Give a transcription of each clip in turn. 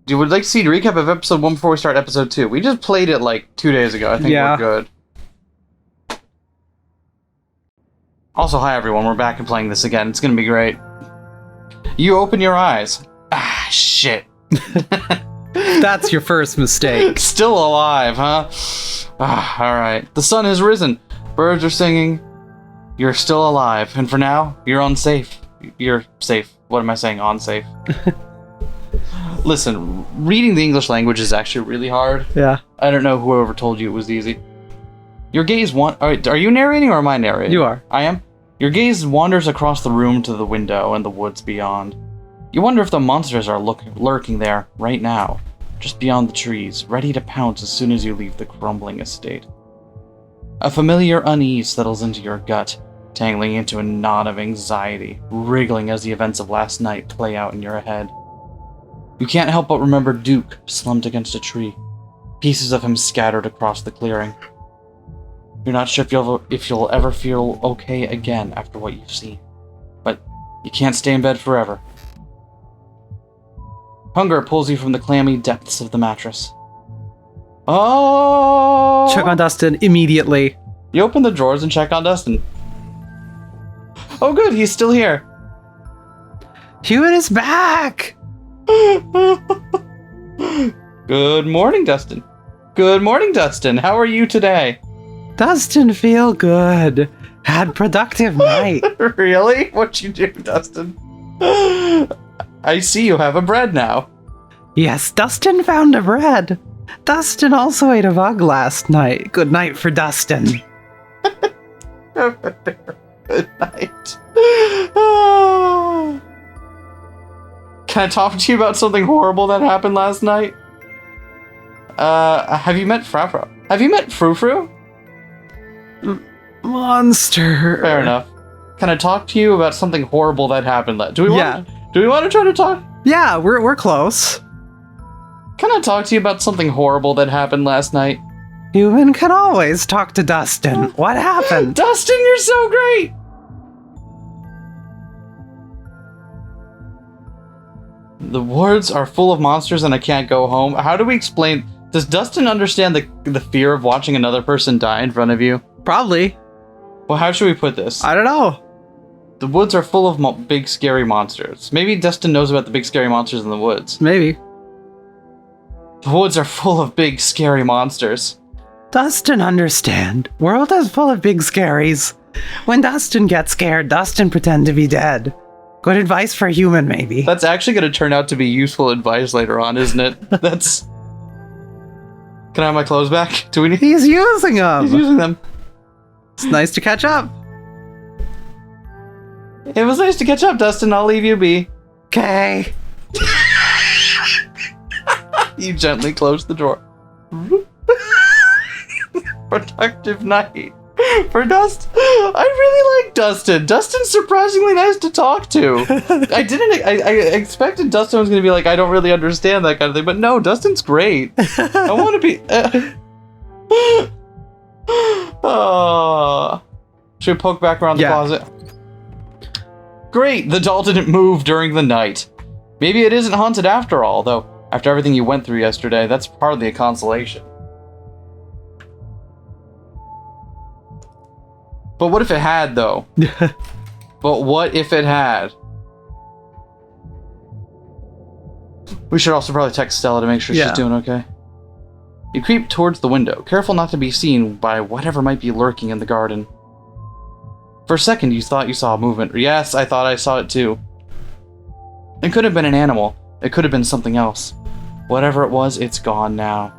You would like to see the recap of episode 1 before we start episode 2. We just played it like 2 days ago. I think we're good. Also, hi everyone. We're back and playing this again. It's gonna be great. You open your eyes. Ah, shit. That's your first mistake. Still alive, huh? Ah, alright. The sun has risen. Birds are singing. You're still alive. And for now, you're unsafe. You're safe. What am I saying? Unsafe. Listen, reading the English language is actually really hard. Yeah. I don't know whoever told you it was easy. Your gaze are you narrating or am I narrating? You are. I am? Your gaze wanders across the room to the window and the woods beyond. You wonder if the monsters are lurking there, right now, just beyond the trees, ready to pounce as soon as you leave the crumbling estate. A familiar unease settles into your gut, tangling into a knot of anxiety, wriggling as the events of last night play out in your head. You can't help but remember Duke slumped against a tree, pieces of him scattered across the clearing. You're not sure if you'll ever feel okay again after what you've seen, but you can't stay in bed forever. Hunger pulls you from the clammy depths of the mattress. Oh! Check on Dustin immediately. You open the drawers and check on Dustin. Oh good, he's still here. Human is back! Good morning, Dustin. Good morning, Dustin. How are you today? Dustin feel good. Had productive night. Really? What'd you do, Dustin? I see you have a bread now. Yes, Dustin found a bread. Dustin also ate a bug last night. Good night for Dustin. Good night. Can I talk to you about something horrible that happened last night? Have you met Frafro? Have you met Frou-Frou? Monster. Fair enough. Can I talk to you about something horrible that happened? Do we want to try to talk? Yeah, we're close. Can I talk to you about something horrible that happened last night? Human can always talk to Dustin. What happened? Dustin, you're so great! The woods are full of monsters and I can't go home. How do we explain... Does Dustin understand the fear of watching another person die in front of you? Probably. Well, how should we put this? I don't know. The woods are full of big, scary monsters. Maybe Dustin knows about the big, scary monsters in the woods. Maybe. The woods are full of big, scary monsters. Dustin understand. World is full of big scaries. When Dustin gets scared, Dustin pretend to be dead. Good advice for a human, maybe. That's actually going to turn out to be useful advice later on, isn't it? That's... Can I have my clothes back? Do we need... He's using them. He's using them. It's nice to catch up. It was nice to catch up, Dustin. I'll leave you be. Okay. You gently close the door. Productive night. For Dustin. I really like Dustin. Dustin's surprisingly nice to talk to. I expected Dustin was going to be like, I don't really understand that kind of thing. But no, Dustin's great. I want to be... Should we poke back around the closet? Great, the doll didn't move during the night. Maybe it isn't haunted after all, though after everything you went through yesterday, that's hardly a consolation. But what if it had, though? But what if it had? We should also probably text Stella to make sure she's doing okay. You creep towards the window, careful not to be seen by whatever might be lurking in the garden. For a second, you thought you saw a movement. Yes, I thought I saw it too. It could have been an animal. It could have been something else. Whatever it was, it's gone now.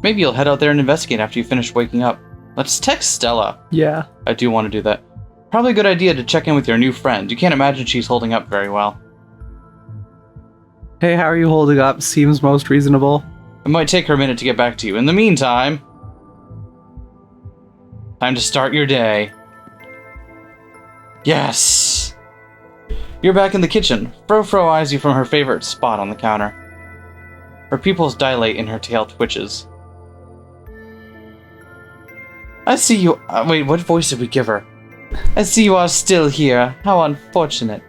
Maybe you'll head out there and investigate after you finish waking up. Let's text Stella. Yeah. I do want to do that. Probably a good idea to check in with your new friend. You can't imagine she's holding up very well. Hey, how are you holding up? Seems most reasonable. It might take her a minute to get back to you. In the meantime... time to start your day. Yes! You're back in the kitchen. Fro eyes you from her favorite spot on the counter. Her pupils dilate and her tail twitches. I see you... wait, what voice did we give her? I see you are still here. How unfortunate.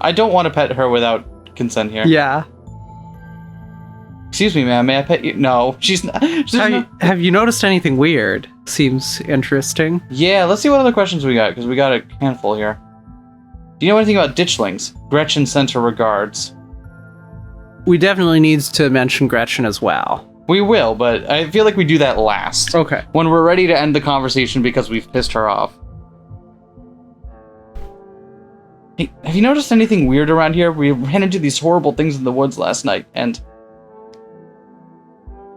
I don't want to pet her without consent here. Yeah. Excuse me, ma'am. May I pet you? No, she's not. Have you noticed anything weird? Seems interesting. Yeah, let's see what other questions we got, because we got a handful here. Do you know anything about ditchlings? Gretchen sends her regards. We definitely need to mention Gretchen as well. We will, but I feel like we do that last. Okay. When we're ready to end the conversation because we've pissed her off. Hey, have you noticed anything weird around here? We ran into these horrible things in the woods last night, and...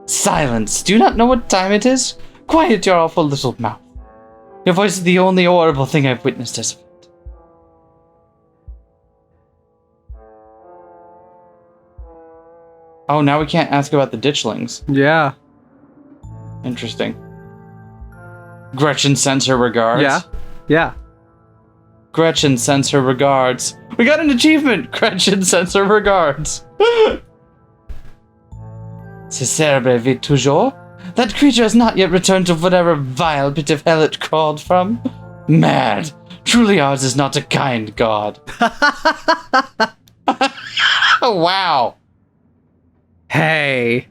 Silence! Do you not know what time it is? Quiet your awful little mouth. Your voice is the only horrible thing I've witnessed as of late. Oh, now we can't ask about the ditchlings. Yeah. Interesting. Gretchen sends her regards. Yeah. Yeah. Gretchen sends her regards. We got an achievement! Gretchen sends her regards. C'est cérébré vite toujours. That creature has not yet returned to whatever vile bit of hell it crawled from. Mad. Truly ours is not a kind god. Wow. Hey.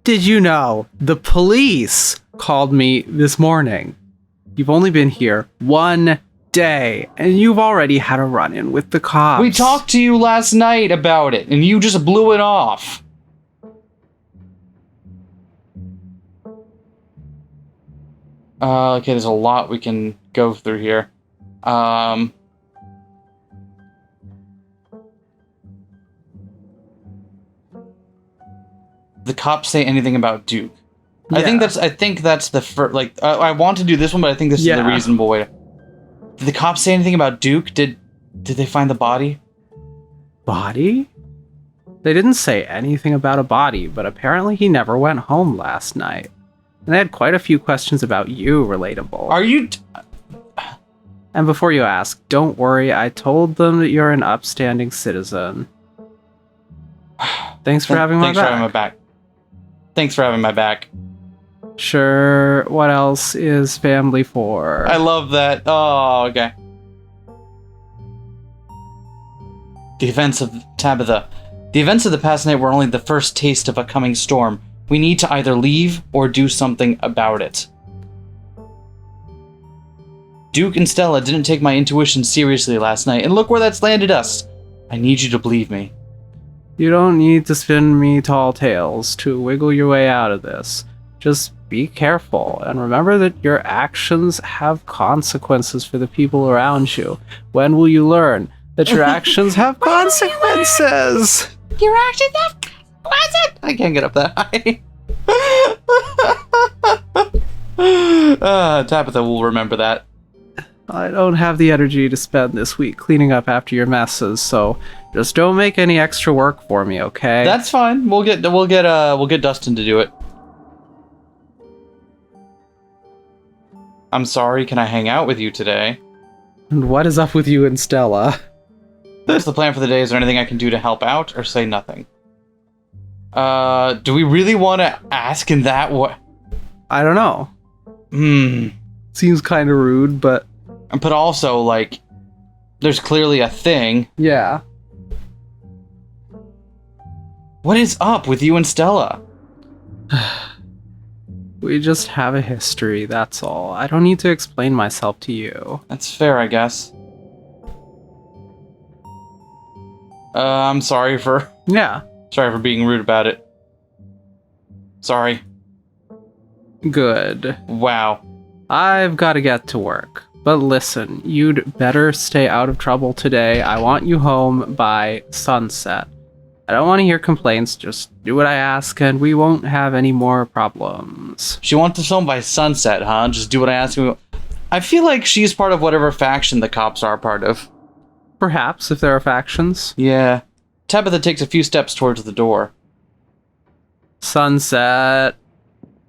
Did you know the police called me this morning? You've only been here 1 day, and you've already had a run-in with the cops. We talked to you last night about it, and you just blew it off. Okay, there's a lot we can go through here. The cops say anything about Duke. Yeah. I think that's the first, like, I want to do this one, but I think this is the reasonable way. Did the cops say anything about Duke? Did they find the body? Body? They didn't say anything about a body, but apparently he never went home last night. And they had quite a few questions about you, relatable. Are you... And before you ask, don't worry, I told them that you're an upstanding citizen. Thanks for having my back. Thanks for having my back. Thanks for having my back. Sure, what else is family for? I love that. Oh, okay. The events of Tabitha. The events of the past night were only the first taste of a coming storm. We need to either leave or do something about it. Duke and Stella didn't take my intuition seriously last night, and look where that's landed us. I need you to believe me. You don't need to spin me tall tales to wiggle your way out of this. Just be careful, and remember that your actions have consequences for the people around you. When will you learn that your actions have consequences? Your actions have consequences! I can't get up that high. Tabitha will remember that. I don't have the energy to spend this week cleaning up after your messes, so just don't make any extra work for me, okay? That's fine. We'll get Dustin to do it. I'm sorry, can I hang out with you today? And what is up with you and Stella? What's the plan for the day? Is there anything I can do to help out, or say nothing? Do we really want to ask in that way? I don't know. Seems kind of rude, but... But also, like, there's clearly a thing. Yeah. What is up with you and Stella? We just have a history, that's all. I don't need to explain myself to you. That's fair, I guess. I'm sorry for... Yeah. Sorry for being rude about it. Sorry. Good. Wow. I've got to get to work. But listen, you'd better stay out of trouble today. I want you home by sunset. I don't want to hear complaints, just do what I ask and we won't have any more problems. She wants us home by sunset, huh? Just do what I ask. I feel like she's part of whatever faction the cops are part of. Perhaps, if there are factions. Yeah. Tabitha takes a few steps towards the door. Sunset.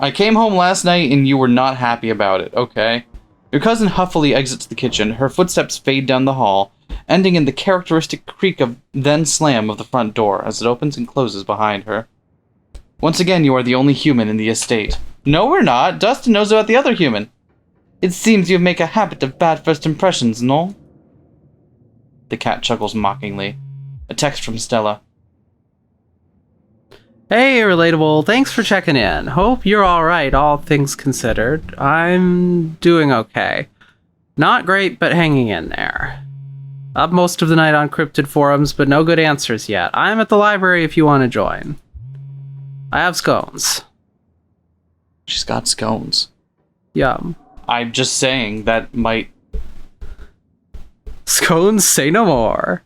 I came home last night and you were not happy about it, okay? Your cousin huffily exits the kitchen. Her footsteps fade down the hall, ending in the characteristic creak of then slam of the front door as it opens and closes behind her. Once again, you are the only human in the estate. No, we're not. Dustin knows about the other human. It seems you make a habit of bad first impressions, no? The cat chuckles mockingly. A text from Stella. Hey, Relatable. Thanks for checking in. Hope you're alright, all things considered. I'm doing okay. Not great, but hanging in there. Up most of the night on cryptid forums, but no good answers yet. I'm at the library if you want to join. I have scones. She's got scones. Yum. I'm just saying that might... Scones, say no more.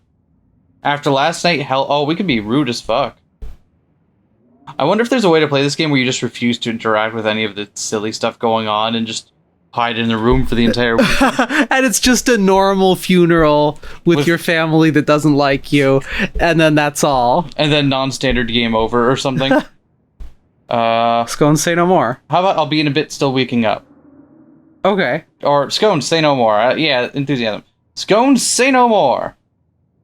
After last night, hell... Oh, we could be rude as fuck. I wonder if there's a way to play this game where you just refuse to interact with any of the silly stuff going on and just hide in the room for the entire week. And it's just a normal funeral with your family that doesn't like you, and then that's all. And then non-standard game over or something. Scones, say no more. How about I'll be in a bit still waking up? Okay. Or Scones, say no more. Yeah, enthusiasm. Scones, say no more.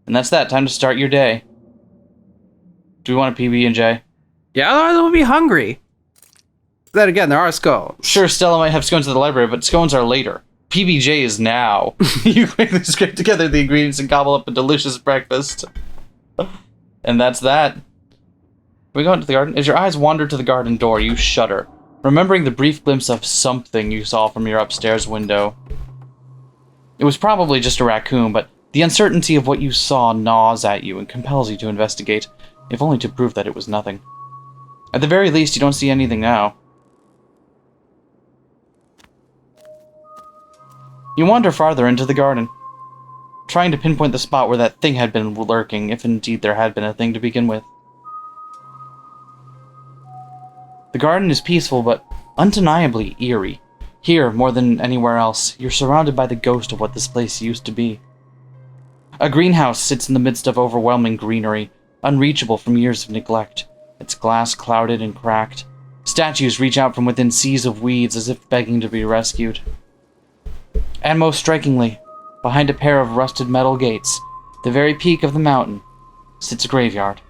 And that's that. Time to start your day. Do we want a PB&J? Yeah, otherwise I would be hungry. Then again, there are scones. Sure, Stella might have scones at the library, but scones are later. PBJ is now. You quickly scrape together the ingredients and gobble up a delicious breakfast. And that's that. We go into the garden. As your eyes wander to the garden door, you shudder, remembering the brief glimpse of something you saw from your upstairs window. It was probably just a raccoon, but the uncertainty of what you saw gnaws at you and compels you to investigate, if only to prove that it was nothing. At the very least, you don't see anything now. You wander farther into the garden, trying to pinpoint the spot where that thing had been lurking, if indeed there had been a thing to begin with. The garden is peaceful, but undeniably eerie. Here, more than anywhere else, you're surrounded by the ghost of what this place used to be. A greenhouse sits in the midst of overwhelming greenery, unreachable from years of neglect, its glass clouded and cracked. Statues reach out from within seas of weeds as if begging to be rescued. And most strikingly, behind a pair of rusted metal gates, the very peak of the mountain, sits a graveyard.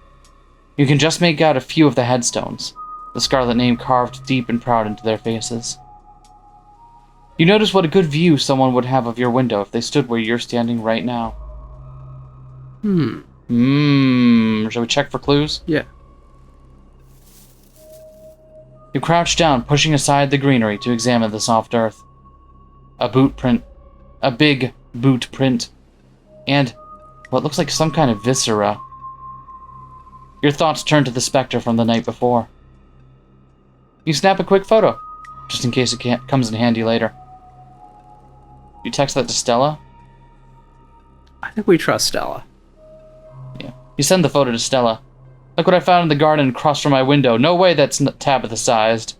You can just make out a few of the headstones, the scarlet name carved deep and proud into their faces. You notice what a good view someone would have of your window if they stood where you're standing right now. Shall we check for clues? Yeah. You crouch down, pushing aside the greenery to examine the soft earth. A boot print. A big boot print. And what looks like some kind of viscera. Your thoughts turn to the specter from the night before. You snap a quick photo, just in case it comes in handy later. You text that to Stella? I think we trust Stella. Yeah. You send the photo to Stella. Look what I found in the garden across from my window. No way that's Tabitha-sized.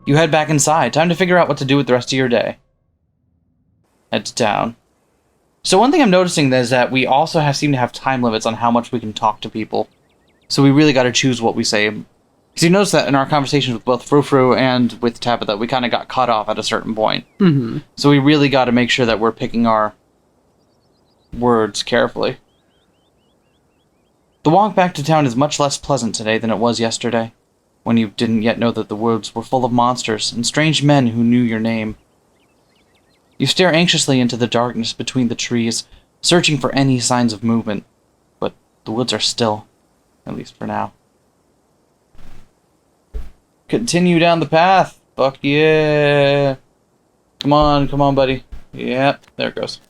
You head back inside. Time to figure out what to do with the rest of your day. Head to town. So one thing I'm noticing is that we also seem to have time limits on how much we can talk to people. So we really got to choose what we say. Because you notice that in our conversations with both Frou-Frou and with Tabitha, we kind of got cut off at a certain point. Mm-hmm. So we really got to make sure that we're picking our words carefully. The walk back to town is much less pleasant today than it was yesterday, when you didn't yet know that the woods were full of monsters and strange men who knew your name. You stare anxiously into the darkness between the trees, searching for any signs of movement, but the woods are still, at least for now. Continue down the path. Fuck yeah. Come on, buddy. Yep, there it goes.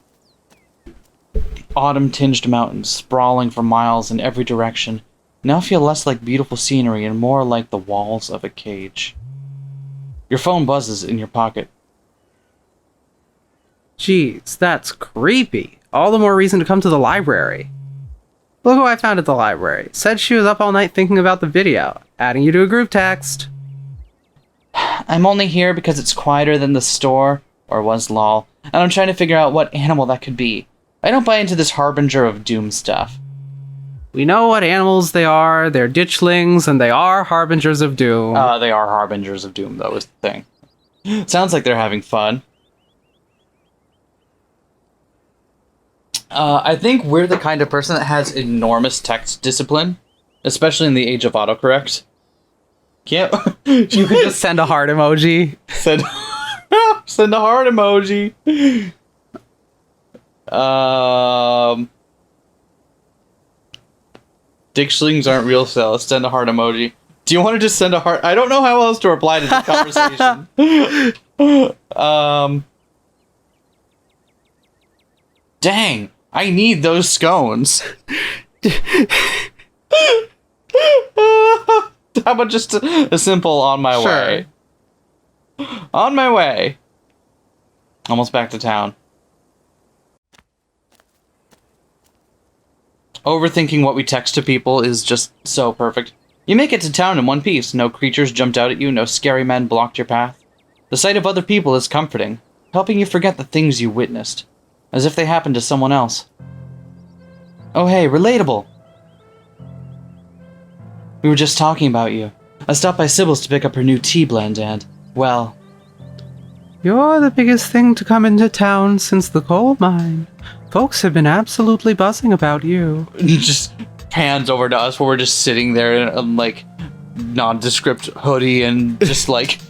Autumn-tinged mountains, sprawling for miles in every direction, now feel less like beautiful scenery and more like the walls of a cage. Your phone buzzes in your pocket. Jeez, that's creepy. All the more reason to come to the library. Look who I found at the library. Said she was up all night thinking about the video. Adding you to a group text. I'm only here because it's quieter than the store, or was lol, and I'm trying to figure out what animal that could be. I don't buy into this harbinger of doom stuff. We know what animals they are. They're ditchlings, and they are harbingers of doom. They are harbingers of doom, though, is the thing. Sounds like they're having fun. I think we're the kind of person that has enormous text discipline, especially in the age of autocorrect. Can't you can just send a heart emoji. send Send a heart emoji. Dick slings aren't real, Stella. Send a heart emoji. Do you want to just send a heart? I don't know how else to reply to this conversation. Dang, I need those scones. How about just a simple on my way? On my way. Almost back to town. Overthinking what we text to people is just so perfect. You make it to town in one piece. No creatures jumped out at you, no scary men blocked your path. The sight of other people is comforting, helping you forget the things you witnessed, as if they happened to someone else. Oh hey, relatable! We were just talking about you. I stopped by Sybil's to pick up her new tea blend and, well... You're the biggest thing to come into town since the coal mine. Folks have been absolutely buzzing about you. Just pans over to us where we're just sitting there in a, like, nondescript hoodie and just, like,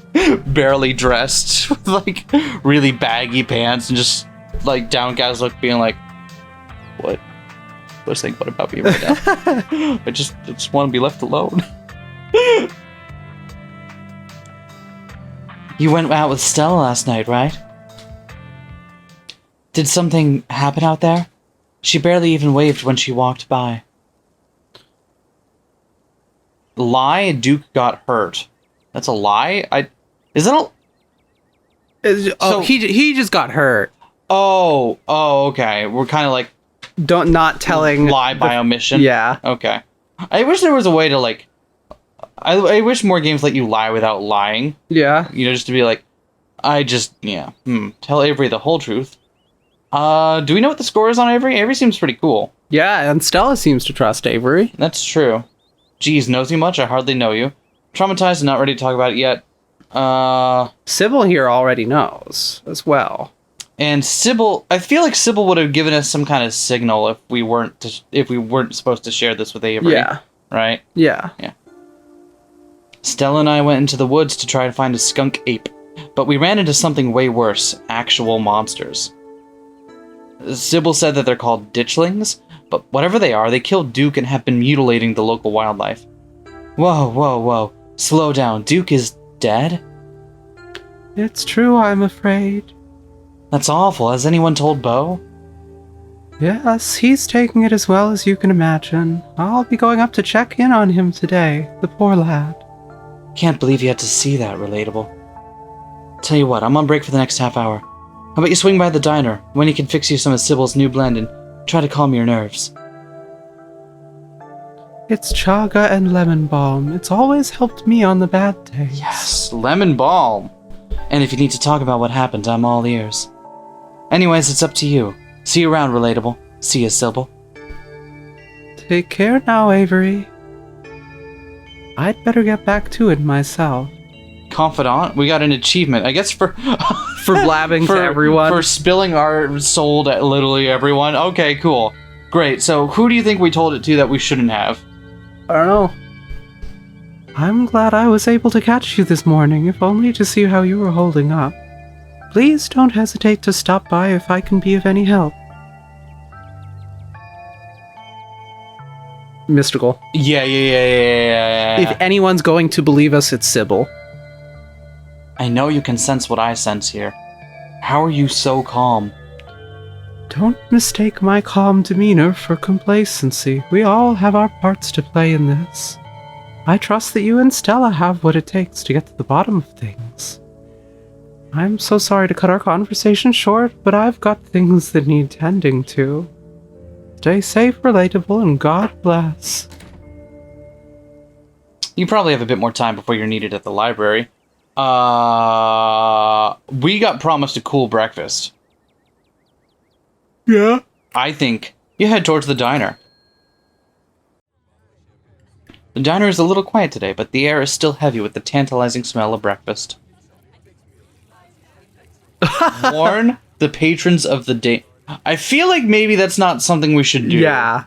barely dressed with, like, really baggy pants and just, like, downcast look being like, what? What's thinking about me right now? I just want to be left alone. You went out with Stella last night, right? Did something happen out there? She barely even waved when she walked by. Lie, Duke got hurt. That's a lie? Is that a... Oh, he just got hurt. Oh, okay. We're kind of like... Not telling... Lie by omission? Yeah. Okay. I wish there was a way to, like... I wish more games let you lie without lying. Yeah. You know, just to be like, tell Avery the whole truth. Do we know what the score is on Avery? Avery seems pretty cool. Yeah, and Stella seems to trust Avery. That's true. Geez, knows you much? I hardly know you. Traumatized and not ready to talk about it yet. Sybil here already knows, as well. And Sybil, I feel like Sybil would have given us some kind of signal if we weren't supposed to share this with Avery. Yeah. Right? Yeah. Yeah. Stella and I went into the woods to try to find a skunk ape, but we ran into something way worse, actual monsters. Sybil said that they're called ditchlings, but whatever they are, they killed Duke and have been mutilating the local wildlife. Whoa. Slow down. Duke is dead? It's true, I'm afraid. That's awful. Has anyone told Beau? Yes, he's taking it as well as you can imagine. I'll be going up to check in on him today, the poor lad. Can't believe you had to see that, relatable. Tell you what, I'm on break for the next half hour. How about you swing by the diner, when he can fix you some of Sybil's new blend and try to calm your nerves. It's chaga and lemon balm. It's always helped me on the bad days. Yes, lemon balm. And if you need to talk about what happened, I'm all ears. Anyways, it's up to you. See you around, relatable. See you, Sybil. Take care now, Avery. I'd better get back to it myself. Confidant? We got an achievement, I guess, for blabbing to everyone. For spilling our soul to literally everyone. Okay, cool. Great. So who do you think we told it to that we shouldn't have? I don't know. I'm glad I was able to catch you this morning, if only to see how you were holding up. Please don't hesitate to stop by if I can be of any help. Mystical. Yeah. If anyone's going to believe us, it's Sybil. I know you can sense what I sense here. How are you so calm? Don't mistake my calm demeanor for complacency. We all have our parts to play in this. I trust that you and Stella have what it takes to get to the bottom of things. I'm so sorry to cut our conversation short, but I've got things that need tending to. Stay safe, relatable, and God bless. You probably have a bit more time before you're needed at the library. We got promised a cool breakfast. Yeah? I think you head towards the diner. The diner is a little quiet today, but the air is still heavy with the tantalizing smell of breakfast. Warn the patrons of the day. I feel like maybe that's not something we should do. Yeah.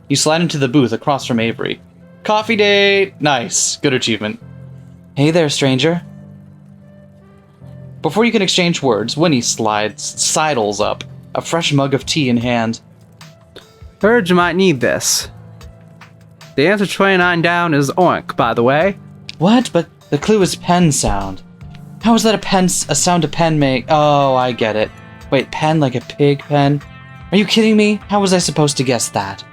You slide into the booth across from Avery. Coffee date! Nice. Good achievement. Hey there, stranger. Before you can exchange words, Winnie sidles up, a fresh mug of tea in hand. Heard you might need this. The answer 29 down is oink, by the way. What? But the clue is pen sound. How is that a sound a pen make? Oh, I get it. Wait, pen like a pig pen? Are you kidding me? How was I supposed to guess that?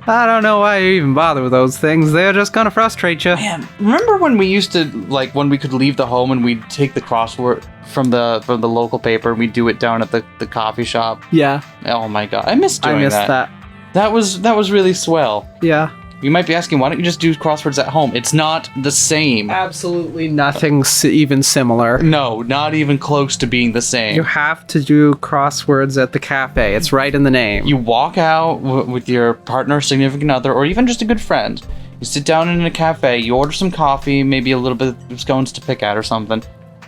I don't know why you even bother with those things. They're just gonna frustrate you. Man, remember when we used to, like, when we could leave the home and we'd take the crossword from the local paper and we'd do it down at the coffee shop? Yeah. Oh my god, I miss doing that. I missed that. That was really swell. Yeah. You might be asking, why don't you just do crosswords at home? It's not the same. Absolutely nothing even similar. No, not even close to being the same. You have to do crosswords at the cafe. It's right in the name. You walk out with your partner, significant other, or even just a good friend. You sit down in a cafe, you order some coffee, maybe a little bit of scones to pick at or something,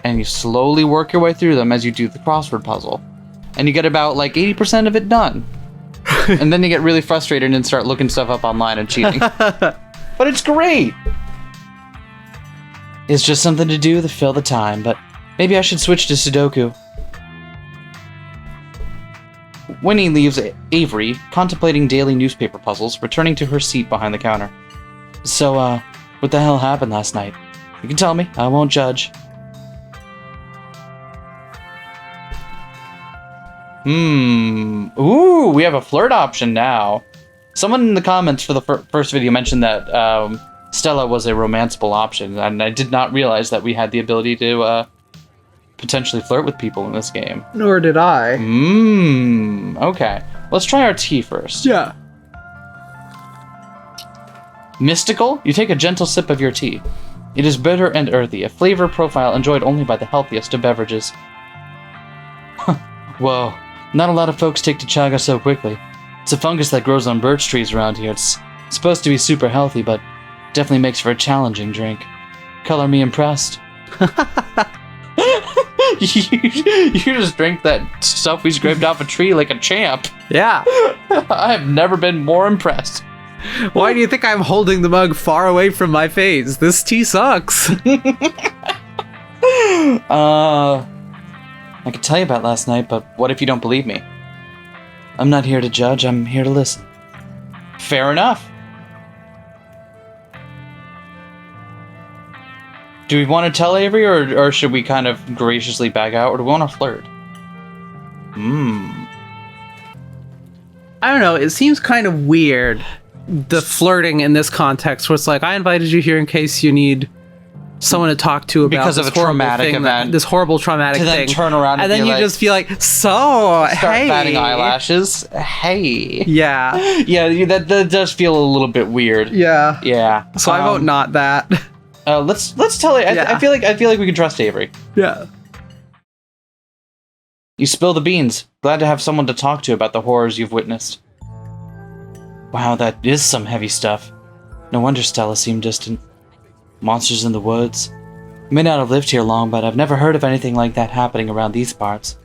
and you slowly work your way through them as you do the crossword puzzle. And you get about like 80% of it done. And then you get really frustrated and start looking stuff up online and cheating. But it's great! It's just something to do to fill the time, but maybe I should switch to Sudoku. Winnie leaves Avery, contemplating daily newspaper puzzles, returning to her seat behind the counter. So, what the hell happened last night? You can tell me, I won't judge. Ooh, we have a flirt option now. Someone in the comments for the first video mentioned that Stella was a romanceable option, and I did not realize that we had the ability to potentially flirt with people in this game. Nor did I. Okay. Let's try our tea first. Yeah. Mystical? You take a gentle sip of your tea. It is bitter and earthy, a flavor profile enjoyed only by the healthiest of beverages. Whoa. Not a lot of folks take to chaga so quickly. It's a fungus that grows on birch trees around here. It's supposed to be super healthy, but definitely makes for a challenging drink. Color me impressed. you just drink that stuff we scraped off a tree like a champ. Yeah. I have never been more impressed. Why do you think I'm holding the mug far away from my face? This tea sucks. I could tell you about last night, but what if you don't believe me? I'm not here to judge, I'm here to listen. Fair enough. Do we want to tell Avery, or should we kind of graciously back out, or do we want to flirt? I don't know, it seems kind of weird, the flirting in this context, where it's like, I invited you here in case you need someone to talk to about because of a traumatic event, this horrible traumatic to then thing. Turn around and then you just feel like, so start hey, batting eyelashes. Hey, yeah, yeah, that does feel a little bit weird. Yeah. Yeah. So I vote not that. Let's tell it. I feel like we can trust Avery. Yeah. You spill the beans. Glad to have someone to talk to about the horrors you've witnessed. Wow, that is some heavy stuff. No wonder Stella seemed distant. Monsters in the woods. You may not have lived here long, but I've never heard of anything like that happening around these parts.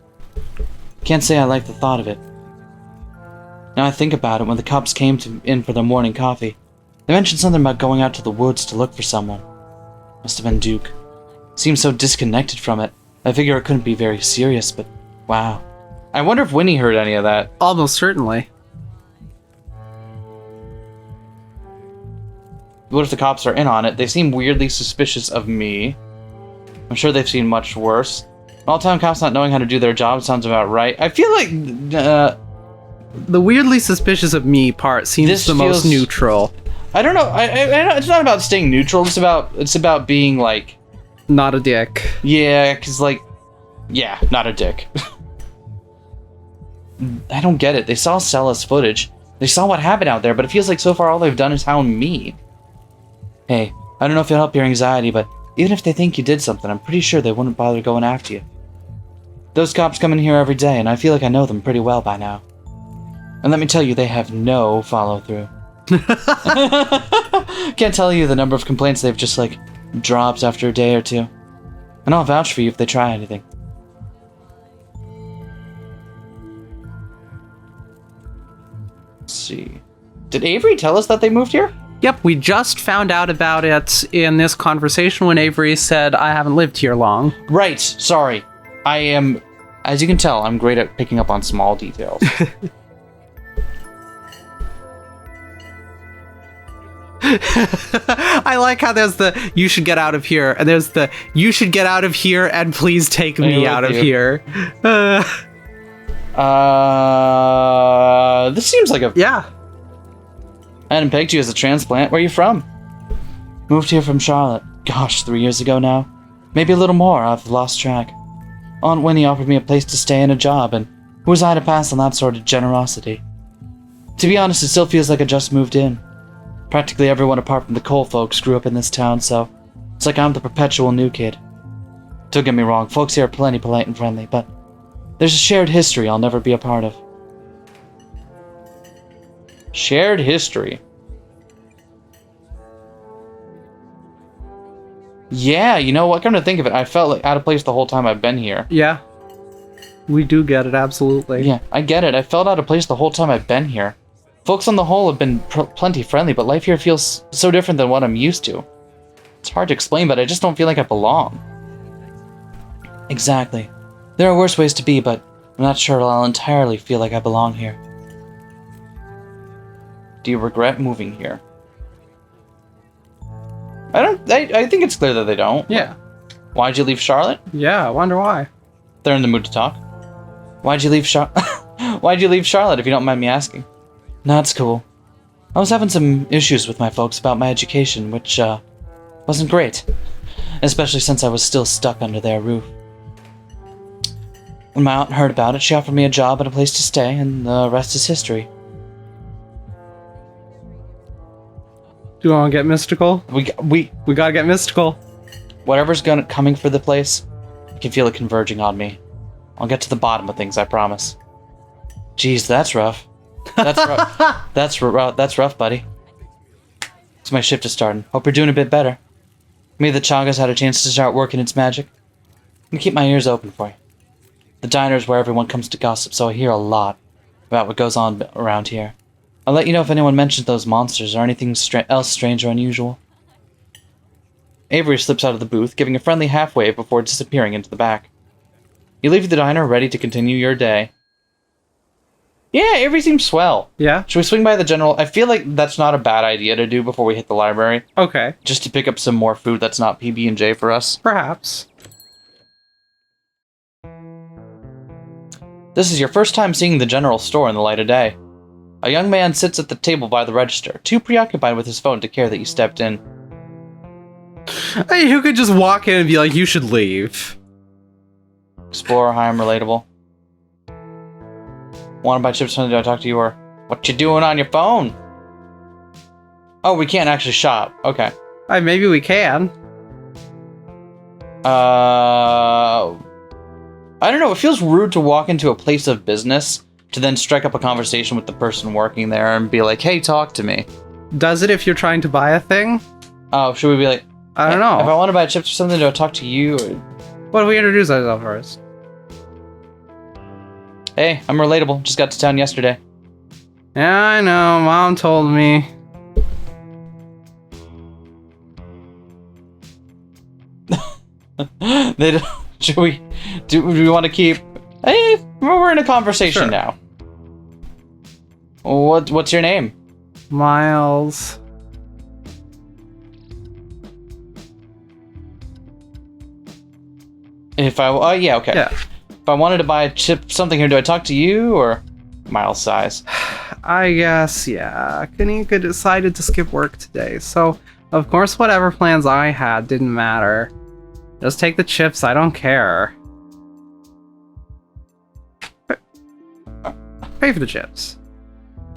Can't say I like the thought of it. Now I think about it, when the cops came in for their morning coffee, they mentioned something about going out to the woods to look for someone. Must have been Duke. Seemed so disconnected from it. I figure it couldn't be very serious, but wow. I wonder if Winnie heard any of that. Almost certainly. What if the cops are in on it? They seem weirdly suspicious of me. I'm sure they've seen much worse. All-town cops not knowing how to do their job sounds about right. I feel like... the weirdly suspicious of me part seems the most neutral. I don't know. I it's not about staying neutral. It's about being, like... Not a dick. Yeah, because, like... Yeah, not a dick. I don't get it. They saw Stella's footage. They saw what happened out there, but it feels like so far all they've done is hound me. Hey, I don't know if it'll help your anxiety, but even if they think you did something, I'm pretty sure they wouldn't bother going after you. Those cops come in here every day, and I feel like I know them pretty well by now. And let me tell you, they have no follow-through. Can't tell you the number of complaints they've just, like, dropped after a day or two. And I'll vouch for you if they try anything. Let's see. Did Avery tell us that they moved here? Yep, we just found out about it in this conversation when Avery said, I haven't lived here long. Right, sorry. I am, as you can tell, I'm great at picking up on small details. I like how there's the, you should get out of here, and there's the, you should get out of here and please take me out of here. This seems like a... Yeah. I hadn't pegged you as a transplant. Where are you from? Moved here from Charlotte. Gosh, 3 years ago now. Maybe a little more, I've lost track. Aunt Winnie offered me a place to stay and a job, and who was I to pass on that sort of generosity? To be honest, it still feels like I just moved in. Practically everyone apart from the Cole folks grew up in this town, so it's like I'm the perpetual new kid. Don't get me wrong, folks here are plenty polite and friendly, but there's a shared history I'll never be a part of. Shared history? Yeah, you know what? Come to think of it, I felt like out of place the whole time I've been here. Yeah. We do get it, absolutely. Yeah, I get it. I felt out of place the whole time I've been here. Folks on the whole have been plenty friendly, but life here feels so different than what I'm used to. It's hard to explain, but I just don't feel like I belong. Exactly. There are worse ways to be, but I'm not sure I'll entirely feel like I belong here. Do you regret moving here? I think it's clear that they don't. Yeah. Why'd you leave Charlotte? Yeah, I wonder why. They're in the mood to talk. Why'd you leave Why'd you leave Charlotte, if you don't mind me asking? No, it's cool. I was having some issues with my folks about my education, which, wasn't great. Especially since I was still stuck under their roof. When my aunt heard about it, she offered me a job and a place to stay, and the rest is history. Do you want to get mystical? We gotta get mystical. Whatever's coming for the place, I can feel it converging on me. I'll get to the bottom of things, I promise. Jeez, that's rough. That's rough. That's rough, buddy. So my shift is starting. Hope you're doing a bit better. Maybe the Chaga's had a chance to start working its magic. I'm gonna keep my ears open for you. The diner's where everyone comes to gossip, so I hear a lot about what goes on around here. I'll let you know if anyone mentions those monsters or anything else strange or unusual. Avery slips out of the booth, giving a friendly half-wave before disappearing into the back. You leave the diner ready to continue your day. Yeah, Avery seems swell. Yeah? Should we swing by the general? I feel like that's not a bad idea to do before we hit the library. Okay. Just to pick up some more food that's not PB&J for us. Perhaps. This is your first time seeing the general store in the light of day. A young man sits at the table by the register, too preoccupied with his phone to care that you stepped in. Hey, who could just walk in and be like, you should leave? Explorer, hi, I'm relatable. Want to buy chips? Something? Do I talk to you? Or what you doing on your phone? Oh, we can't actually shop. Okay. Maybe we can. I don't know. It feels rude to walk into a place of business to then strike up a conversation with the person working there and be like, hey, talk to me. Does it if you're trying to buy a thing? Oh, should we be like... I don't know. If I want to buy chips or something, do I talk to you? Or... What if we introduce ourselves first? Hey, I'm relatable. Just got to town yesterday. Yeah, I know. Mom told me. Should we... Do we want to keep... Hey, we're in a conversation Sure. now. What's your name? Miles. If I... yeah, okay. Yeah. If I wanted to buy a chip, something here, do I talk to you or Miles size? I guess, yeah. Kanika decided to skip work today, so of course whatever plans I had didn't matter. Just take the chips, I don't care. Pay for the chips.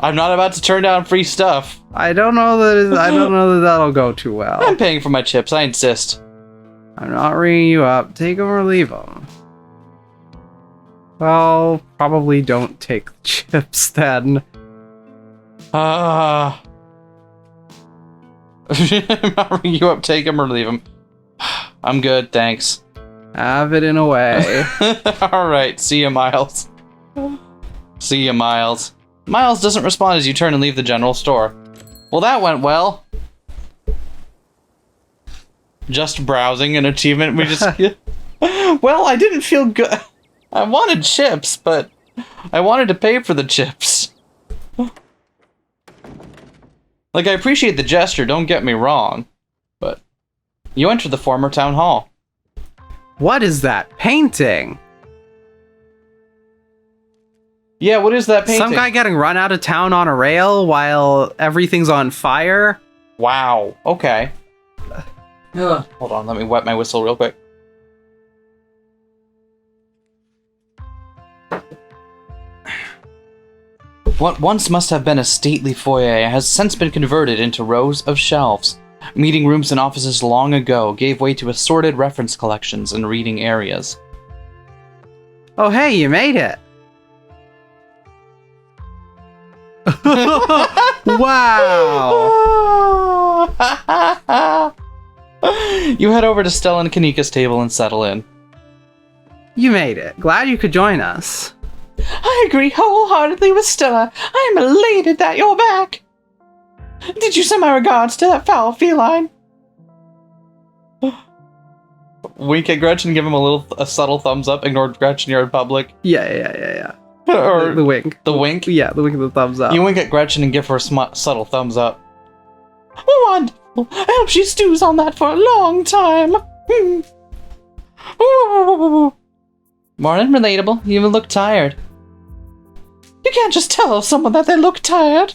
I'm not about to turn down free stuff. I don't know that that'll go too well. I'm paying for my chips, I insist. I'm not ringing you up. Take them or leave them. Well, probably don't take the chips then. I'm not ringing you up, take them or leave them. I'm good, thanks. Have it in a way. Alright, see ya, Miles. See ya, Miles. Miles doesn't respond as you turn and leave the general store. Well, that went well. Just browsing an achievement. We just... Well, I didn't feel good. I wanted chips, but I wanted to pay for the chips. Like, I appreciate the gesture, don't get me wrong. But you entered the former town hall. What is that painting? Yeah, what is that painting? Some guy getting run out of town on a rail while everything's on fire? Wow, okay. Hold on, let me wet my whistle real quick. What once must have been a stately foyer has since been converted into rows of shelves. Meeting rooms and offices long ago gave way to assorted reference collections and reading areas. Oh hey, you made it! Wow! You head over to Stella and Kanika's table and settle in. You made it. Glad you could join us. I agree wholeheartedly with Stella. I am elated that you're back. Did you send my regards to that foul feline? Wink at Gretchen, give him a subtle thumbs up. Ignore Gretchen, you're in public. Yeah. Or the wink. The wink? Yeah, the wink of the thumbs up. You wink at Gretchen and give her a subtle thumbs up. Wonderful. I hope she stews on that for a long time. Morning, relatable. You even look tired. You can't just tell someone that they look tired.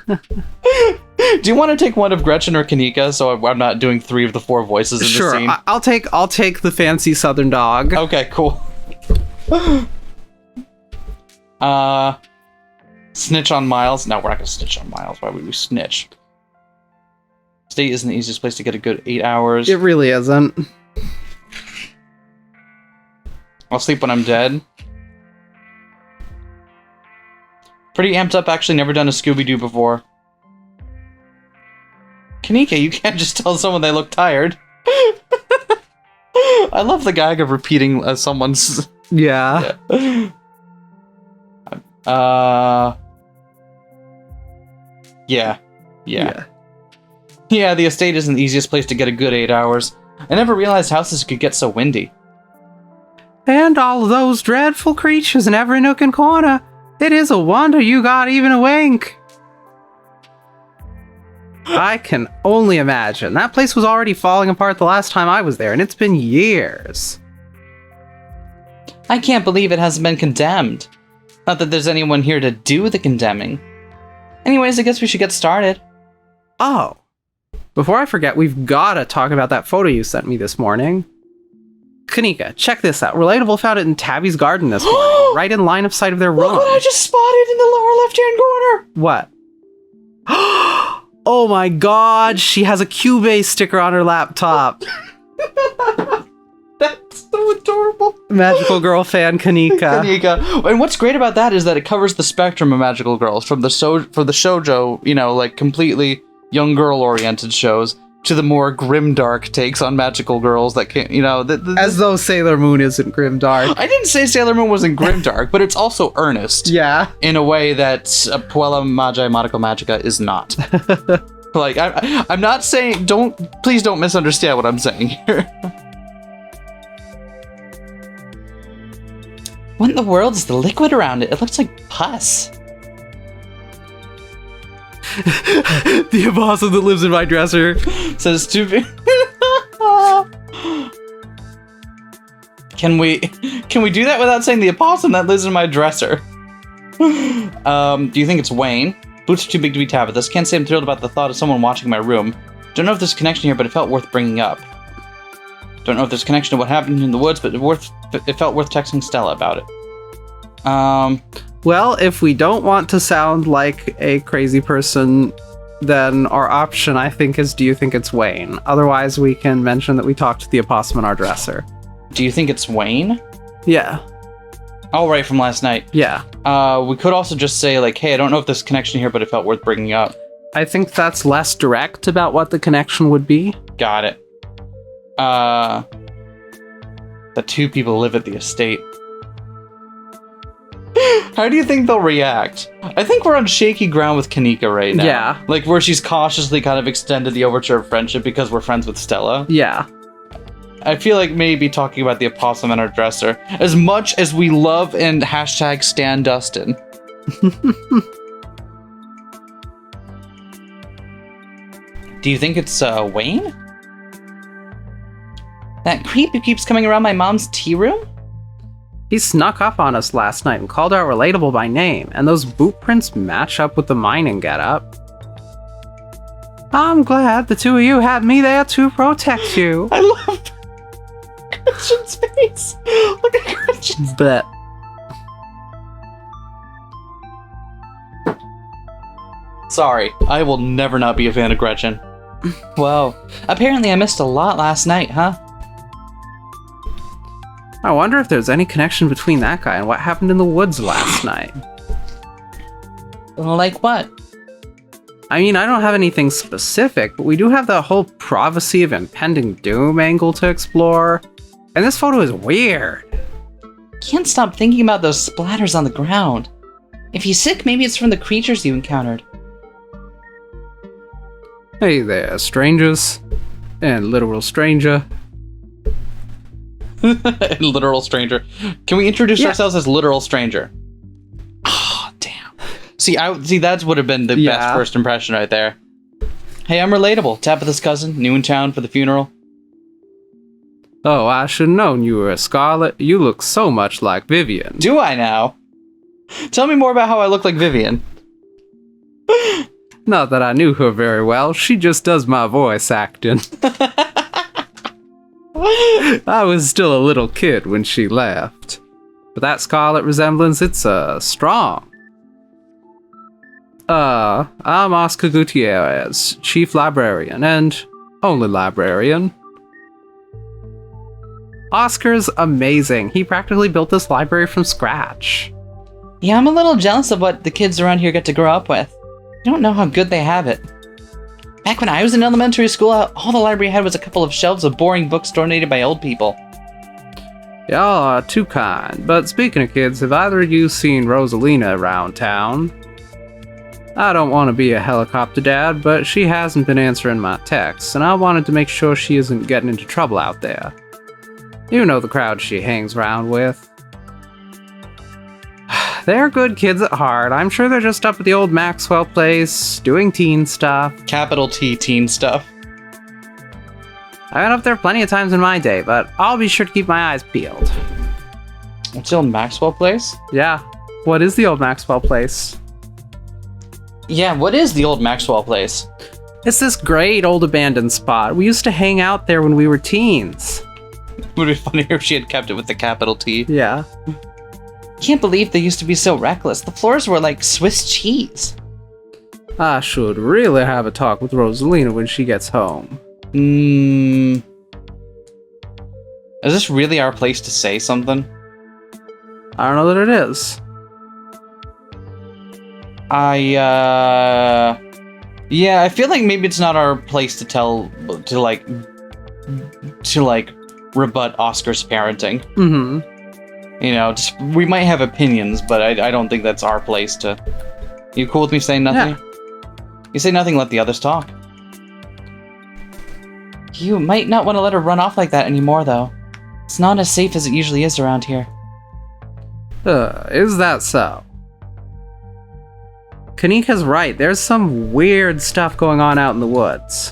Do you want to take one of Gretchen or Kanika so I'm not doing 3 of the 4 voices in the scene? I'll take the fancy southern dog. Okay, cool. Snitch on Miles. No, we're not gonna snitch on Miles. Why would we snitch? State isn't the easiest place to get a good 8 hours. It really isn't. I'll sleep when I'm dead. Pretty amped up, actually never done a Scooby-Doo before. Kanika, you can't just tell someone they look tired. I love the gag of repeating someone's... Yeah. Yeah. Yeah, the estate isn't the easiest place to get a good 8 hours. I never realized houses could get so windy. And all those dreadful creatures in every nook and corner. It is a wonder you got even a wink. I can only imagine. That place was already falling apart the last time I was there, and it's been years. I can't believe it hasn't been condemned. Not that there's anyone here to do the condemning. Anyways, I guess we should get started. Oh. Before I forget, we've gotta talk about that photo you sent me this morning. Kanika, check this out. Relatable found it in Tabby's garden this morning, right in line of sight of their room. Look what I just spotted in the lower left-hand corner! What? Oh my god, she has a Cubase sticker on her laptop. That's so adorable. Magical Girl fan Kanika. Kanika. And what's great about that is that it covers the spectrum of magical girls, from the shoujo, you know, like completely young girl-oriented shows, to the more grimdark takes on magical girls that can, you know... As though Sailor Moon isn't grimdark. I didn't say Sailor Moon wasn't grimdark, but it's also earnest. Yeah. In a way that Puella Magi Monaco Magica is not. Like, I'm not saying... Please don't misunderstand what I'm saying here. What in the world is the liquid around it? It looks like pus. The apostle that lives in my dresser says to be. Can we do that without saying the opossum that lives in my dresser? Do you think it's Wayne? Boots are too big to be Tabitha's. Can't say I'm thrilled about the thought of someone watching my room. Don't know if there's a connection here, but it felt worth bringing up. Don't know if there's a connection to what happened in the woods, but it felt worth texting Stella about it. Well, if we don't want to sound like a crazy person, then our option, I think, is do you think it's Wayne? Otherwise, we can mention that we talked to the opossum in our dresser. Do you think it's Wayne? Yeah. Oh, right, from last night. Yeah. We could also just say, like, hey, I don't know if there's a connection here, but it felt worth bringing up. I think that's less direct about what the connection would be. Got it. The 2 people live at the estate. How do you think they'll react? I think we're on shaky ground with Kanika right now. Yeah. Like, where she's cautiously kind of extended the overture of friendship because we're friends with Stella. Yeah. I feel like maybe talking about the opossum and our dresser, as much as we love and hashtag stan Dustin. Do you think it's, Wayne? That creep who keeps coming around my mom's tea room? He snuck up on us last night and called out Relatable by name, and those boot prints match up with the mining getup. I'm glad the two of you had me there to protect you. I love Christian's face. Look at Christian's. But Sorry, I will never not be a fan of Gretchen. Whoa. Apparently I missed a lot last night, huh? I wonder if there's any connection between that guy and what happened in the woods last night. Like what? I mean, I don't have anything specific, but we do have the whole prophecy of impending doom angle to explore. And this photo is weird. Can't stop thinking about those splatters on the ground. If he's sick, maybe it's from the creatures you encountered. Hey there, strangers. And literal stranger. Literal stranger. Can we introduce ourselves as literal stranger? Oh, damn. See, that would have been the best first impression right there. Hey, I'm Relatable, Tabitha's cousin, new in town for the funeral. Oh, I should have known you were a Scarlet. You look so much like Vivian. Do I now? Tell me more about how I look like Vivian. Not that I knew her very well, she just does my voice acting. I was still a little kid when she left. But that Scarlet resemblance, it's, strong. I'm Oscar Gutierrez, Chief Librarian, and only librarian. Oscar's amazing. He practically built this library from scratch. Yeah, I'm a little jealous of what the kids around here get to grow up with. I don't know how good they have it. Back when I was in elementary school, all the library had was a couple of shelves of boring books donated by old people. Y'all are too kind, but speaking of kids, have either of you seen Rosalina around town? I don't want to be a helicopter dad, but she hasn't been answering my texts, and I wanted to make sure she isn't getting into trouble out there. You know the crowd she hangs around with. They're good kids at heart. I'm sure they're just up at the old Maxwell place, doing teen stuff. Capital T teen stuff. I went up there plenty of times in my day, but I'll be sure to keep my eyes peeled. What's the old Maxwell place? Yeah. What is the old Maxwell place? Yeah, what is the old Maxwell place? It's this great old abandoned spot. We used to hang out there when we were teens. Would be funnier if she had kept it with the capital T. Yeah. Can't believe they used to be so reckless. The floors were like Swiss cheese. I should really have a talk with Rosalina when she gets home. Is this really our place to say something? I don't know that it is. Yeah, I feel like maybe it's not our place to rebut Oscar's parenting. Mm-hmm. You know, we might have opinions, but I don't think that's our place to... You cool with me saying nothing? Yeah. You say nothing, let the others talk. You might not want to let her run off like that anymore, though. It's not as safe as it usually is around here. Is that so? Kanika's right, there's some weird stuff going on out in the woods.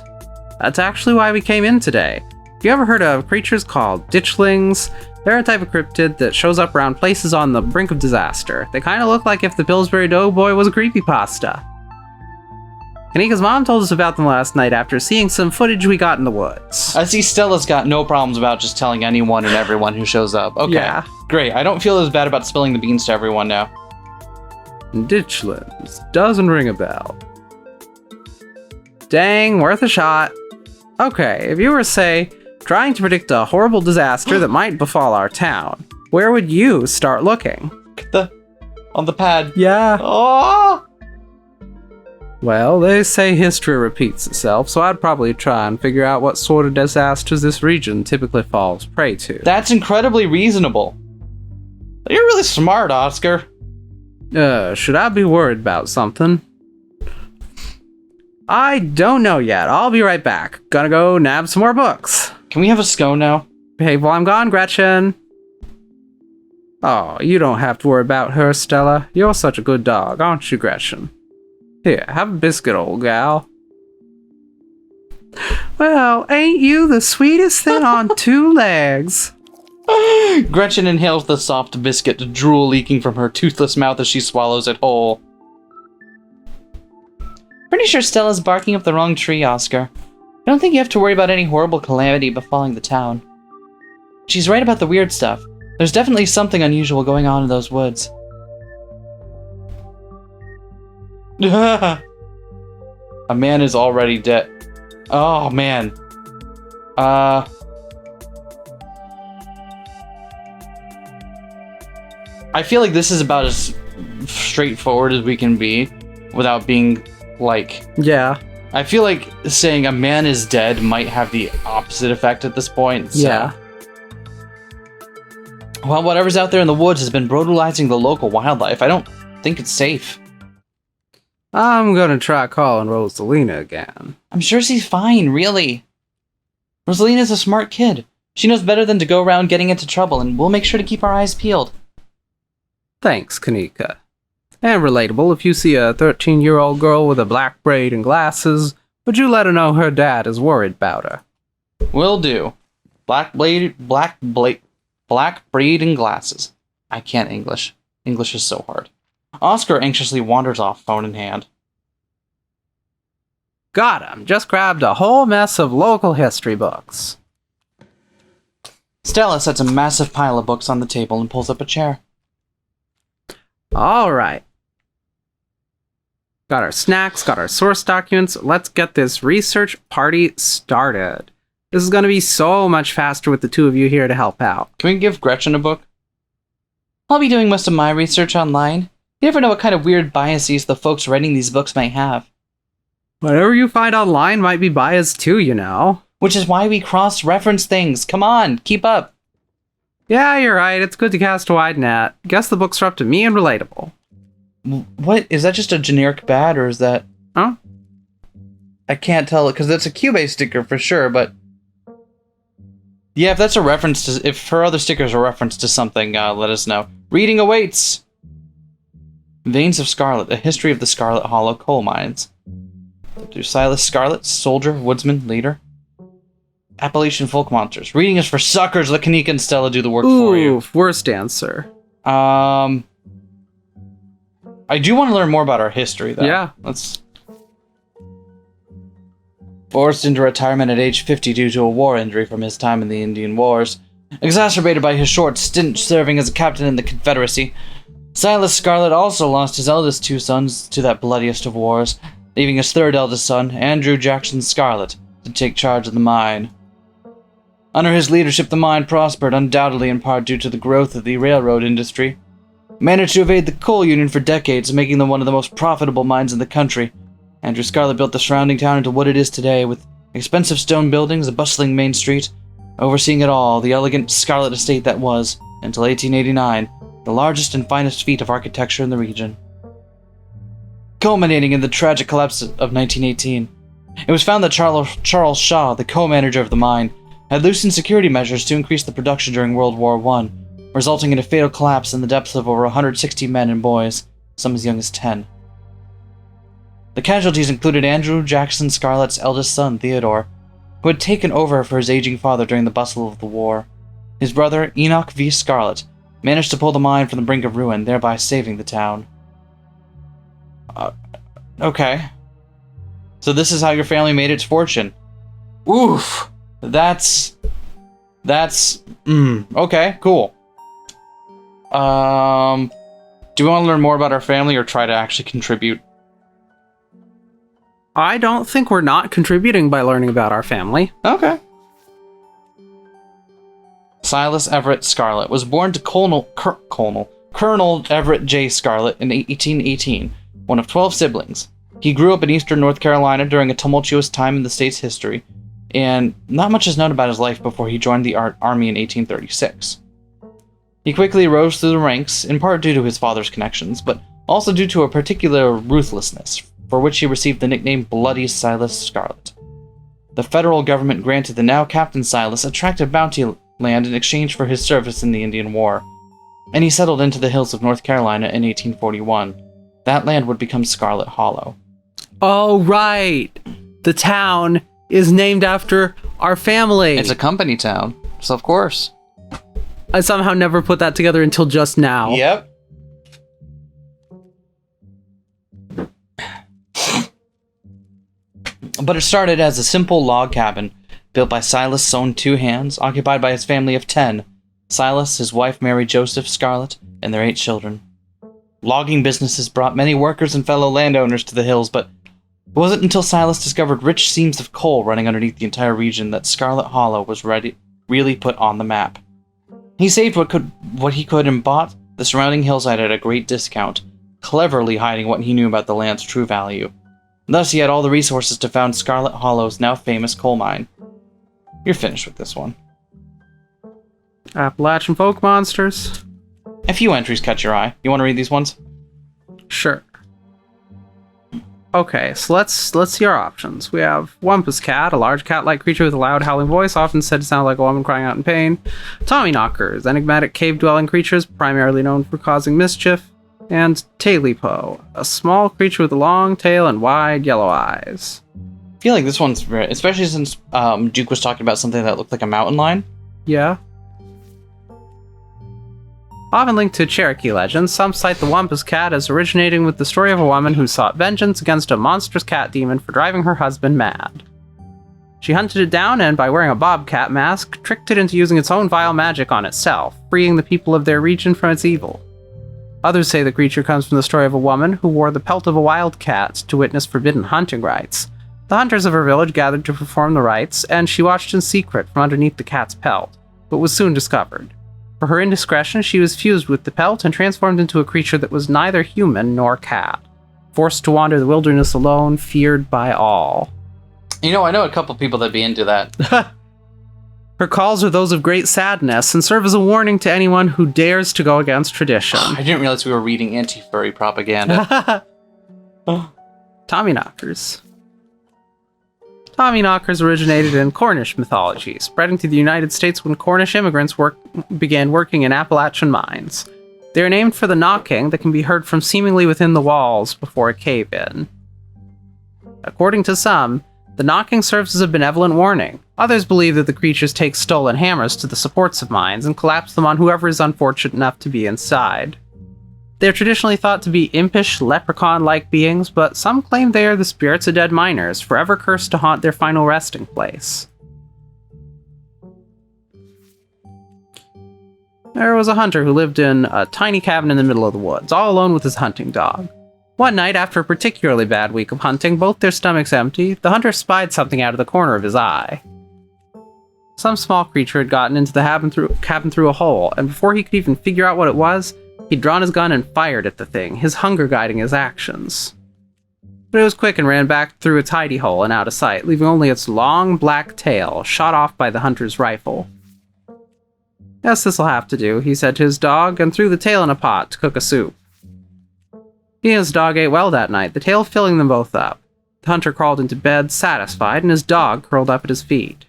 That's actually why we came in today. Have you ever heard of creatures called ditchlings? They're a type of cryptid that shows up around places on the brink of disaster. They kind of look like if the Pillsbury Doughboy was a creepypasta. Kanika's mom told us about them last night after seeing some footage we got in the woods. I see Stella's got no problems about just telling anyone and everyone who shows up. Okay, yeah. Great. I don't feel as bad about spilling the beans to everyone now. Ditchlings. Doesn't ring a bell. Dang, worth a shot. Okay, if you were, say, trying to predict a horrible disaster that might befall our town, where would you start looking? On the pad. Yeah. Oh! Well, they say history repeats itself, so I'd probably try and figure out what sort of disasters this region typically falls prey to. That's incredibly reasonable. You're really smart, Oscar. Should I be worried about something? I don't know yet. I'll be right back. Gonna go nab some more books. Can we have a scone now? Behave while I'm gone, Gretchen. Oh, you don't have to worry about her, Stella. You're such a good dog, aren't you, Gretchen? Here, have a biscuit, old gal. Well, ain't you the sweetest thing on two legs? Gretchen inhales the soft biscuit, drool leaking from her toothless mouth as she swallows it whole. Pretty sure Stella's barking up the wrong tree, Oscar. I don't think you have to worry about any horrible calamity befalling the town. She's right about the weird stuff. There's definitely something unusual going on in those woods. A man is already dead. Oh, man. I feel like this is about as straightforward as we can be without being, like... Yeah. I feel like saying a man is dead might have the opposite effect at this point. So. Yeah. Well, whatever's out there in the woods has been brutalizing the local wildlife. I don't think it's safe. I'm gonna try calling Rosalina again. I'm sure she's fine, really. Rosalina's a smart kid. She knows better than to go around getting into trouble, and we'll make sure to keep our eyes peeled. Thanks, Kanika. And relatable, if you see a 13-year-old girl with a black braid and glasses, would you let her know her dad is worried about her? Will do. Black braid and glasses. I can't English. English is so hard. Oscar anxiously wanders off, phone in hand. Got him. Just grabbed a whole mess of local history books. Stella sets a massive pile of books on the table and pulls up a chair. All right. Got our snacks, got our source documents. Let's get this research party started. This is going to be so much faster with the two of you here to help out. Can we give Gretchen a book? I'll be doing most of my research online. You never know what kind of weird biases the folks writing these books might have. Whatever you find online might be biased too, you know. Which is why we cross-reference things. Come on, keep up. Yeah, you're right. It's good to cast a wide net. Guess the books are up to me and relatable. What? Is that just a generic bad, or is that... Huh? I can't tell it, because that's a Cubase sticker for sure, but... Yeah, if that's a reference to... If her other stickers are a reference to something, let us know. Reading awaits! Veins of Scarlet, a history of the Scarlet Hollow coal mines. Do Silas Scarlet, soldier, woodsman, leader. Appalachian folk monsters. Reading is for suckers. Let Kanika and Stella do the work for you. Ooh, worst answer. I do want to learn more about our history, though. Yeah. Let's... Forced into retirement at age 50 due to a war injury from his time in the Indian Wars, exacerbated by his short stint serving as a captain in the Confederacy, Silas Scarlet also lost his eldest two sons to that bloodiest of wars, leaving his third eldest son, Andrew Jackson Scarlet, to take charge of the mine. Under his leadership, the mine prospered, undoubtedly in part due to the growth of the railroad industry. Managed to evade the coal union for decades, making them one of the most profitable mines in the country. Andrew Scarlet built the surrounding town into what it is today, with expensive stone buildings, a bustling main street, overseeing it all, the elegant Scarlet estate that was, until 1889, the largest and finest feat of architecture in the region. Culminating in the tragic collapse of 1918. It was found that Charles Shaw, the co-manager of the mine, had loosened security measures to increase the production during World War I, resulting in a fatal collapse in the depths of over 160 men and boys, some as young as 10. The casualties included Andrew Jackson Scarlet's eldest son, Theodore, who had taken over for his aging father during the bustle of the war. His brother, Enoch V. Scarlet, managed to pull the mine from the brink of ruin, thereby saving the town. Okay. So this is how your family made its fortune. Oof! That's... okay, cool. Do we want to learn more about our family or try to actually contribute? I don't think we're not contributing by learning about our family. Okay. Silas Everett Scarlet was born to Colonel Everett J. Scarlet in 1818, one of 12 siblings. He grew up in eastern North Carolina during a tumultuous time in the state's history, and not much is known about his life before he joined the army in 1836. He quickly rose through the ranks, in part due to his father's connections, but also due to a particular ruthlessness, for which he received the nickname Bloody Silas Scarlet. The federal government granted the now Captain Silas attractive bounty land in exchange for his service in the Indian War, and he settled into the hills of North Carolina in 1841. That land would become Scarlet Hollow. Oh, right! The town is named after our family! It's a company town, so of course. I somehow never put that together until just now. Yep. But it started as a simple log cabin, built by Silas' own 2 hands, occupied by his family of 10. Silas, his wife Mary Joseph Scarlet, and their 8 children. Logging businesses brought many workers and fellow landowners to the hills, but it wasn't until Silas discovered rich seams of coal running underneath the entire region that Scarlet Hollow was really put on the map. He saved what he could and bought the surrounding hillside at a great discount, cleverly hiding what he knew about the land's true value. Thus, he had all the resources to found Scarlet Hollow's now famous coal mine. You're finished with this one. Appalachian folk monsters? A few entries catch your eye. You want to read these ones? Sure. Okay, so let's see our options. We have Wampus Cat, a large cat-like creature with a loud howling voice, often said to sound like a woman crying out in pain. Tommyknockers, enigmatic cave-dwelling creatures, primarily known for causing mischief. And Tailipo, a small creature with a long tail and wide yellow eyes. I feel like this one's rare, especially since Duke was talking about something that looked like a mountain lion. Yeah. Often linked to Cherokee legends, some cite the Wampus Cat as originating with the story of a woman who sought vengeance against a monstrous cat demon for driving her husband mad. She hunted it down and, by wearing a bobcat mask, tricked it into using its own vile magic on itself, freeing the people of their region from its evil. Others say the creature comes from the story of a woman who wore the pelt of a wild cat to witness forbidden hunting rites. The hunters of her village gathered to perform the rites, and she watched in secret from underneath the cat's pelt, but was soon discovered. For her indiscretion, she was fused with the pelt and transformed into a creature that was neither human nor cat. Forced to wander the wilderness alone, feared by all. You know, I know a couple people that'd be into that. Her calls are those of great sadness and serve as a warning to anyone who dares to go against tradition. I didn't realize we were reading anti-furry propaganda. Tommyknockers. Tommyknockers originated in Cornish mythology, spreading to the United States when Cornish immigrants began working in Appalachian mines. They are named for the knocking that can be heard from seemingly within the walls before a cave-in. According to some, the knocking serves as a benevolent warning. Others believe that the creatures take stolen hammers to the supports of mines and collapse them on whoever is unfortunate enough to be inside. They are traditionally thought to be impish, leprechaun-like beings, but some claim they are the spirits of dead miners, forever cursed to haunt their final resting place. There was a hunter who lived in a tiny cabin in the middle of the woods, all alone with his hunting dog. One night, after a particularly bad week of hunting, both their stomachs empty, the hunter spied something out of the corner of his eye. Some small creature had gotten into the cabin through a hole, and before he could even figure out what it was, he'd drawn his gun and fired at the thing, his hunger guiding his actions. But it was quick and ran back through its hidey hole and out of sight, leaving only its long black tail, shot off by the hunter's rifle. Yes, this'll have to do, he said to his dog, and threw the tail in a pot to cook a soup. He and his dog ate well that night, the tail filling them both up. The hunter crawled into bed, satisfied, and his dog curled up at his feet.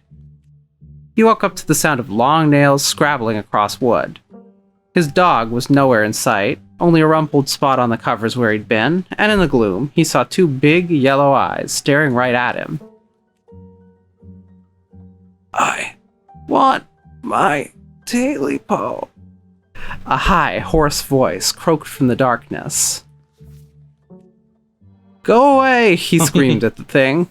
He woke up to the sound of long nails scrabbling across wood. His dog was nowhere in sight, only a rumpled spot on the covers where he'd been, and in the gloom, he saw 2 big yellow eyes staring right at him. "I want my Tailipo," a high, hoarse voice croaked from the darkness. "Go away," he screamed at the thing.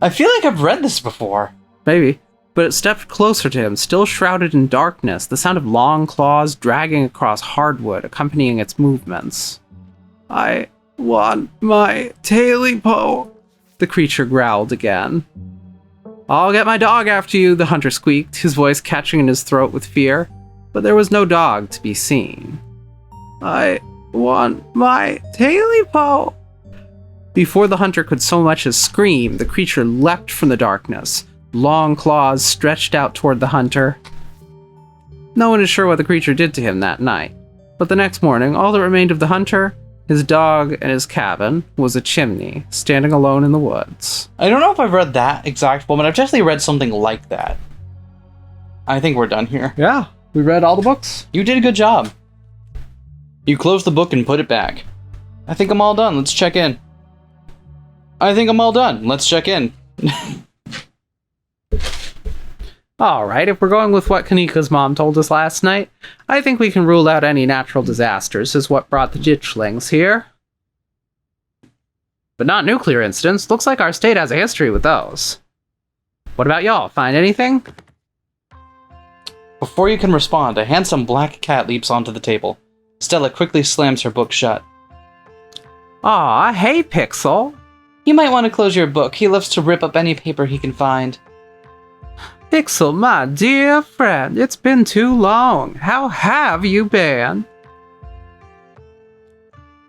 I feel like I've read this before. Maybe. But it stepped closer to him, still shrouded in darkness, the sound of long claws dragging across hardwood accompanying its movements. "I want my Tailipo," the creature growled again. "I'll get my dog after you," the hunter squeaked, his voice catching in his throat with fear. But there was no dog to be seen. "I want my Tailipo." Before the hunter could so much as scream, the creature leapt from the darkness, long claws stretched out toward the hunter. No one is sure what the creature did to him that night, but the next morning, all that remained of the hunter, His dog and his cabin was a chimney, standing alone in the woods. I don't know if I've read that exact one, but I've definitely read something like that. I think we're done here. Yeah, we read all the books. You did a good job. You closed the book and put it back. I think I'm all done. Let's check in. I think I'm all done. Let's check in. Alright, if we're going with what Kanika's mom told us last night, I think we can rule out any natural disasters as what brought the ditchlings here. But not nuclear incidents. Looks like our state has a history with those. What about y'all? Find anything? Before you can respond, a handsome black cat leaps onto the table. Stella quickly slams her book shut. Aw, hey Pixel. You might want to close your book. He loves to rip up any paper he can find. Pixel, my dear friend, it's been too long. How have you been?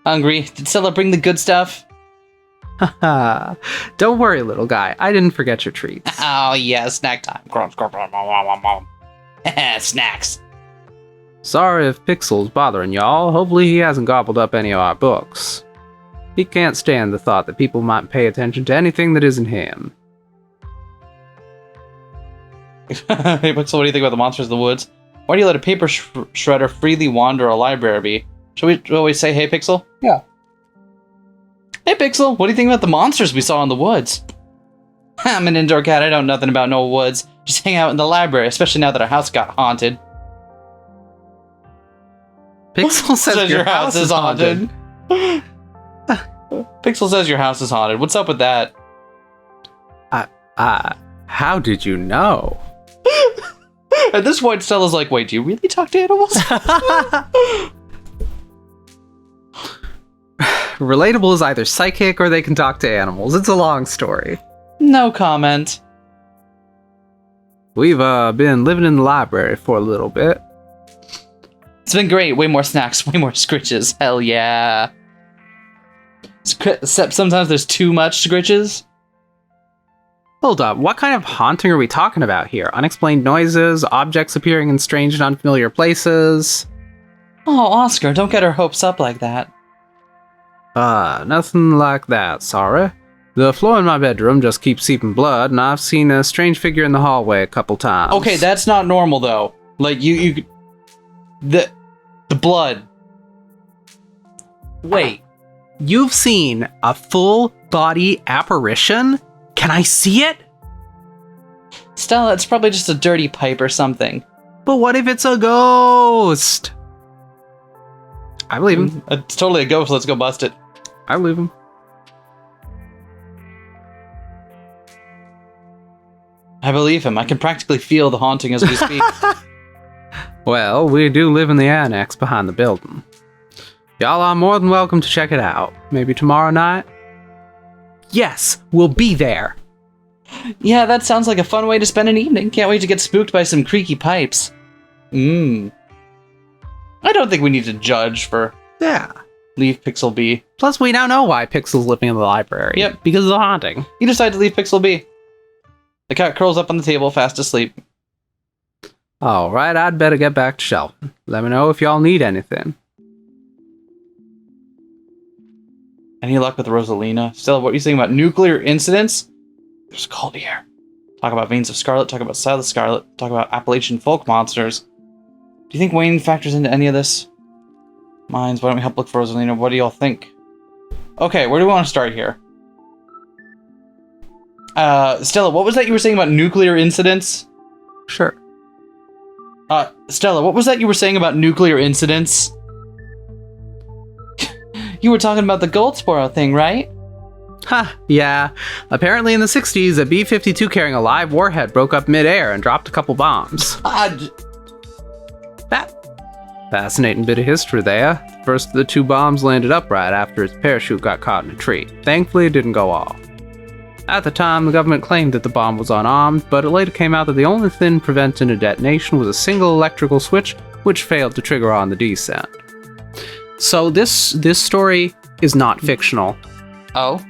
Hungry? Did Stella bring the good stuff? Haha. Don't worry, little guy. I didn't forget your treats. Oh yeah, snack time. Snacks. Sorry if Pixel's bothering y'all. Hopefully he hasn't gobbled up any of our books. He can't stand the thought that people might pay attention to anything that isn't him. Hey Pixel, what do you think about the monsters in the woods? Why do you let a paper shredder freely wander a library? Shall we always say, hey Pixel? Yeah. Hey Pixel, what do you think about the monsters we saw in the woods? I'm an indoor cat, I know nothing about no woods. Just hang out in the library, especially now that our house got haunted. Pixel says your house is haunted. Pixel says your house is haunted. What's up with that? How did you know? At this point, Stella's like, wait, do you really talk to animals? Relatable is either psychic or they can talk to animals. It's a long story. No comment. We've been living in the library for a little bit. It's been great. Way more snacks, way more scritches. Hell yeah. Except sometimes there's too much scritches. Hold up, what kind of haunting are we talking about here? Unexplained noises, objects appearing in strange and unfamiliar places? Oh, Oscar, don't get our hopes up like that. Nothing like that, sorry. The floor in my bedroom just keeps seeping blood, and I've seen a strange figure in the hallway a couple times. Okay, that's not normal, though. Like, the blood. Wait, you've seen a full-body apparition? Can I see it? Stella, it's probably just a dirty pipe or something. But what if it's a ghost? I believe him. It's totally a ghost. Let's go bust it. I believe him. I believe him. I can practically feel the haunting as we speak. Well, we do live in the annex behind the building. Y'all are more than welcome to check it out. Maybe tomorrow night? Yes, we'll be there. Yeah, that sounds like a fun way to spend an evening. Can't wait to get spooked by some creaky pipes. I don't think we need to judge for... Yeah. Leave Pixel be. Plus, we now know why Pixel's living in the library. Yep. Because of the haunting. You decide to leave Pixel be. The cat curls up on the table, fast asleep. Alright, I'd better get back to shelving. Let me know if y'all need anything. Any luck with Rosalina? Stella, what are you saying about nuclear incidents? There's cold here. Talk about veins of Scarlet, talk about Silas Scarlet, talk about Appalachian folk monsters. Do you think Wayne factors into any of this? Mines, why don't we help look for Rosalina? What do y'all think? Okay, where do we want to start here? Stella, what was that you were saying about nuclear incidents? Sure. Stella, what was that you were saying about nuclear incidents? You were talking about the Goldsboro thing, right? Ha, yeah. Apparently in the 60s, a B-52 carrying a live warhead broke up mid-air and dropped a couple bombs. Fascinating bit of history there. The first of the two bombs landed upright after its parachute got caught in a tree. Thankfully, it didn't go off. At the time, the government claimed that the bomb was unarmed, but it later came out that the only thing preventing a detonation was a single electrical switch, which failed to trigger on the descent. So this story is not fictional. Oh?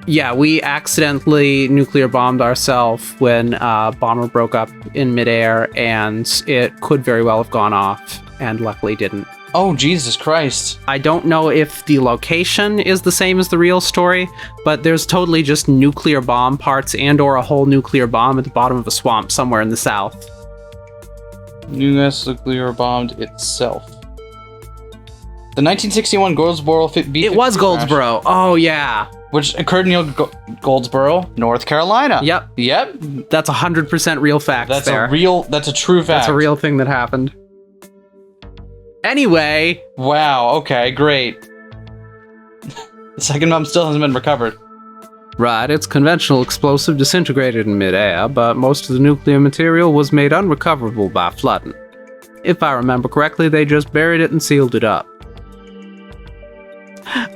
Yeah, we accidentally nuclear bombed ourselves when a bomber broke up in midair, and it could very well have gone off, and luckily didn't. Oh, Jesus Christ. I don't know if the location is the same as the real story, but there's totally just nuclear bomb parts and or a whole nuclear bomb at the bottom of a swamp somewhere in the south. U.S. nuclear bombed itself. The 1961 Goldsboro B-52 It was crash, Goldsboro. Oh, yeah. which occurred near Goldsboro, North Carolina. Yep. Yep. That's 100% real facts That's there. that's a true fact. That's a real thing that happened. Anyway. Wow, okay, great. The second bomb still hasn't been recovered. Right, it's conventional explosive disintegrated in midair, but most of the nuclear material was made unrecoverable by flooding. If I remember correctly, they just buried it and sealed it up.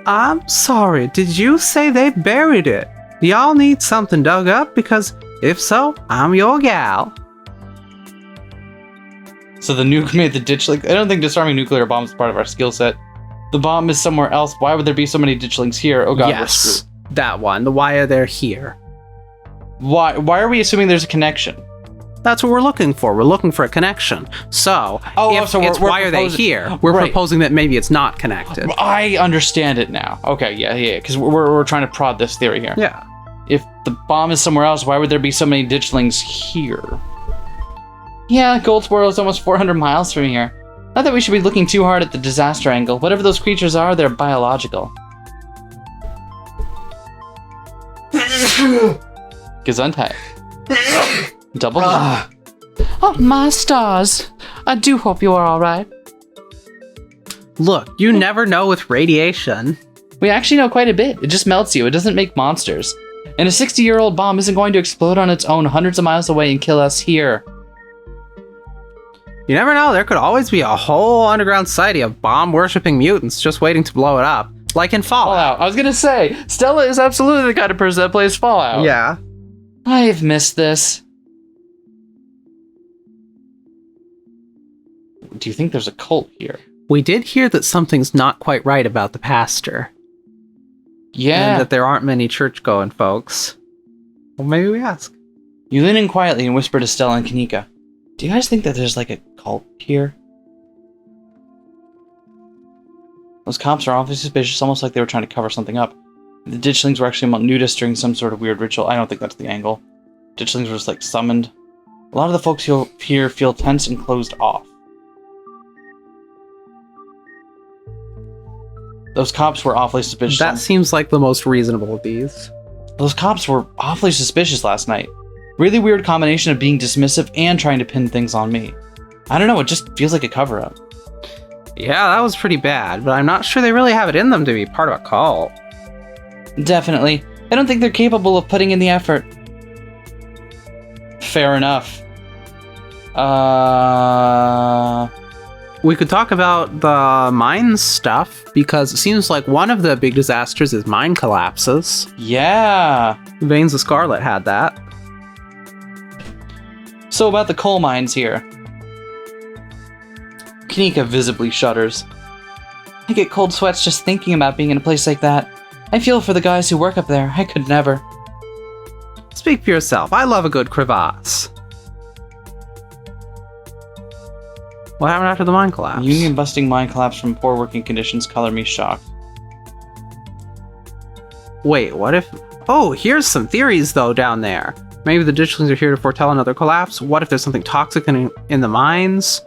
I'm sorry, did you say they buried it? Do y'all need something dug up? Because if so, I'm your gal. So the nuke made the ditchling. I don't think disarming nuclear bombs is part of our skill set. The bomb is somewhere else. Why would there be so many ditchlings here? Oh god, we're screwed. That one. The why are they here? Why are we assuming there's a connection? That's what we're looking for. We're looking for a connection. So, so it's we're why are they proposing- here? We're Right. proposing that maybe it's not connected. I understand it now. Okay, yeah, because we're trying to prod this theory here. Yeah. If the bomb is somewhere else, why would there be so many ditchlings here? Yeah, Goldsboro is almost 400 miles from here. Not that we should be looking too hard at the disaster angle. Whatever those creatures are, they're biological. Gesundheit. Double. Oh, my stars. I do hope you are alright. Look, you never know with radiation. We actually know quite a bit. It just melts you. It doesn't make monsters. And a 60-year-old bomb isn't going to explode on its own hundreds of miles away and kill us here. You never know, there could always be a whole underground society of bomb-worshipping mutants just waiting to blow it up. Like in Fallout. Fallout. I was gonna say, Stella is absolutely the kind of person that plays Fallout. Yeah. I've missed this. Do you think there's a cult here? We did hear that something's not quite right about the pastor. Yeah. And that there aren't many church-going folks. Well, maybe we ask. You lean in quietly and whisper to Stella and Kanika. Do you guys think that there's like a cult here? Those cops are awfully suspicious, almost like they were trying to cover something up. The ditchlings were actually nudists during some sort of weird ritual. I don't think that's the angle. Ditchlings were just like summoned. A lot of the folks here feel tense and closed off. Those cops were awfully suspicious. That seems like the most reasonable of these. Those cops were awfully suspicious last night. Really weird combination of being dismissive and trying to pin things on me. I don't know, it just feels like a cover-up. Yeah, that was pretty bad, but I'm not sure they really have it in them to be part of a cult. Definitely. I don't think they're capable of putting in the effort. Fair enough. We could talk about the mine stuff, because it seems like one of the big disasters is mine collapses. Yeah. Veins of Scarlet had that. So about the coal mines here. Kanika visibly shudders. I get cold sweats just thinking about being in a place like that. I feel for the guys who work up there. I could never. Speak for yourself. I love a good crevasse. What happened after the mine collapse? Union busting mine collapse from poor working conditions color me shocked. Wait, what if... Oh, here's some theories, though, down there. Maybe the ditchlings are here to foretell another collapse. What if there's something toxic in the mines?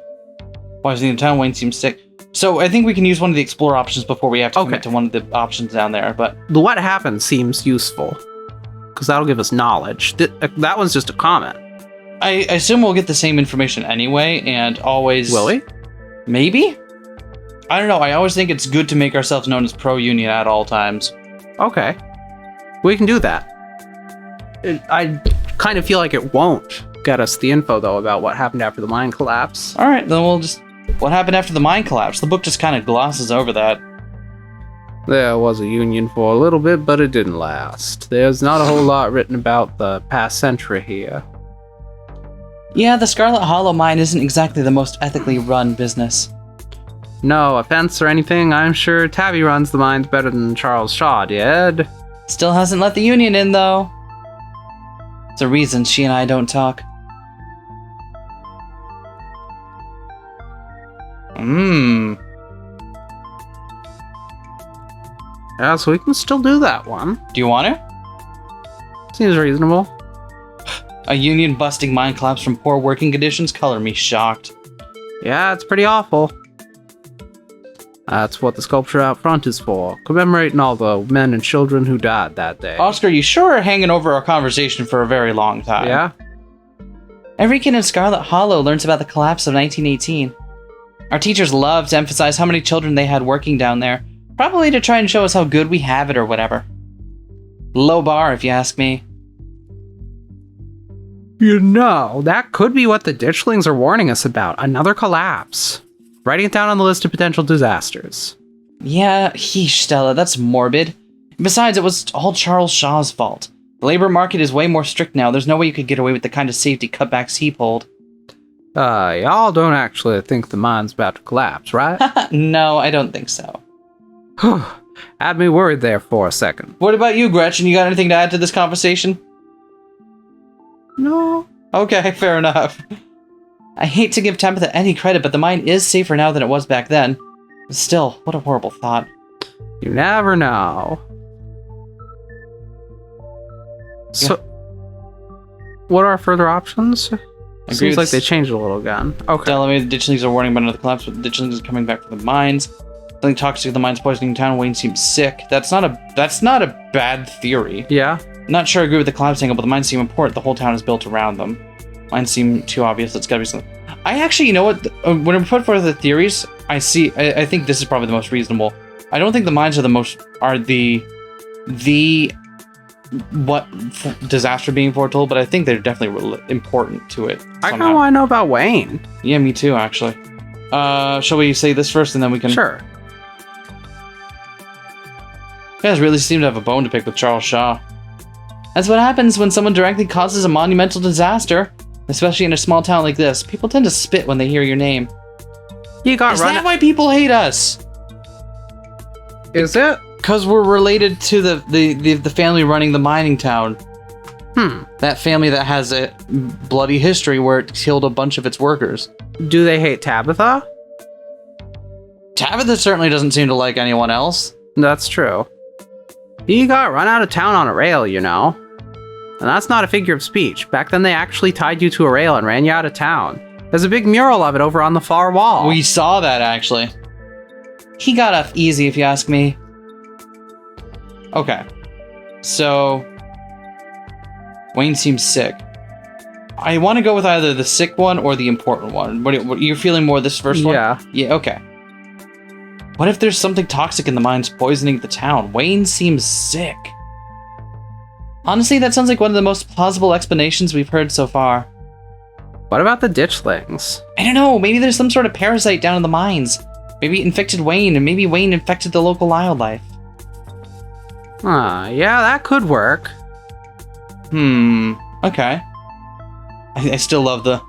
Why is the entire Wayne seems sick? So I think we can use one of the explore options before we have to commit to one of the options down there, but... The what happened seems useful, because that'll give us knowledge. That one's just a comment. I assume we'll get the same information anyway, and always... Will we? Maybe? I don't know, I always think it's good to make ourselves known as pro-union at all times. Okay. We can do that. I kind of feel like it won't get us the info, though, about what happened after the mine collapse. Alright, then we'll just... What happened after the mine collapse? The book just kind of glosses over that. There was a union for a little bit, but it didn't last. There's not a whole lot written about the past century here. Yeah, the Scarlet Hollow mine isn't exactly the most ethically run business. No offense or anything, I'm sure Tabby runs the mines better than Charles Shaw did. Still hasn't let the union in, though. It's a reason she and I don't talk. Yeah, so we can still do that one. Do you want to? Seems reasonable. A union-busting mine collapse from poor working conditions? Color me shocked. Yeah, it's pretty awful. That's what the sculpture out front is for, commemorating all the men and children who died that day. Oscar, you sure are hanging over our conversation for a very long time. Yeah? Every kid in Scarlet Hollow learns about the collapse of 1918. Our teachers love to emphasize how many children they had working down there, probably to try and show us how good we have it or whatever. Low bar, if you ask me. You know, that could be what the ditchlings are warning us about. Another collapse. Writing it down on the list of potential disasters. Yeah, yeesh, Stella, that's morbid. Besides, it was all Charles Shaw's fault. The labor market is way more strict now. There's no way you could get away with the kind of safety cutbacks he pulled. Y'all don't actually think the mine's about to collapse, right? No, I don't think so. Had me worried there for a second. What about you, Gretchen? You got anything to add to this conversation? No. Okay, fair enough. I hate to give Tabitha any credit, but the mine is safer now than it was back then. Still, what a horrible thought. You never know. So, what are our further options? Seems like they changed a little again. Okay. Stella, maybe the ditchlings are warning about another collapse, but the ditchlings are coming back from the mines. Something toxic in the mines poisoning town. Wayne seems sick. That's not a bad theory. Yeah. Not sure I agree with the collapse angle, but the mines seem important. The whole town is built around them. Mines seem too obvious. It's gotta be something. I actually, you know what? When we put forth the theories, I think this is probably the most reasonable. I don't think the mines are the disaster being foretold, but I think they're definitely important to it. I kind of want to know about Wayne. Yeah, me too, actually. Shall we say this first, and then we can... Sure. You guys really seem to have a bone to pick with Charles Shaw. That's what happens when someone directly causes a monumental disaster. Especially in a small town like this. People tend to spit when they hear your name. Is that why people hate us? Is it? Because we're related to the family running the mining town. That family that has a bloody history where it killed a bunch of its workers. Do they hate Tabitha? Tabitha certainly doesn't seem to like anyone else. That's true. He got run out of town on a rail, you know. And that's not a figure of speech. Back then they actually tied you to a rail and ran you out of town. There's a big mural of it over on the far wall. We saw that, actually. He got off easy, if you ask me. Okay. So... Wayne seems sick. I want to go with either the sick one or the important one. What you're feeling more this first one? Yeah. Yeah, okay. What if there's something toxic in the mines poisoning the town? Wayne seems sick. Honestly, that sounds like one of the most plausible explanations we've heard so far. What about the ditchlings? I don't know, maybe there's some sort of parasite down in the mines. Maybe it infected Wayne, and maybe Wayne infected the local wildlife. Yeah, that could work. Okay. I still love the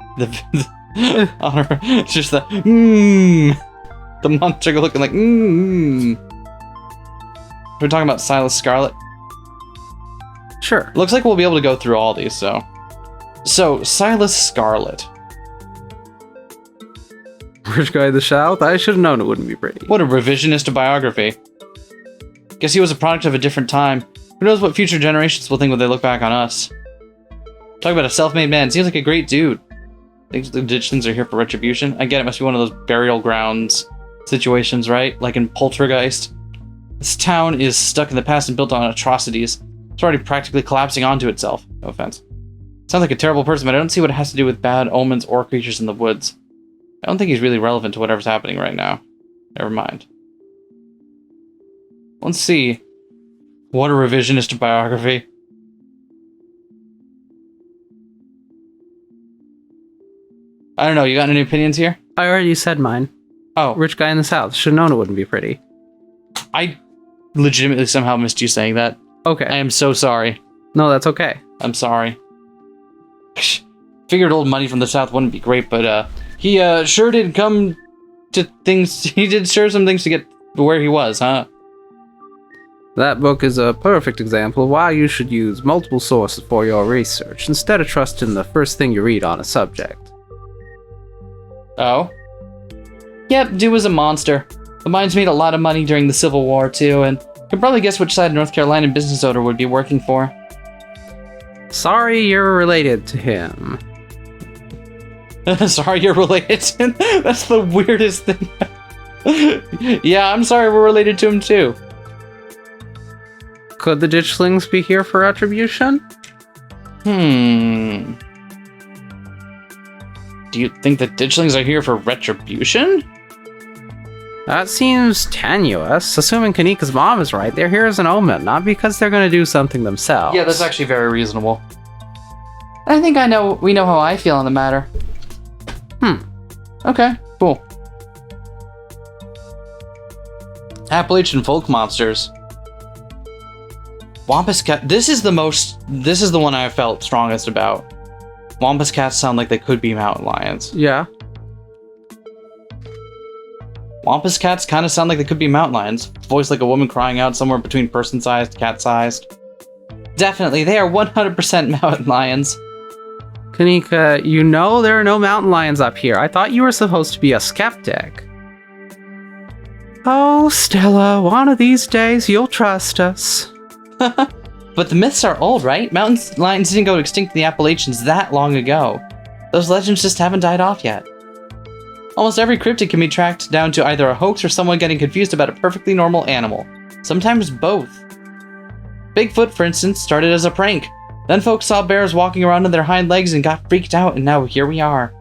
honor. It's just the monster looking like We're talking about Silas Scarlet. Sure. Looks like we'll be able to go through all these, so Silas Scarlet. Rich guy in the South? I should have known it wouldn't be pretty. What a revisionist biography. Guess he was a product of a different time. Who knows what future generations will think when they look back on us. Talk about a self-made man. Seems like a great dude. Thinks the ditchlings are here for retribution. I get it, must be one of those burial grounds situations, right? Like in Poltergeist. This town is stuck in the past and built on atrocities. It's already practically collapsing onto itself. No offense. Sounds like a terrible person, but I don't see what it has to do with bad omens or creatures in the woods. I don't think he's really relevant to whatever's happening right now. Never mind. Let's see. What a revisionist biography. I don't know, you got any opinions here? I already said mine. Oh. Rich guy in the South. Should have known it wouldn't be pretty. I legitimately somehow missed you saying that. Okay. I am so sorry. No, that's okay. I'm sorry. Figured old money from the South wouldn't be great, but he sure did come to things. He did sure some things to get where he was, huh? That book is a perfect example of why you should use multiple sources for your research instead of trusting the first thing you read on a subject. Oh? Yep, dude was a monster. The mines made a lot of money during the Civil War, too, and he Could probably guess which side North Carolina business owner would be working for. Sorry you're related to him. Sorry you're related to him? That's the weirdest thing. Yeah, I'm sorry we're related to him too. Could the ditchlings be here for retribution? Do you think the ditchlings are here for retribution? That seems tenuous. Assuming Kanika's mom is right, they're here as an omen, not because they're going to do something themselves. Yeah, that's actually very reasonable. I think we know how I feel on the matter. Okay, cool. Appalachian folk monsters. Wampus cat. This is the one I felt strongest about. Wampus cats sound like they could be mountain lions. Yeah. Wampus cats kind of sound like they could be mountain lions. Voice like a woman crying out somewhere between person-sized, cat-sized. Definitely, they are 100% mountain lions. Kanika, you know there are no mountain lions up here. I thought you were supposed to be a skeptic. Oh, Stella, one of these days you'll trust us. But the myths are old, right? Mountain lions didn't go extinct in the Appalachians that long ago. Those legends just haven't died off yet. Almost every cryptid can be tracked down to either a hoax or someone getting confused about a perfectly normal animal. Sometimes both. Bigfoot, for instance, started as a prank. Then folks saw bears walking around on their hind legs and got freaked out, and now here we are.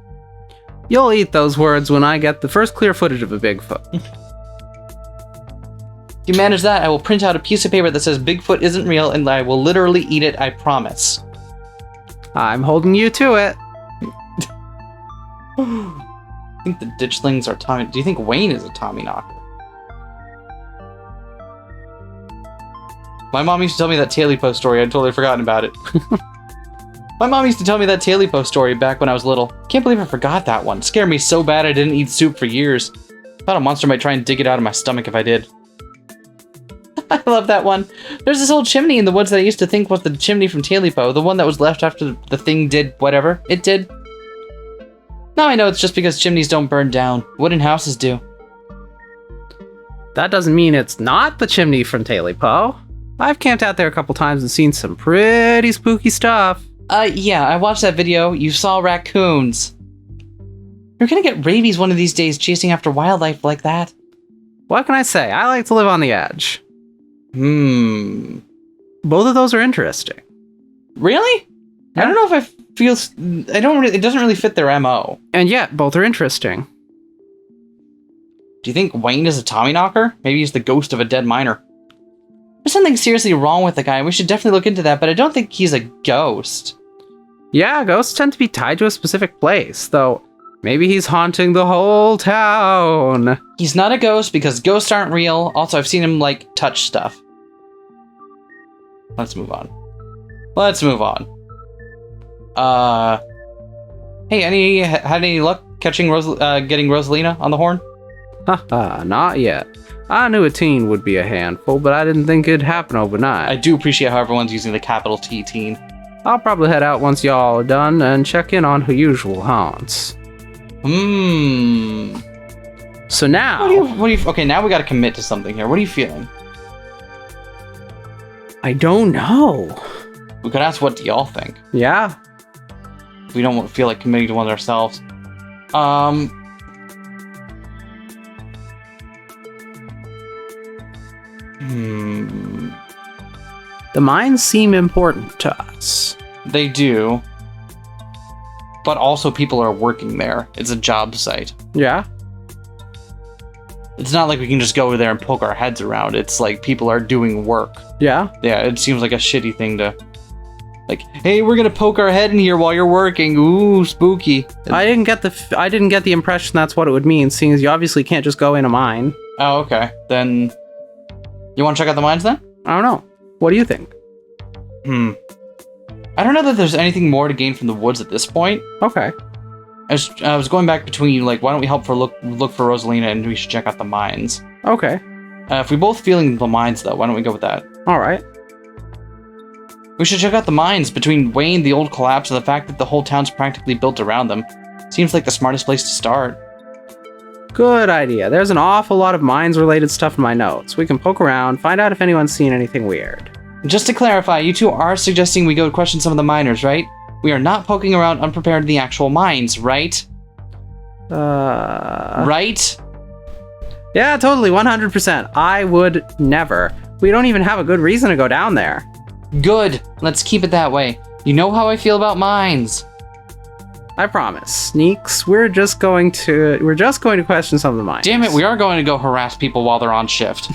You'll eat those words when I get the first clear footage of a Bigfoot. If you manage that, I will print out a piece of paper that says Bigfoot isn't real, and I will literally eat it, I promise. I'm holding you to it. I think the ditchlings are Tommy... Do you think Wayne is a Tommyknocker? My mom used to tell me that Tailipo story. I'd totally forgotten about it. My mom used to tell me that Tailipo story back when I was little. Can't believe I forgot that one. It scared me so bad I didn't eat soup for years. Thought a monster might try and dig it out of my stomach if I did. I love that one. There's this old chimney in the woods that I used to think was the chimney from Tailipo, the one that was left after the thing did whatever it did. Now I know it's just because chimneys don't burn down. Wooden houses do. That doesn't mean it's not the chimney from Tailipo. I've camped out there a couple times and seen some pretty spooky stuff. Yeah, I watched that video. You saw raccoons. You're gonna get rabies one of these days chasing after wildlife like that. What can I say? I like to live on the edge. Both of those are interesting. Really? Yeah. I don't know if I feel... it doesn't really fit their MO. And yet, both are interesting. Do you think Wayne is a Tommyknocker? Maybe he's the ghost of a dead miner. There's something seriously wrong with the guy. We should definitely look into that, but I don't think he's a ghost. Yeah, ghosts tend to be tied to a specific place, though maybe he's haunting the whole town. He's not a ghost because ghosts aren't real. Also, I've seen him, like, touch stuff. Let's move on. Hey, had any luck catching getting Rosalina on the horn? Haha, not yet. I knew a teen would be a handful, but I didn't think it'd happen overnight. I do appreciate how everyone's using the capital T, teen. I'll probably head out once y'all are done and check in on her usual haunts. So now... Okay, now we gotta commit to something here. What are you feeling? I don't know. We could ask, what do y'all think? Yeah. We don't feel like committing to one ourselves. The mines seem important to us. They do. But also people are working there. It's a job site. Yeah. It's not like we can just go over there and poke our heads around. It's like people are doing work. Yeah. Yeah, it seems like a shitty thing to... Like, hey, we're gonna poke our head in here while you're working. Ooh, spooky. I didn't get the impression that's what it would mean, seeing as you obviously can't just go in a mine. Oh, okay. Then... You want to check out the mines then? I don't know. What do you think? I don't know that there's anything more to gain from the woods at this point. Okay. I was going back between, like, why don't we look for Rosalina and we should check out the mines. Okay. If we both feeling the mines, though, why don't we go with that? Alright. We should check out the mines between Wayne, the old collapse, and the fact that the whole town's practically built around them. Seems like the smartest place to start. Good idea. There's an awful lot of mines-related stuff in my notes. We can poke around, find out if anyone's seen anything weird. Just to clarify, you two are suggesting we go question some of the miners, right? We are not poking around unprepared in the actual mines, right? Right? Yeah, totally, 100%. I would never. We don't even have a good reason to go down there. Good. Let's keep it that way. You know how I feel about mines. I promise. Sneaks, we're just going to question some of the mines. Damn it, we are going to go harass people while they're on shift.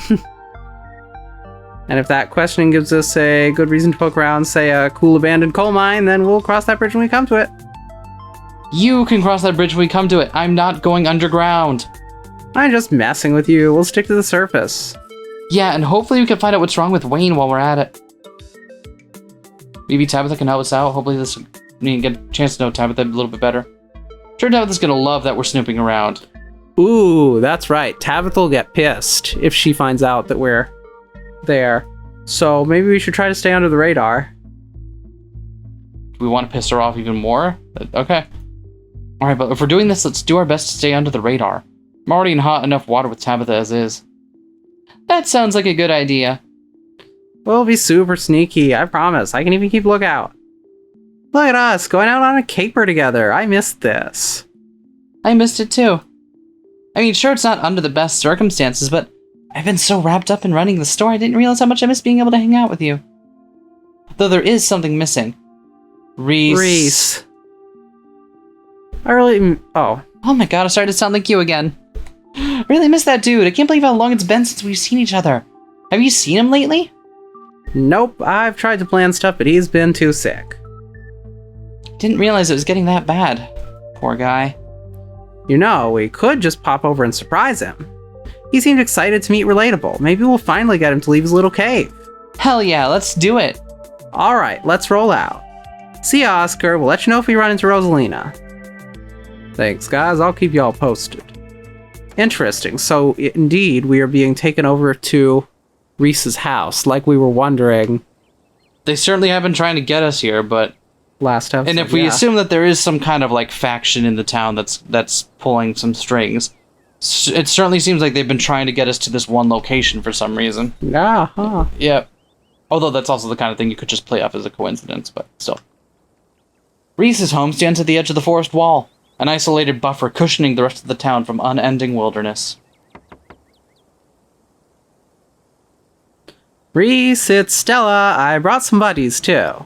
And if that questioning gives us a good reason to poke around, say a cool abandoned coal mine, then we'll cross that bridge when we come to it. You can cross that bridge when we come to it. I'm not going underground. I'm just messing with you. We'll stick to the surface. Yeah, and hopefully we can find out what's wrong with Wayne while we're at it. Maybe Tabitha can help us out. Hopefully we can get a chance to know Tabitha a little bit better. Sure, Tabitha's gonna love that we're snooping around. Ooh, that's right. Tabitha will get pissed if she finds out that we're there. So maybe we should try to stay under the radar. Do we want to piss her off even more? Okay. Alright, but if we're doing this, let's do our best to stay under the radar. I'm already in hot enough water with Tabitha as is. That sounds like a good idea. We'll be super sneaky, I promise. I can even keep lookout. Look at us, going out on a caper together. I missed this. I missed it too. I mean, sure, it's not under the best circumstances, but I've been so wrapped up in running the store, I didn't realize how much I missed being able to hang out with you. Though there is something missing. Reese. I really... Oh my god, I started to sound like you again. I really miss that dude. I can't believe how long it's been since we've seen each other. Have you seen him lately? Nope, I've tried to plan stuff, but he's been too sick. Didn't realize it was getting that bad. Poor guy. You know, we could just pop over and surprise him. He seemed excited to meet Relatable. Maybe we'll finally get him to leave his little cave. Hell yeah, let's do it. Alright, let's roll out. See ya, Oscar. We'll let you know if we run into Rosalina. Thanks, guys. I'll keep y'all posted. Interesting. So, indeed, we are being taken over to Reese's house, like we were wondering. They certainly have been trying to get us here, but... Last episode, and if we assume that there is some kind of, like, faction in the town that's pulling some strings, it certainly seems like they've been trying to get us to this one location for some reason. Yeah, huh. Yeah. Although that's also the kind of thing you could just play off as a coincidence, but still. Reese's home stands at the edge of the forest wall, an isolated buffer cushioning the rest of the town from unending wilderness. Reese, it's Stella. I brought some buddies, too.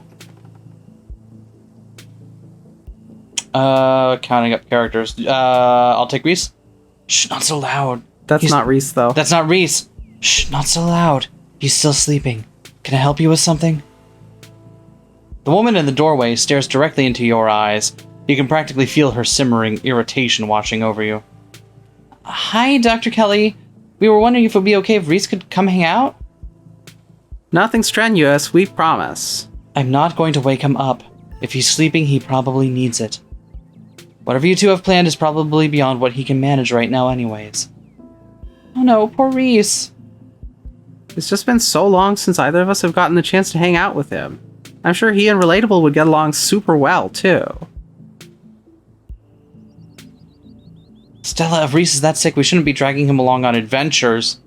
Counting up characters. I'll take Reese. Shh, not so loud. That's not Reese, though. That's not Reese. Shh, not so loud. He's still sleeping. Can I help you with something? The woman in the doorway stares directly into your eyes. You can practically feel her simmering irritation washing over you. Hi, Dr. Kelly. We were wondering if it would be okay if Reese could come hang out? Nothing strenuous, we promise. I'm not going to wake him up. If he's sleeping, he probably needs it. Whatever you two have planned is probably beyond what he can manage right now anyways. Oh no, poor Reese. It's just been so long since either of us have gotten the chance to hang out with him. I'm sure he and Relatable would get along super well, too. Stella, if Reese is that sick, we shouldn't be dragging him along on adventures.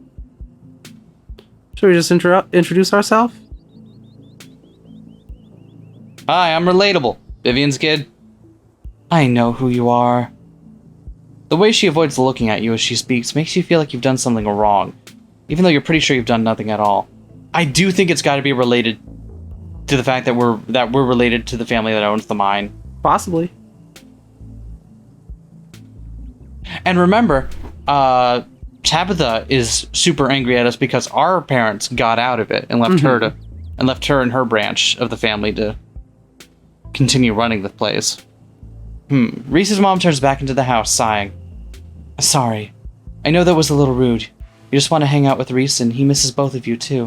Should we just introduce ourselves? Hi, I'm Relatable. Vivian's kid. I know who you are. The way she avoids looking at you as she speaks makes you feel like you've done something wrong, even though you're pretty sure you've done nothing at all. I do think it's got to be related to the fact that we're related to the family that owns the mine. Possibly. And remember, Tabitha is super angry at us because our parents got out of it and left her and her branch of the family to continue running the place. Reese's mom turns back into the house, sighing. Sorry. I know that was a little rude. You just want to hang out with Reese, and he misses both of you, too.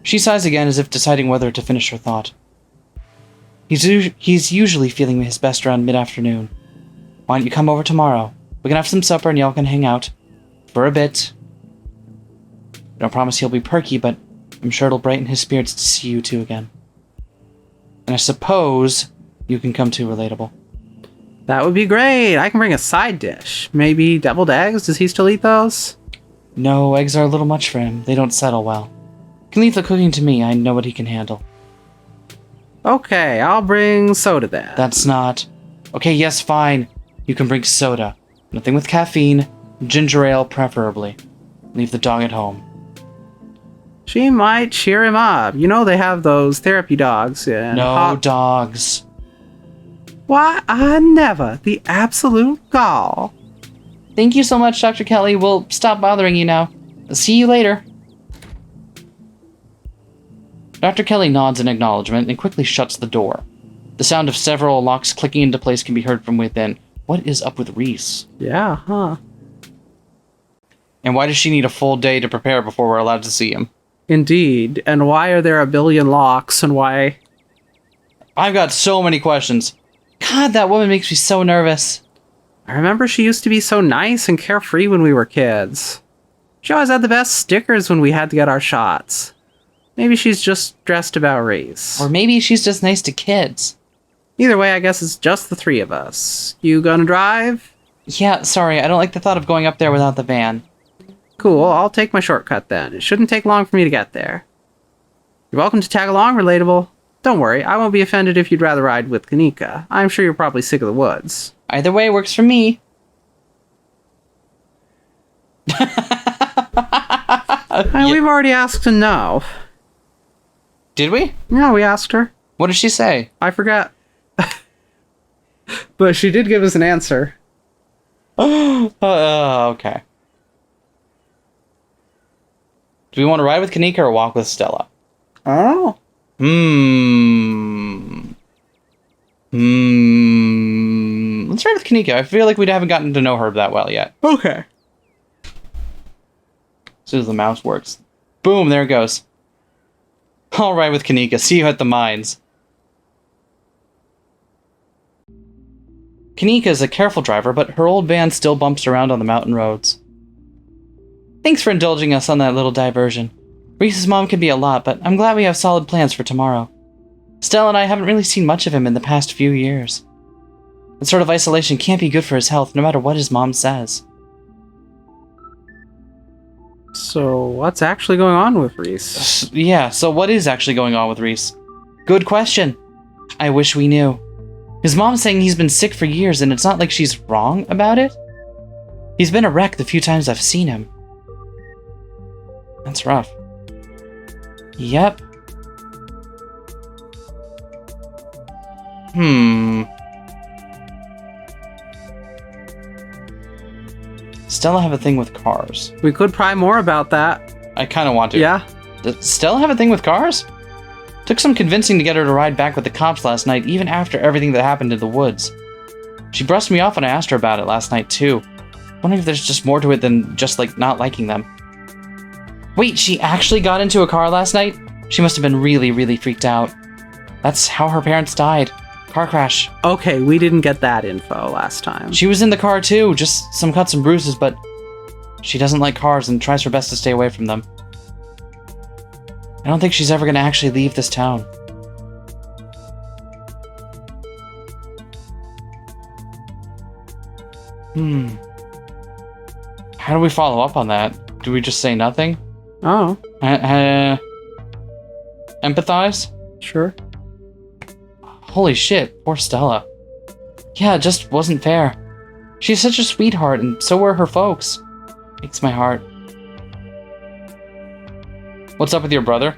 She sighs again as if deciding whether to finish her thought. He's usually feeling his best around mid-afternoon. Why don't you come over tomorrow? We can have some supper and y'all can hang out. For a bit. I don't promise he'll be perky, but I'm sure it'll brighten his spirits to see you two again. And I suppose you can come too, Relatable. That would be great. I can bring a side dish. Maybe deviled eggs? Does he still eat those? No, eggs are a little much for him. They don't settle well. You can leave the cooking to me. I know what he can handle. Okay, I'll bring soda then. That's not... Okay, yes, fine. You can bring soda. Nothing with caffeine. Ginger ale, preferably. Leave the dog at home. She might cheer him up. You know they have those therapy dogs in... No dogs. Why, I never. The absolute gall. Thank you so much, Dr. Kelly. We'll stop bothering you now. See you later. Dr. Kelly nods in acknowledgement and quickly shuts the door. The sound of several locks clicking into place can be heard from within. What is up with Reese? Yeah, huh? And why does she need a full day to prepare before we're allowed to see him? Indeed. And why are there a billion locks, and why... I've got so many questions. God, that woman makes me so nervous. I remember she used to be so nice and carefree when we were kids. She always had the best stickers when we had to get our shots. Maybe she's just stressed about Reese. Or maybe she's just nice to kids. Either way, I guess it's just the three of us. You gonna drive? Yeah, sorry, I don't like the thought of going up there without the van. Cool, I'll take my shortcut then. It shouldn't take long for me to get there. You're welcome to tag along, Relatable. Don't worry, I won't be offended if you'd rather ride with Kanika. I'm sure you're probably sick of the woods. Either way works for me. We've already asked to know. Did we? Yeah, we asked her. What did she say? I forgot. But she did give us an answer. Okay. Do we want to ride with Kanika or walk with Stella? I don't know. Let's ride with Kanika. I feel like we haven't gotten to know her that well yet. Okay. As soon as the mouse works. Boom, there it goes. I'll ride with Kanika. See you at the mines. Kanika is a careful driver, but her old van still bumps around on the mountain roads. Thanks for indulging us on that little diversion. Reese's mom can be a lot, but I'm glad we have solid plans for tomorrow. Stella and I haven't really seen much of him in the past few years. That sort of isolation can't be good for his health, no matter what his mom says. So, what's actually going on with Reese? Yeah, so what is actually going on with Reese? Good question. I wish we knew. His mom's saying he's been sick for years, and it's not like she's wrong about it. He's been a wreck the few times I've seen him. That's rough. Yep. Stella have a thing with cars. We could pry more about that. I kind of want to. Yeah? Does Stella have a thing with cars? Took some convincing to get her to ride back with the cops last night, even after everything that happened in the woods. She brushed me off when I asked her about it last night, too. Wondering if there's just more to it than just, like, not liking them. Wait, she actually got into a car last night? She must have been really, really freaked out. That's how her parents died. Car crash. Okay, we didn't get that info last time. She was in the car, too. Just some cuts and bruises, but she doesn't like cars and tries her best to stay away from them. I don't think she's ever going to actually leave this town. How do we follow up on that? Do we just say nothing? Oh. Empathize? Sure. Holy shit, poor Stella. Yeah, it just wasn't fair. She's such a sweetheart, and so were her folks. Breaks my heart. What's up with your brother?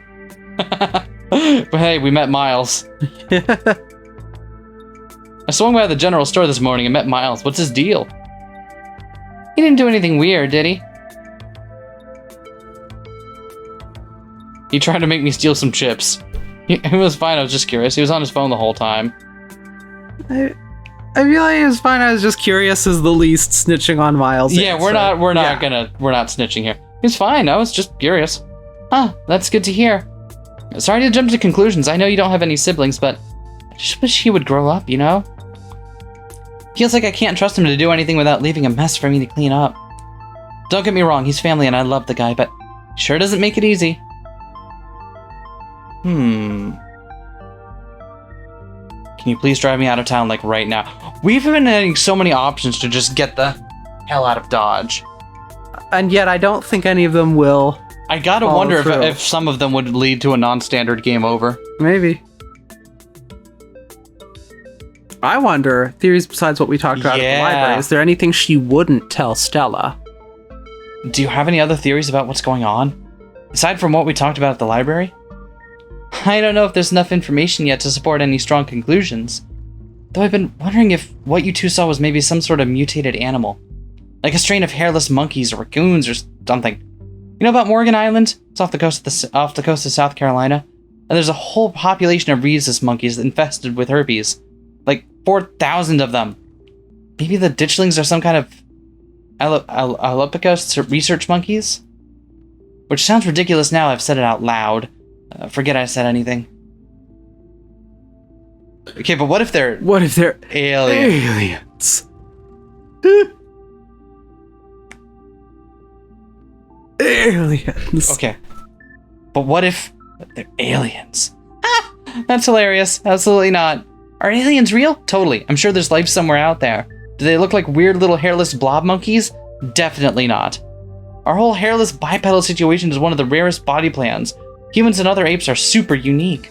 But hey, we met Miles. I swung by the general store this morning and met Miles. What's his deal? He didn't do anything weird, did he? He tried to make me steal some chips. It was fine, I was just curious. He was on his phone the whole time. I feel like it was fine. I was just curious as the least snitching on Miles. Yeah, we're not snitching here. He's fine, I was just curious. Huh, that's good to hear. Sorry to jump to conclusions. I know you don't have any siblings, but I just wish he would grow up, you know? Feels like I can't trust him to do anything without leaving a mess for me to clean up. Don't get me wrong, he's family and I love the guy, but sure doesn't make it easy. Can Can you please drive me out of town, like, right now? We've been having so many options to just get the hell out of Dodge. And yet I don't think any of them will. I gotta follow wonder through. if some of them would lead to a non-standard game over. Maybe. I wonder, theories besides what we talked about at the library, is there anything she wouldn't tell Stella? Do you have any other theories about what's going on? Aside from what we talked about at the library? I don't know if there's enough information yet to support any strong conclusions. Though I've been wondering if what you two saw was maybe some sort of mutated animal. Like a strain of hairless monkeys or raccoons or something. You know about Morgan Island? It's off the coast of South Carolina. And there's a whole population of rhesus monkeys infested with herpes. Like 4,000 of them. Maybe the ditchlings are some kind of Alopicus research monkeys? Which sounds ridiculous now I've said it out loud. Forget I said anything. Okay, but what if they're... What if they're aliens? Aliens. Okay. But what if they're aliens? Ah! That's hilarious. Absolutely not. Are aliens real? Totally. I'm sure there's life somewhere out there. Do they look like weird little hairless blob monkeys? Definitely not. Our whole hairless bipedal situation is one of the rarest body plans. Humans and other apes are super unique.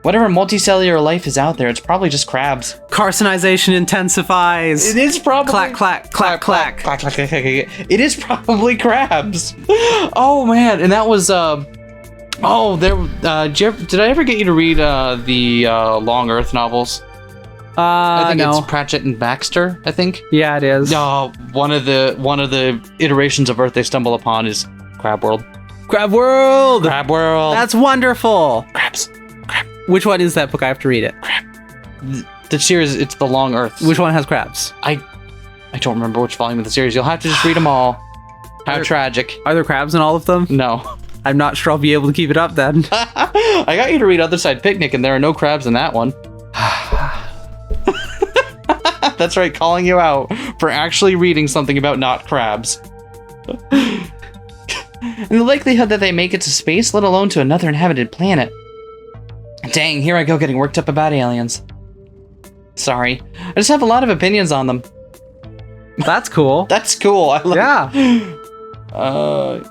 Whatever multicellular life is out there, it's probably just crabs. Carcinization intensifies. It is probably... Clack, clack, clack, clack. Clack, clack, clack, clack. It is probably crabs. Oh, man. And that was... did I ever get you to read the Long Earth novels? I think no. it's Pratchett and Baxter, I think. Yeah, it is. One of the iterations of Earth they stumble upon is Crab World. Crab World! Crab World. That's wonderful! Crabs. Crab. Which one is that book? I have to read it. Crab. The series, it's the Long Earth. Which one has crabs? I don't remember which volume of the series. You'll have to just read them all. How tragic. Are there crabs in all of them? No. I'm not sure I'll be able to keep it up then. I got you to read Other Side Picnic, and there are no crabs in that one. That's right, calling you out for actually reading something about not crabs. And the likelihood that they make it to space, let alone to another inhabited planet. Dang, here I go getting worked up about aliens. Sorry. I just have a lot of opinions on them. That's cool. That's cool. Yeah. I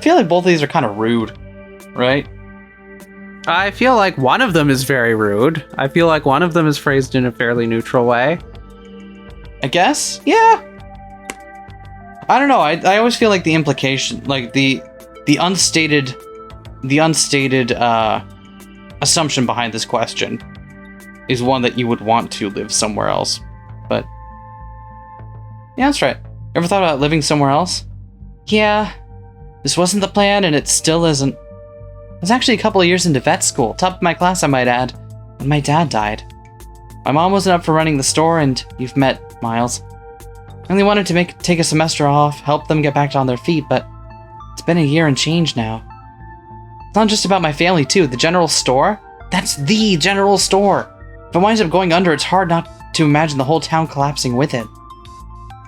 feel like both of these are kind of rude, right? I feel like one of them is very rude. I feel like one of them is phrased in a fairly neutral way. I guess? Yeah. I don't know. I always feel like the implication, like the unstated assumption behind this question is one that you would want to live somewhere else. But yeah, that's right. Ever thought about living somewhere else? Yeah. This wasn't the plan, and it still isn't. I was actually a couple of years into vet school, top of my class I might add, when my dad died. My mom wasn't up for running the store, and you've met Miles. I only wanted to take a semester off, help them get back on their feet, but it's been a year and change now. It's not just about my family, too. The general store? That's the general store. If it winds up going under, it's hard not to imagine the whole town collapsing with it.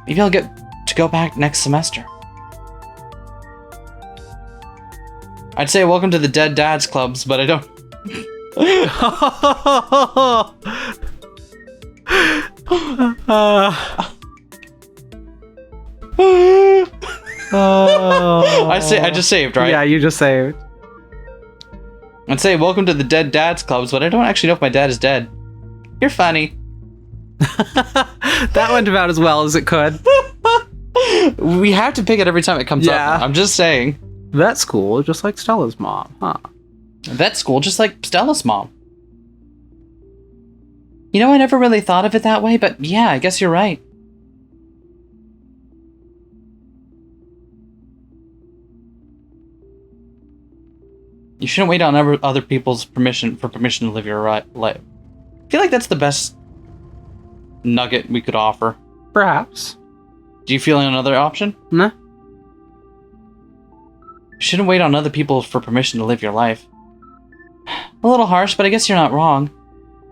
Maybe I'll get to go back next semester. I'd say welcome to the Dead Dads Clubs, but I don't... I just saved, right? Yeah, you just saved. I'd say welcome to the Dead Dads Clubs, but I don't actually know if my dad is dead. You're funny. That went about as well as it could. We have to pick it every time it comes up. I'm just saying. Vet school, just like Stella's mom, huh? Vet school, just like Stella's mom. You know, I never really thought of it that way, but yeah, I guess you're right. You shouldn't wait on other people's permission to live your life. I feel like that's the best nugget we could offer. Perhaps. Do you feel another option? Nah. You shouldn't wait on other people for permission to live your life. A little harsh, but I guess you're not wrong.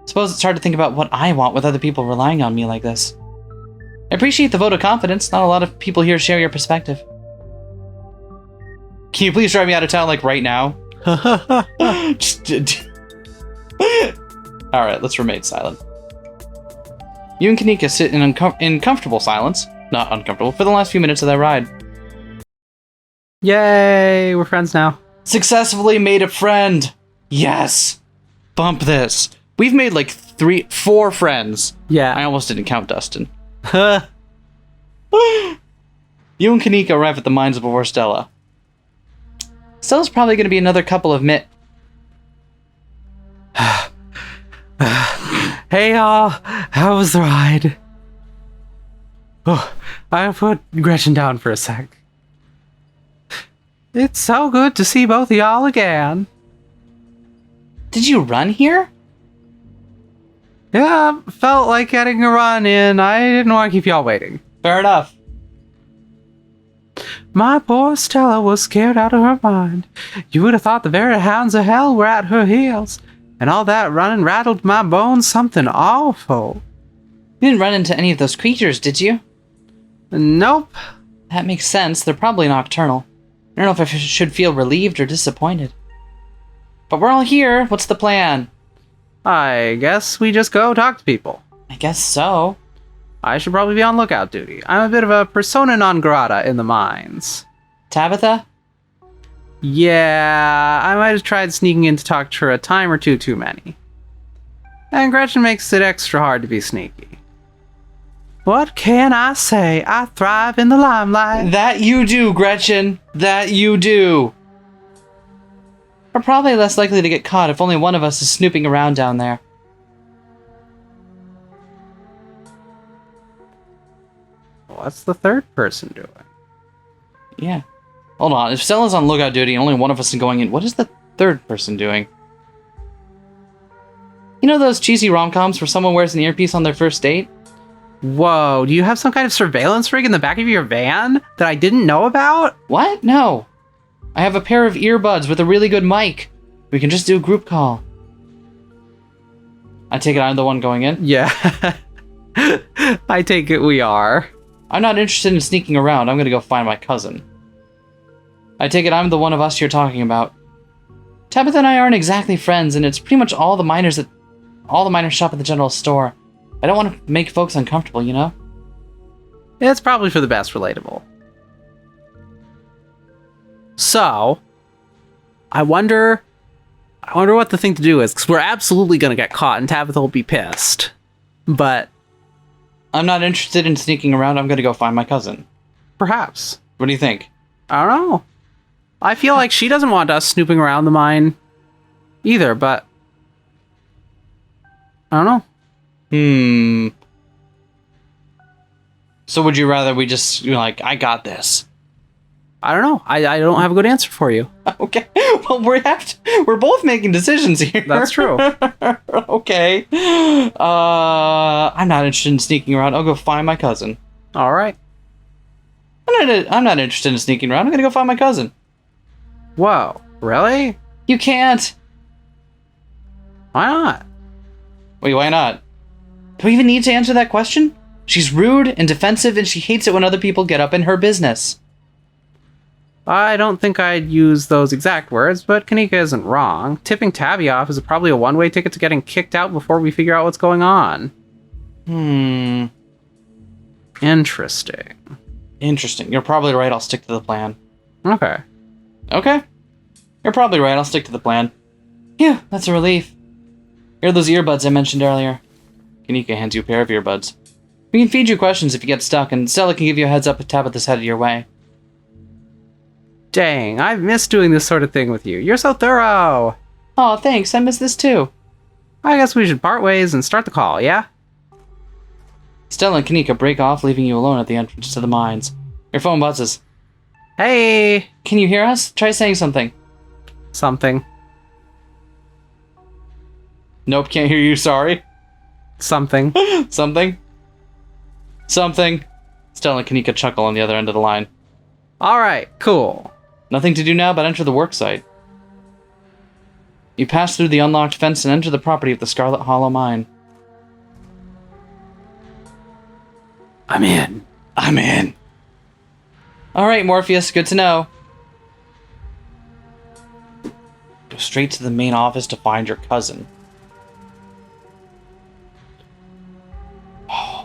I suppose it's hard to think about what I want with other people relying on me like this. I appreciate the vote of confidence. Not a lot of people here share your perspective. Can you please drive me out of town, like, right now? Alright, let's remain silent. You and Kanika sit in comfortable silence, not uncomfortable, for the last few minutes of that ride. Yay, we're friends now. Successfully made a friend! Yes! Bump this. We've made like 4 friends. Yeah. I almost didn't count Dustin. You and Kanika arrive at the mines before Stella. Stella's probably going to be another couple of Hey y'all, how was the ride? Oh, I put Gretchen down for a sec. It's so good to see both of y'all again. Did you run here? Yeah, felt like getting a run in. I didn't want to keep y'all waiting. Fair enough. My poor Stella was scared out of her mind. You would have thought the very hounds of hell were at her heels. And all that running rattled my bones something awful. You didn't run into any of those creatures, did you? Nope. That makes sense. They're probably nocturnal. I don't know if I should feel relieved or disappointed. But we're all here. What's the plan? I guess we just go talk to people. I guess so. I should probably be on lookout duty. I'm a bit of a persona non grata in the mines. Tabitha? Yeah, I might have tried sneaking in to talk to her a time or two too many. And Gretchen makes it extra hard to be sneaky. What can I say? I thrive in the limelight. That you do, Gretchen. That you do. We're probably less likely to get caught if only one of us is snooping around down there. What's the third person doing? Yeah. Hold on. If Stella's on lookout duty and only one of us is going in, what is the third person doing? You know those cheesy rom-coms where someone wears an earpiece on their first date? Whoa, do you have some kind of surveillance rig in the back of your van that I didn't know about? What? No. I have a pair of earbuds with a really good mic. We can just do a group call. I take it I'm the one going in? Yeah. I take it we are. I'm not interested in sneaking around. I'm gonna go find my cousin. I take it I'm the one of us you're talking about. Tabitha and I aren't exactly friends, and it's pretty much all the miners shop at the general store. I don't want to make folks uncomfortable, you know? It's probably for the best, relatable. So, I wonder what the thing to do is, because we're absolutely going to get caught, and Tabitha will be pissed. But I'm not interested in sneaking around. I'm gonna go find my cousin. perhaps. What do you think? I don't know. I feel like she doesn't want us snooping around the mine either, but I don't know. So would you rather we just, like, I got this? I don't know. I don't have a good answer for you. Okay. Well, we're both making decisions here. That's true. Okay. I'm not interested in sneaking around. I'll go find my cousin. All right. I'm not interested in sneaking around. I'm gonna go find my cousin. Whoa. Really? You can't. Why not? Wait, why not? Do we even need to answer that question? She's rude and defensive, and she hates it when other people get up in her business. I don't think I'd use those exact words, but Kanika isn't wrong. Tipping Tabby off is probably a one-way ticket to getting kicked out before we figure out what's going on. Interesting. Interesting. You're probably right. I'll stick to the plan. Okay. Okay. You're probably right. I'll stick to the plan. Phew, that's a relief. Here are those earbuds I mentioned earlier. Kanika hands you a pair of earbuds. We can feed you questions if you get stuck, and Stella can give you a heads up if Tabitha's headed your way. Dang, I've missed doing this sort of thing with you. You're so thorough. Aw, thanks. I miss this too. I guess we should part ways and start the call, yeah? Stella and Kanika break off, leaving you alone at the entrance to the mines. Your phone buzzes. Hey! Can you hear us? Try saying something. Something. Nope, can't hear you. Sorry. Something. Something. Something. Stella and Kanika chuckle on the other end of the line. Alright, cool. Nothing to do now but enter the worksite. You pass through the unlocked fence and enter the property of the Scarlet Hollow mine. I'm in. I'm in. Alright, Morpheus, good to know. Go straight to the main office to find your cousin.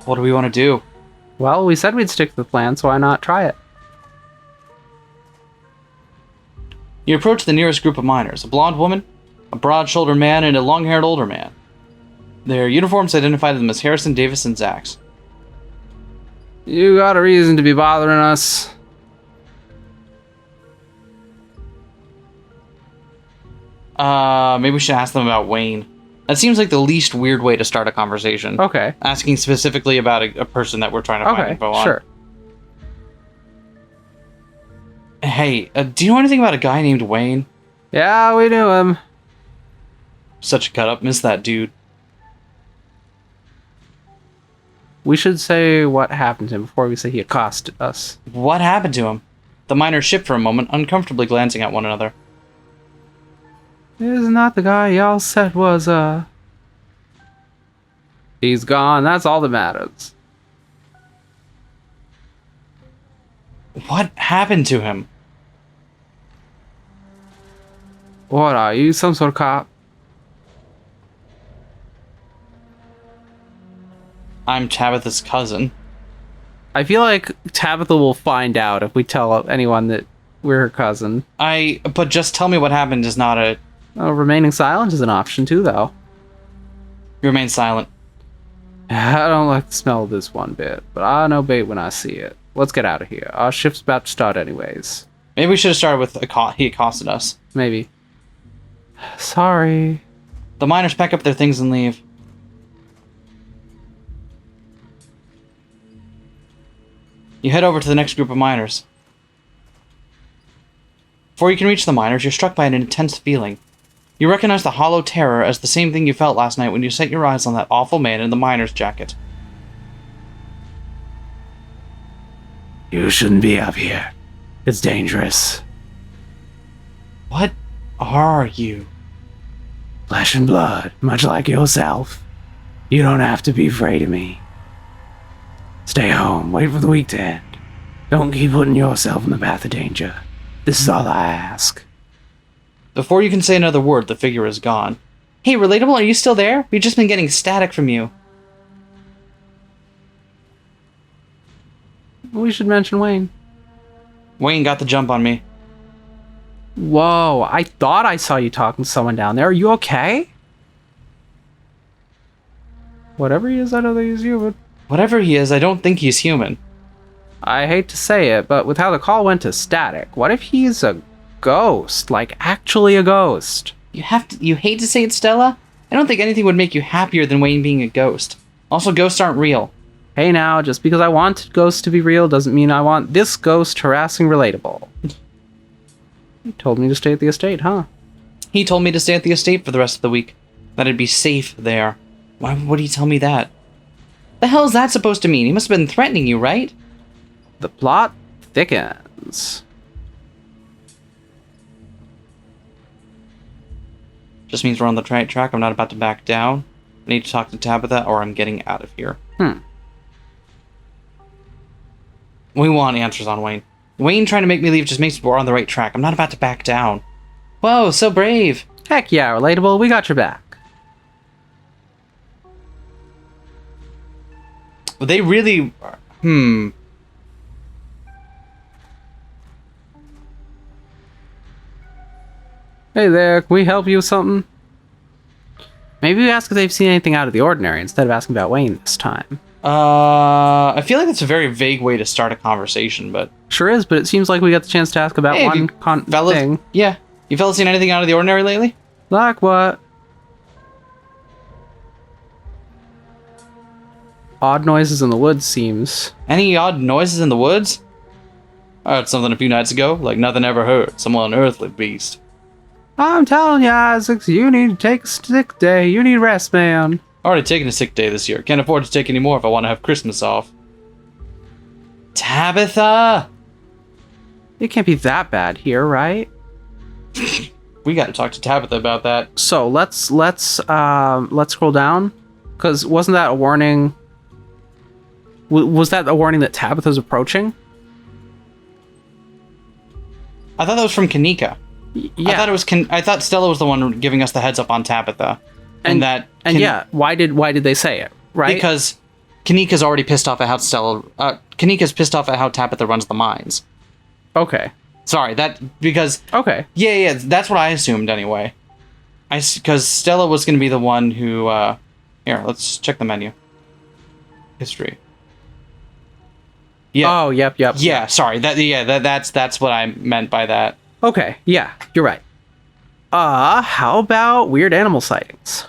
What do we want to do? Well, we said we'd stick to the plan, so why not try it? You approach the nearest group of miners, a blonde woman, a broad-shouldered man, and a long-haired older man. Their uniforms identified them as Harrison, Davis, and Zax. You got a reason to be bothering us. Maybe we should ask them about Wayne. That seems like the least weird way to start a conversation. Okay. Asking specifically about a person that we're trying to find info on. Sure. Hey, do you know anything about a guy named Wayne? Yeah, we knew him. Such a cut-up. Miss that dude. We should say what happened to him before we say he accosted us. What happened to him? The miners shift for a moment, uncomfortably glancing at one another. Isn't that the guy y'all said was, He's gone, that's all that matters. What happened to him? What are you, some sort of cop? I'm Tabitha's cousin. I feel like Tabitha will find out if we tell anyone that we're her cousin. But just tell me what happened is not a... Remaining silent is an option too, though. You remain silent. I don't like the smell of this one bit, but I know bait when I see it. Let's get out of here. Our shift's about to start anyways. Maybe we should have started with he accosted us. Maybe. Sorry. The miners pack up their things and leave. You head over to the next group of miners. Before you can reach the miners, you're struck by an intense feeling. You recognize the hollow terror as the same thing you felt last night when you set your eyes on that awful man in the miner's jacket. You shouldn't be up here. It's dangerous. What are you? Flesh and blood, much like yourself. You don't have to be afraid of me. Stay home, wait for the week to end. Don't keep putting yourself in the path of danger. This is all I ask. Before you can say another word, the figure is gone. Hey, Relatable, are you still there? We've just been getting static from you. We should mention Wayne. Wayne got the jump on me. Whoa, I thought I saw you talking to someone down there. Are you okay? Whatever he is, I don't think he's human. Whatever he is, I don't think he's human. I hate to say it, but with how the call went to static, what if he's a ghost? Like, actually a ghost? You hate to say it, Stella? I don't think anything would make you happier than Wayne being a ghost. Also, ghosts aren't real. Hey now, just because I want ghosts to be real doesn't mean I want this ghost harassing Relatable. He told me to stay at the estate, huh? He told me to stay at the estate for the rest of the week. That I'd be safe there. Why would he tell me that? The hell is that supposed to mean? He must have been threatening you, right? The plot thickens. Just means we're on the right track. I'm not about to back down. I need to talk to Tabitha or I'm getting out of here. We want answers on Wayne. Wayne trying to make me leave just makes we're on the right track. I'm not about to back down. Whoa, so brave. Heck yeah, Relatable, we got your back. They really... Hey there, can we help you with something? Maybe we ask if they've seen anything out of the ordinary instead of asking about Wayne this time. I feel like that's a very vague way to start a conversation, but... Sure is, but it seems like we got the chance to ask about thing. Yeah. You fellas seen anything out of the ordinary lately? Like what? Odd noises in the woods, seems. Any odd noises in the woods? I heard something a few nights ago, like nothing ever heard. Some unearthly beast. I'm telling you, Isaac, you need to take a sick day. You need rest, man. Already taken a sick day this year. Can't afford to take any more if I want to have Christmas off. Tabitha! It can't be that bad here, right? We gotta talk to Tabitha about that. So let's scroll down, because wasn't that a warning? Was that a warning that Tabitha's approaching? I thought that was from Kanika. Yeah. I thought Stella was the one giving us the heads up on Tabitha. And yeah, why did they say it, right? Because Kanika's already pissed off at how Kanika's pissed off at how Tabitha runs the mines. Okay. Sorry, because... Okay. Yeah, that's what I assumed anyway. Because Stella was going to be the one who... Here, let's check the menu. History. Yeah. Oh, yep. Yeah, sorry. That's what I meant by that. Okay, yeah, you're right. How about weird animal sightings?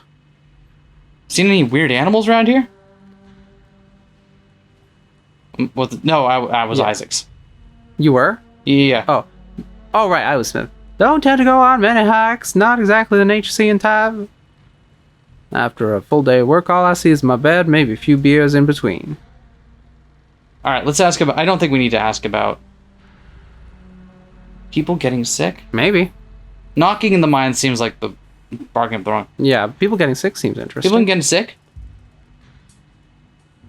Seen any weird animals around here? No, I was Isaac's. You were? Yeah. Oh, right, I was Smith. Don't tend to go on many hikes, not exactly the nature-seeing type. After a full day of work, all I see is my bed, maybe a few beers in between. Alright, let's ask about... I don't think we need to ask about... people getting sick? Maybe. Knocking in the mine seems like the barking up the wrong... Yeah, people getting sick seems interesting. People getting sick?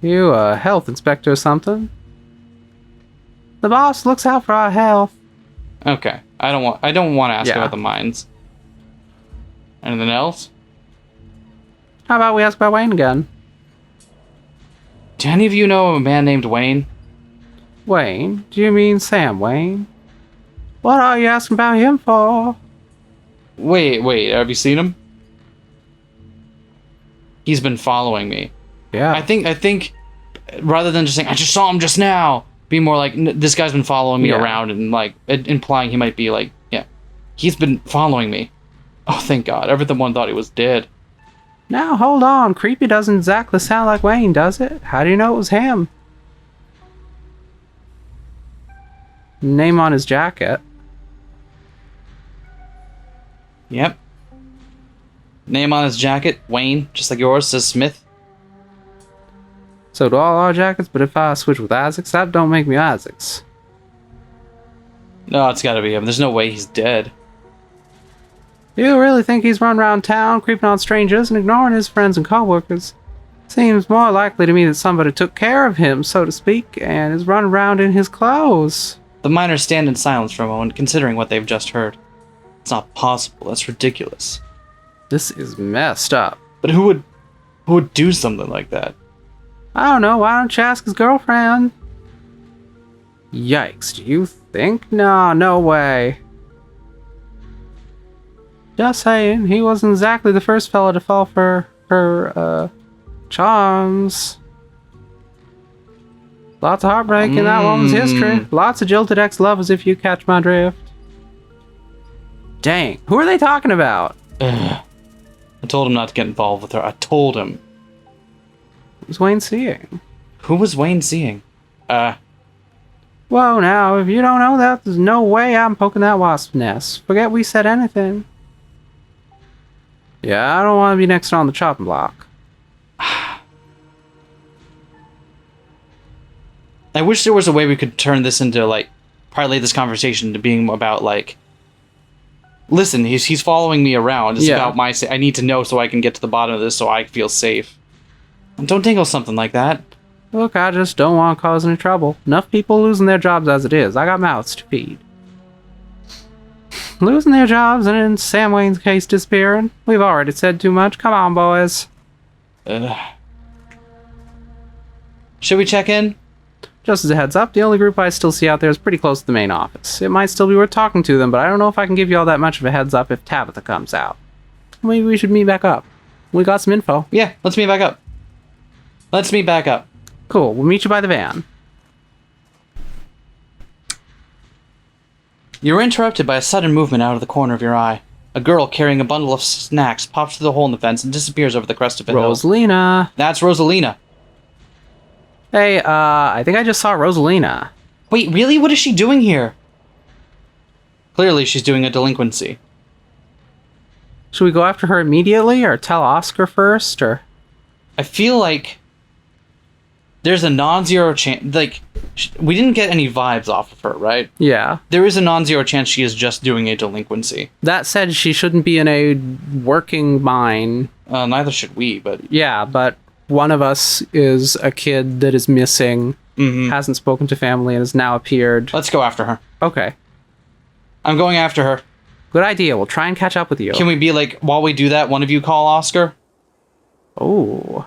You a health inspector or something? The boss looks out for our health. Okay. I don't want to ask about the mines. Anything else? How about we ask about Wayne again? Do any of you know a man named Wayne? Wayne? Do you mean Sam Wayne? What are you asking about him for? Wait, have you seen him? He's been following me. Yeah. I think rather than just saying, I just saw him just now, be more like, this guy's been following me around and like implying he might be like, yeah, he's been following me. Oh, thank God. Everyone thought he was dead. Now, hold on. Creepy doesn't exactly sound like Wayne, does it? How do you know it was him? Name on his jacket. Yep. Name on his jacket, Wayne, just like yours, says Smith. So do all our jackets, but if I switch with Isaac's, that don't make me Isaac's. No, it's gotta be him. There's no way he's dead. You really think he's run around town, creeping on strangers and ignoring his friends and co-workers? Seems more likely to me that somebody took care of him, so to speak, and is running around in his clothes. The miners stand in silence for a moment, considering what they've just heard. It's not possible. That's ridiculous. This is messed up. But who would do something like that? I don't know. Why don't you ask his girlfriend? Yikes. Do you think? No way. Just saying, he wasn't exactly the first fella to fall for her, charms. Lots of heartbreak in that woman's history. Lots of jilted ex-lovers, if you catch my drift. Dang. Who are they talking about? I told him not to get involved with her. I told him. Who's Wayne seeing? Who was Wayne seeing? Whoa, now, if you don't know that, there's no way I'm poking that wasp's nest. Forget we said anything. Yeah, I don't want to be next on the chopping block. I wish there was a way we could turn this into, like, parlay this conversation to being about, like, listen, he's following me around. It's about my... I need to know so I can get to the bottom of this so I feel safe. Don't think of something like that. Look, I just don't want to cause any trouble. Enough people losing their jobs as it is. I got mouths to feed. Losing their jobs and in Sam Wayne's case disappearing. We've already said too much. Come on, boys. Should we check in? Just as a heads up, the only group I still see out there is pretty close to the main office. It might still be worth talking to them, but I don't know if I can give you all that much of a heads up if Tabitha comes out. Maybe we should meet back up. We got some info. Yeah, let's meet back up. Let's meet back up. Cool, we'll meet you by the van. You're interrupted by a sudden movement out of the corner of your eye. A girl carrying a bundle of snacks pops through the hole in the fence and disappears over the crest of a hill. Rosalina. That's Rosalina. Hey, I think I just saw Rosalina. Wait, really? What is she doing here? Clearly, she's doing a delinquency. Should we go after her immediately, or tell Oscar first, or... I feel like there's a non-zero chance... Like, we didn't get any vibes off of her, right? Yeah. There is a non-zero chance she is just doing a delinquency. That said, she shouldn't be in a working mine. Neither should we, but... Yeah, but one of us is a kid that is missing, hasn't spoken to family, and has now appeared. Let's go after her. Okay. I'm going after her. Good idea. We'll try and catch up with you. Can we be like, while we do that, one of you call Oscar? Oh.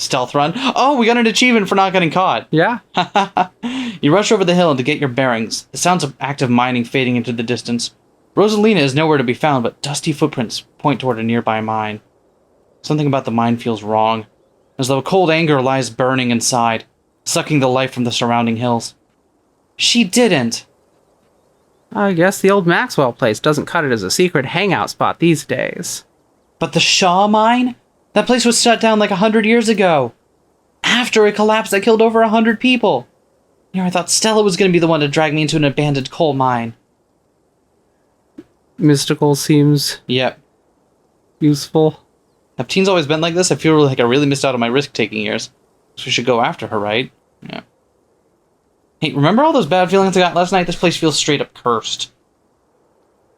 Stealth run. Oh, we got an achievement for not getting caught. Yeah. You rush over the hill to get your bearings, the sounds of active mining fading into the distance. Rosalina is nowhere to be found, but dusty footprints point toward a nearby mine. Something about the mine feels wrong, as though a cold anger lies burning inside, sucking the life from the surrounding hills. She didn't. I guess the old Maxwell place doesn't cut it as a secret hangout spot these days. But the Shaw mine? That place was shut down like 100 years ago. After it collapsed, that killed over 100 people. I thought Stella was going to be the one to drag me into an abandoned coal mine. Mystical seems Yep. useful. Have teens always been like this? I feel like I really missed out on my risk-taking years. So we should go after her, right? Yeah. Hey, remember all those bad feelings I got last night? This place feels straight up cursed.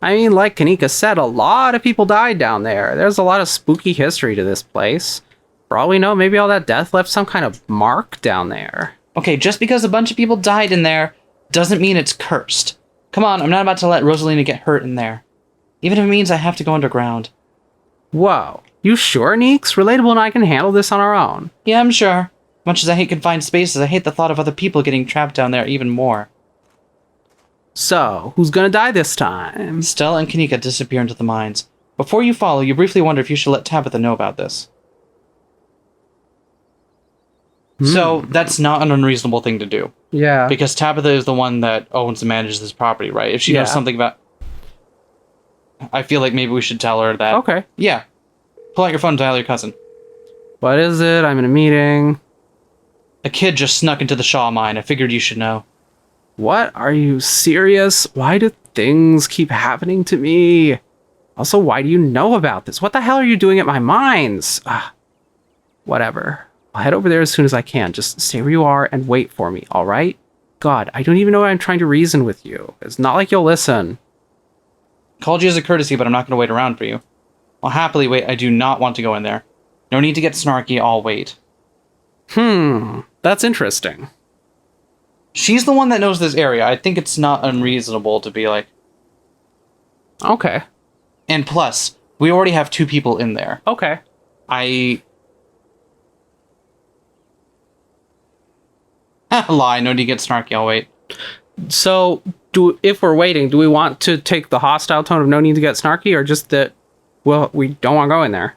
I mean, like Kanika said, a lot of people died down there. There's a lot of spooky history to this place. For all we know, maybe all that death left some kind of mark down there. Okay, just because a bunch of people died in there doesn't mean it's cursed. Come on, I'm not about to let Rosalina get hurt in there. Even if it means I have to go underground. Whoa. You sure, Neeks? Relatable and I can handle this on our own. Yeah, I'm sure. Much as I hate confined spaces, I hate the thought of other people getting trapped down there even more. So, who's gonna die this time? Stella and Kanika disappear into the mines. Before you follow, you briefly wonder if you should let Tabitha know about this. So, that's not an unreasonable thing to do. Yeah. Because Tabitha is the one that owns and manages this property, right? If she knows something about... I feel like maybe we should tell her that... Okay. Yeah. Pull out your phone and dial your cousin. What is it? I'm in a meeting. A kid just snuck into the Shaw mine. I figured you should know. What? Are you serious? Why do things keep happening to me? Also, why do you know about this? What the hell are you doing at my mines? Whatever. I'll head over there as soon as I can. Just stay where you are and wait for me, alright? God, I don't even know why I'm trying to reason with you. It's not like you'll listen. Called you as a courtesy, but I'm not going to wait around for you. I'll happily wait. I do not want to go in there. No need to get snarky. I'll wait. That's interesting. She's the one that knows this area. I think it's not unreasonable to be like... Okay. And plus, we already have 2 people in there. Okay. Lie, no need to get snarky, I'll wait. So, if we're waiting, do we want to take the hostile tone of no need to get snarky, or just that, well, we don't want to go in there?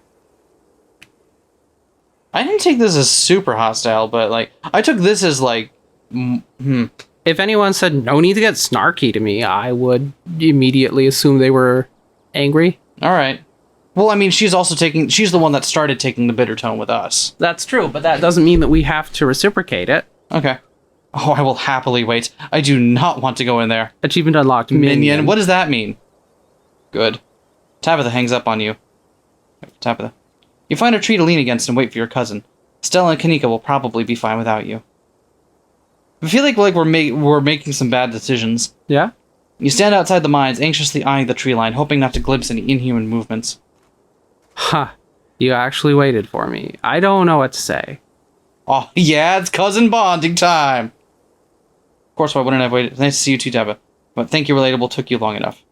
I didn't take this as super hostile, but, like, I took this as, like, If anyone said no need to get snarky to me, I would immediately assume they were angry. Alright. Well, I mean, she's the one that started taking the bitter tone with us. That's true, but that doesn't mean that we have to reciprocate it. Okay. Oh, I will happily wait. I do not want to go in there. Achievement unlocked. Minion. What does that mean? Good. Tabitha hangs up on you. Tabitha. You find a tree to lean against and wait for your cousin. Stella and Kanika will probably be fine without you. I feel like we're making some bad decisions. Yeah? You stand outside the mines, anxiously eyeing the tree line, hoping not to glimpse any inhuman movements. Huh. You actually waited for me. I don't know what to say. Oh, yeah, it's cousin bonding time! Of course, why wouldn't I have waited? It's nice to see you too, Tabitha. But thank you, Relatable, took you long enough.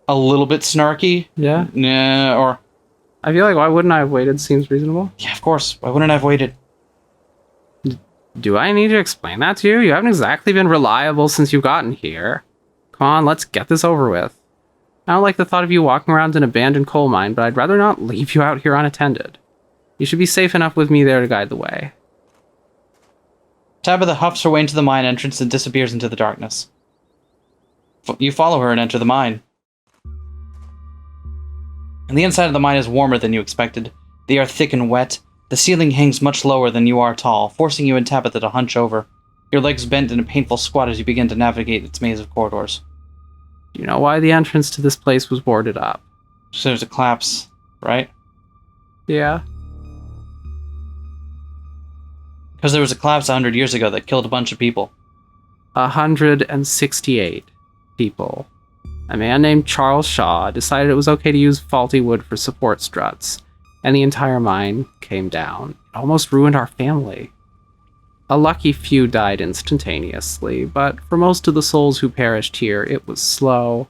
A little bit snarky? Yeah? Nah, or... I feel like why wouldn't I have waited seems reasonable. Yeah, of course. Why wouldn't I have waited? Do I need to explain that to you? You haven't exactly been reliable since you've gotten here. Come on, let's get this over with. I don't like the thought of you walking around an abandoned coal mine, but I'd rather not leave you out here unattended. You should be safe enough with me there to guide the way. Tabitha huffs her way into the mine entrance and disappears into the darkness. You follow her and enter the mine. And the inside of the mine is warmer than you expected. The air thick and wet. The ceiling hangs much lower than you are tall, forcing you and Tabitha to hunch over. Your legs bend in a painful squat as you begin to navigate its maze of corridors. Do you know why the entrance to this place was boarded up? So there's a collapse, right? Yeah. Because there was a collapse 100 years ago that killed a bunch of people. 168 people. A man named Charles Shaw decided it was okay to use faulty wood for support struts, and the entire mine came down. It almost ruined our family. A lucky few died instantaneously, but for most of the souls who perished here, it was slow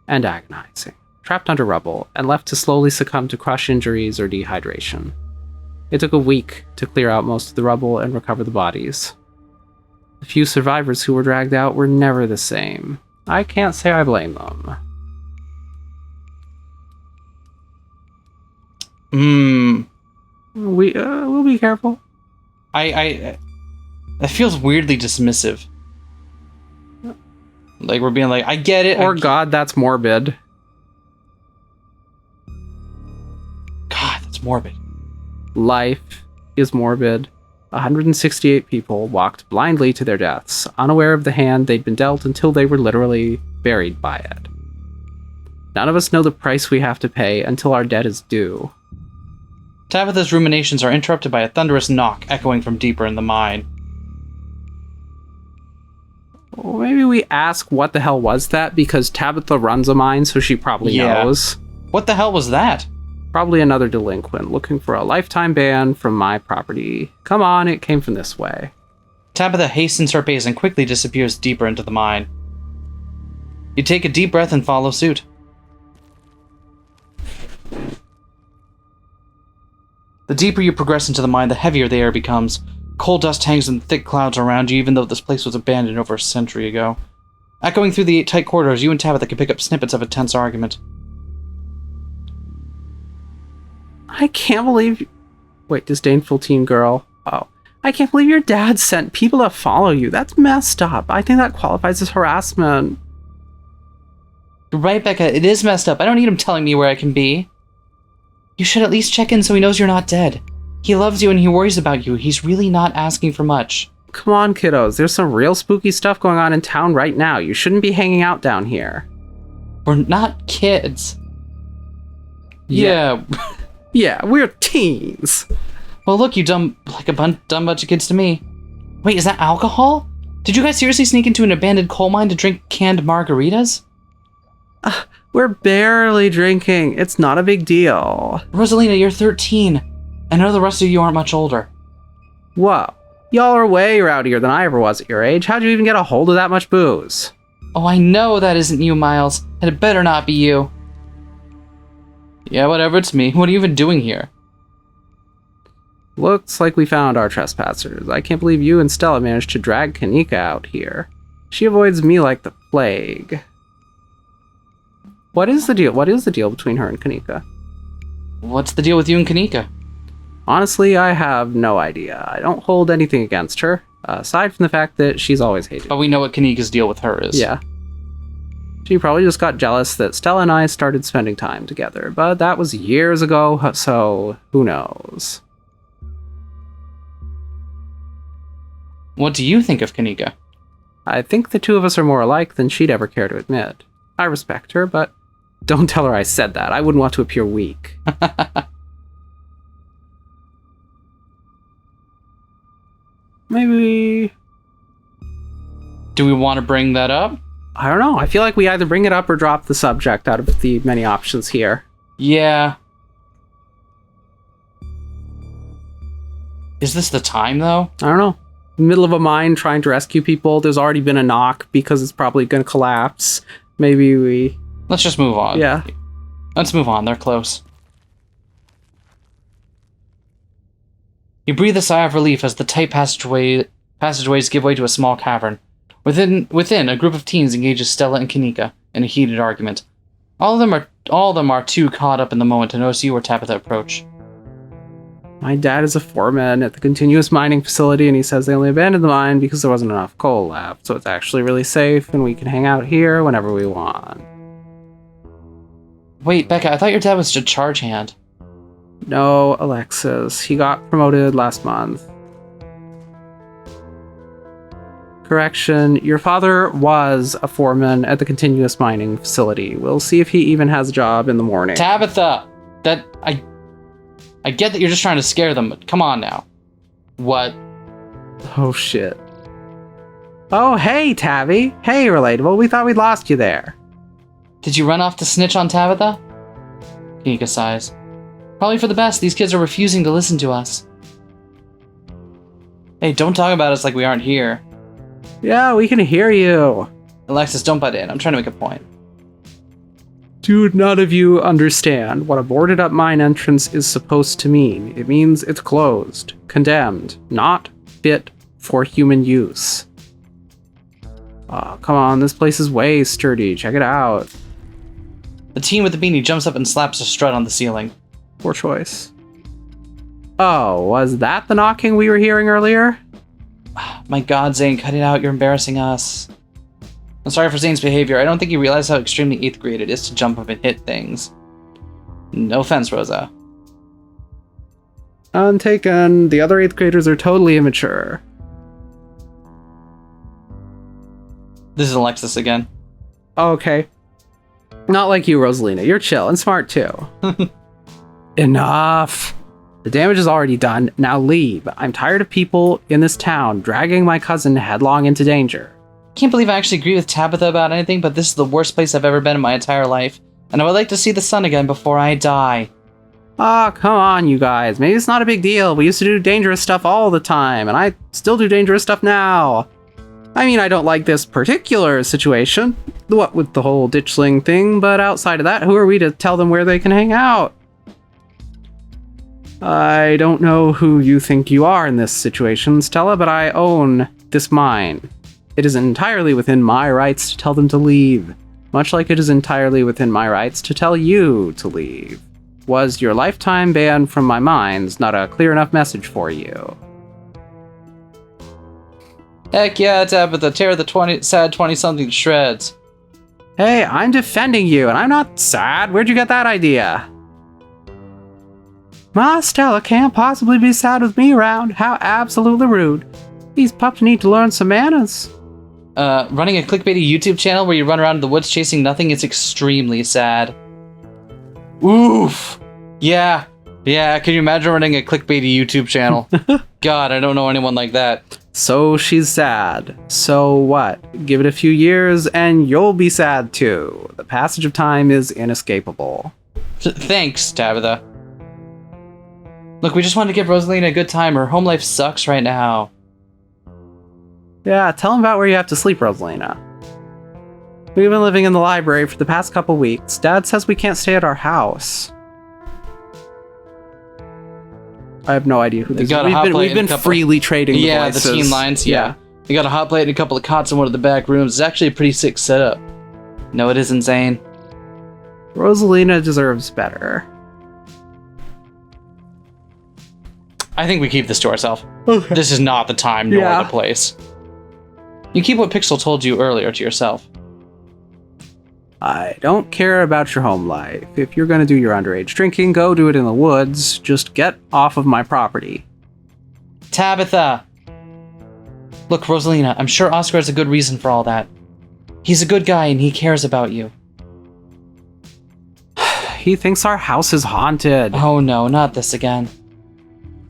and agonizing. trapped under rubble, and left to slowly succumb to crush injuries or dehydration. It took a week to clear out most of the rubble and recover the bodies. The few survivors who were dragged out were never the same. I can't say I blame them. We'll be careful. That feels weirdly dismissive. Like we're being like, I get it. Or God, that's morbid. God, that's morbid. Life is morbid. 168 people walked blindly to their deaths, unaware of the hand they'd been dealt until they were literally buried by it. None of us know the price we have to pay until our debt is due. Tabitha's ruminations are interrupted by a thunderous knock echoing from deeper in the mine. Well, maybe we ask what the hell was that, because Tabitha runs a mine, so she probably knows. What the hell was that? Probably another delinquent looking for a lifetime ban from my property. Come on, it came from this way. Tabitha hastens her pace and quickly disappears deeper into the mine. You take a deep breath and follow suit. The deeper you progress into the mine, the heavier the air becomes. Coal dust hangs in thick clouds around you, even though this place was abandoned over a century ago. Echoing through the tight corridors, you and Tabitha can pick up snippets of a tense argument. I can't believe... Wait, disdainful teen girl. Oh. I can't believe your dad sent people to follow you. That's messed up. I think that qualifies as harassment. You're right, Becca. It is messed up. I don't need him telling me where I can be. You should at least check in so he knows you're not dead. He loves you and he worries about you. He's really not asking for much. Come on, kiddos. There's some real spooky stuff going on in town right now. You shouldn't be hanging out down here. We're not kids. Yeah. Yeah, we're teens. Well, look, you dumb bunch of kids to me. Wait, is that alcohol? Did you guys seriously sneak into an abandoned coal mine to drink canned margaritas? We're barely drinking. It's not a big deal. Rosalina, you're 13. I know the rest of you aren't much older. Whoa. Y'all are way rowdier than I ever was at your age. How'd you even get a hold of that much booze? Oh, I know that isn't you, Miles. And it better not be you. Yeah, whatever, it's me. What are you even doing here? Looks like we found our trespassers. I can't believe you and Stella managed to drag Kanika out here. She avoids me like the plague. What is the deal? What is the deal between her and Kanika? What's the deal with you and Kanika? Honestly, I have no idea. I don't hold anything against her, aside from the fact that she's always hated. But we know what Kanika's deal with her is. Yeah. She probably just got jealous that Stella and I started spending time together, but that was years ago, so who knows? What do you think of Kanika? I think the two of us are more alike than she'd ever care to admit. I respect her, but don't tell her I said that. I wouldn't want to appear weak. Maybe... Do we want to bring that up? I don't know. I feel like we either bring it up or drop the subject out of the many options here. Yeah. Is this the time, though? I don't know. Middle of a mine trying to rescue people. There's already been a knock because it's probably going to collapse. Maybe we... Let's just move on. Yeah. Let's move on. They're close. You breathe a sigh of relief as the tight passageways give way to a small cavern. Within, a group of teens engages Stella and Kanika in a heated argument. All of them are too caught up in the moment to notice you or Tabitha approach. My dad is a foreman at the continuous mining facility, and he says they only abandoned the mine because there wasn't enough coal left, so it's actually really safe, and we can hang out here whenever we want. Wait, Becca, I thought your dad was a charge hand. No, Alexis. He got promoted last month. Correction, your father was a foreman at the continuous mining facility. We'll see if he even has a job in the morning. Tabitha! I get that you're just trying to scare them, but come on now. What? Oh, shit. Oh, hey, Tabby. Hey, Relatable. We thought we'd lost you there. Did you run off to snitch on Tabitha? Kanika sighs. Probably for the best. These kids are refusing to listen to us. Hey, don't talk about us like we aren't here. Yeah, we can hear you. Alexis, don't butt in. I'm trying to make a point. Do none of you understand what a boarded up mine entrance is supposed to mean? It means it's closed, condemned, not fit for human use. Oh, come on, this place is way sturdy. Check it out. The teen with the beanie jumps up and slaps a strut on the ceiling. Poor choice. Oh, was that the knocking we were hearing earlier? My god, Zane, cut it out. You're embarrassing us. I'm sorry for Zane's behavior. I don't think you realize how extremely 8th grade it is to jump up and hit things. No offense, Rosa. Untaken. The other 8th graders are totally immature. This is Alexis again. Oh, okay. Not like you, Rosalina. You're chill and smart too. Enough. The damage is already done. Now leave. I'm tired of people in this town dragging my cousin headlong into danger. Can't believe I actually agree with Tabitha about anything, but this is the worst place I've ever been in my entire life, and I would like to see the sun again before I die. Ah, come on, you guys. Maybe it's not a big deal. We used to do dangerous stuff all the time, and I still do dangerous stuff now. I mean, I don't like this particular situation, what with the whole ditchling thing, but outside of that, who are we to tell them where they can hang out? I don't know who you think you are in this situation, Stella, but I own this mine. It is entirely within my rights to tell them to leave, much like it is entirely within my rights to tell you to leave. Was your lifetime ban from my mines not a clear enough message for you? Heck yeah, Tabitha, tear the sad 20-something to shreds. Hey, I'm defending you, and I'm not sad. Where'd you get that idea? Ma, Stella can't possibly be sad with me around. How absolutely rude. These pups need to learn some manners. Running a clickbaity YouTube channel where you run around in the woods chasing nothing is extremely sad. Oof. Yeah. Yeah, can you imagine running a clickbaity YouTube channel? God, I don't know anyone like that. So she's sad. So what? Give it a few years and you'll be sad too. The passage of time is inescapable. Thanks, Tabitha. Look, we just wanted to give Rosalina a good time. Her home life sucks right now. Yeah, tell him about where you have to sleep, Rosalina. We've been living in the library for the past couple weeks. Dad says we can't stay at our house. I have no idea who this is. We've been freely trading the voices. The teen lines, yeah. We got a hot plate and a couple of cots in one of the back rooms. It's actually a pretty sick setup. No, it isn't, Zane. Rosalina deserves better. I think we keep this to ourselves. Okay. This is not the time nor the place. You keep what Pixel told you earlier to yourself. I don't care about your home life. If you're gonna do your underage drinking, go do it in the woods. Just get off of my property. Tabitha! Look, Rosalina, I'm sure Oscar has a good reason for all that. He's a good guy and he cares about you. He thinks our house is haunted. Oh no, not this again.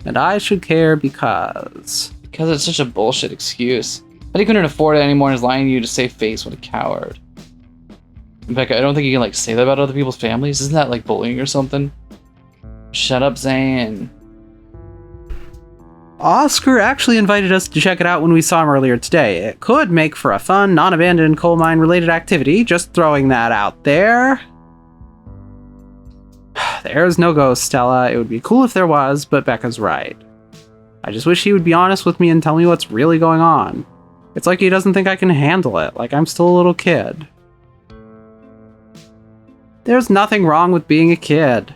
And I should care because... Because it's such a bullshit excuse. But he couldn't afford it anymore and is lying to you to save face. What a coward. Becca, I don't think you can, like, say that about other people's families. Isn't that, like, bullying or something? Shut up, Zane. Oscar actually invited us to check it out when we saw him earlier today. It could make for a fun, non-abandoned coal mine-related activity. Just throwing that out there. There's no ghost, Stella. It would be cool if there was, but Becca's right. I just wish he would be honest with me and tell me what's really going on. It's like he doesn't think I can handle it, like I'm still a little kid. There's nothing wrong with being a kid.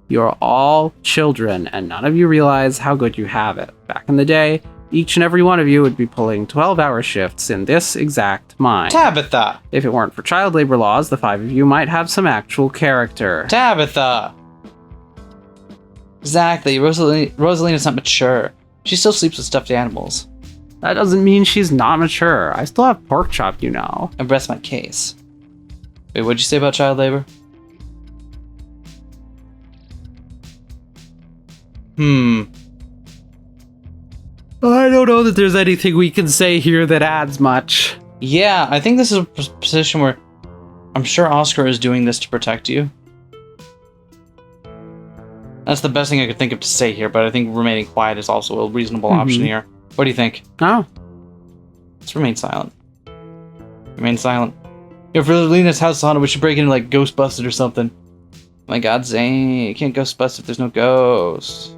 You're all children, and none of you realize how good you have it. Back in the day, each and every one of you would be pulling 12-hour shifts in this exact mine. Tabitha! If it weren't for child labor laws, the 5 of you might have some actual character. Tabitha! Exactly. Rosalina's not mature. She still sleeps with stuffed animals. That doesn't mean she's not mature. I still have pork chop, you know. I rest my case. Wait, what'd you say about child labor? I don't know that there's anything we can say here that adds much. Yeah, I think this is a position where I'm sure Oscar is doing this to protect you. That's the best thing I could think of to say here, but I think remaining quiet is also a reasonable option here. What do you think? Oh. Let's remain silent. Remain silent. If Rosalina's house is haunted, we should break into like Ghostbusted or something. Oh my god, Zane, you can't Ghostbust if there's no ghost.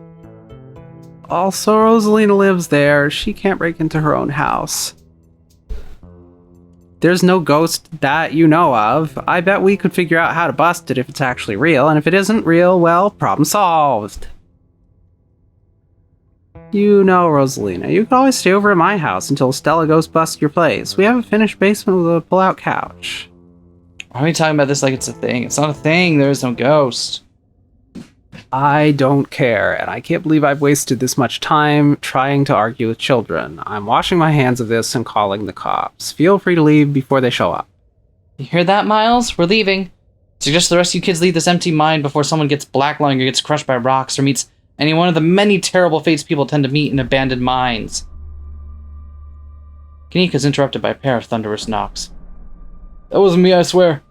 Also, Rosalina lives there. She can't break into her own house. There's no ghost that you know of. I bet we could figure out how to bust it if it's actually real, and if it isn't real, well, problem solved. You know, Rosalina, you can always stay over at my house until Stella goes bust your place. We have a finished basement with a pull-out couch. Why are we talking about this like it's a thing? It's not a thing. There is no ghost. I don't care, and I can't believe I've wasted this much time trying to argue with children. I'm washing my hands of this and calling the cops. Feel free to leave before they show up. You hear that, Miles? We're leaving. Suggest the rest of you kids leave this empty mine before someone gets black-lung or gets crushed by rocks or meets any one of the many terrible fates people tend to meet in abandoned mines. Kanika's interrupted by a pair of thunderous knocks. That wasn't me, I swear.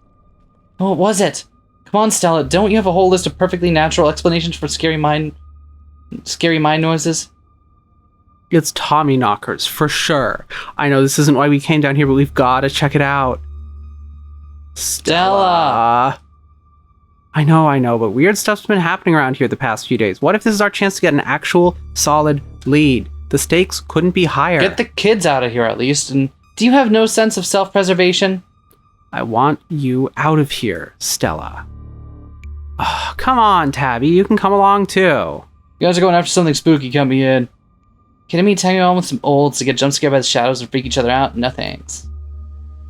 Oh, what was it? Come on, Stella, don't you have a whole list of perfectly natural explanations for scary mine noises? It's Tommy knockers, for sure. I know this isn't why we came down here, but we've got to check it out. Stella! I know, but weird stuff's been happening around here the past few days. What if this is our chance to get an actual, solid lead? The stakes couldn't be higher. Get the kids out of here, at least, and do you have no sense of self-preservation? I want you out of here, Stella. Oh, come on, Tabby, you can come along too. You guys are going after something spooky, count me in. Kidding me, tagging on with some olds to get jump scared by the shadows and freak each other out? No thanks.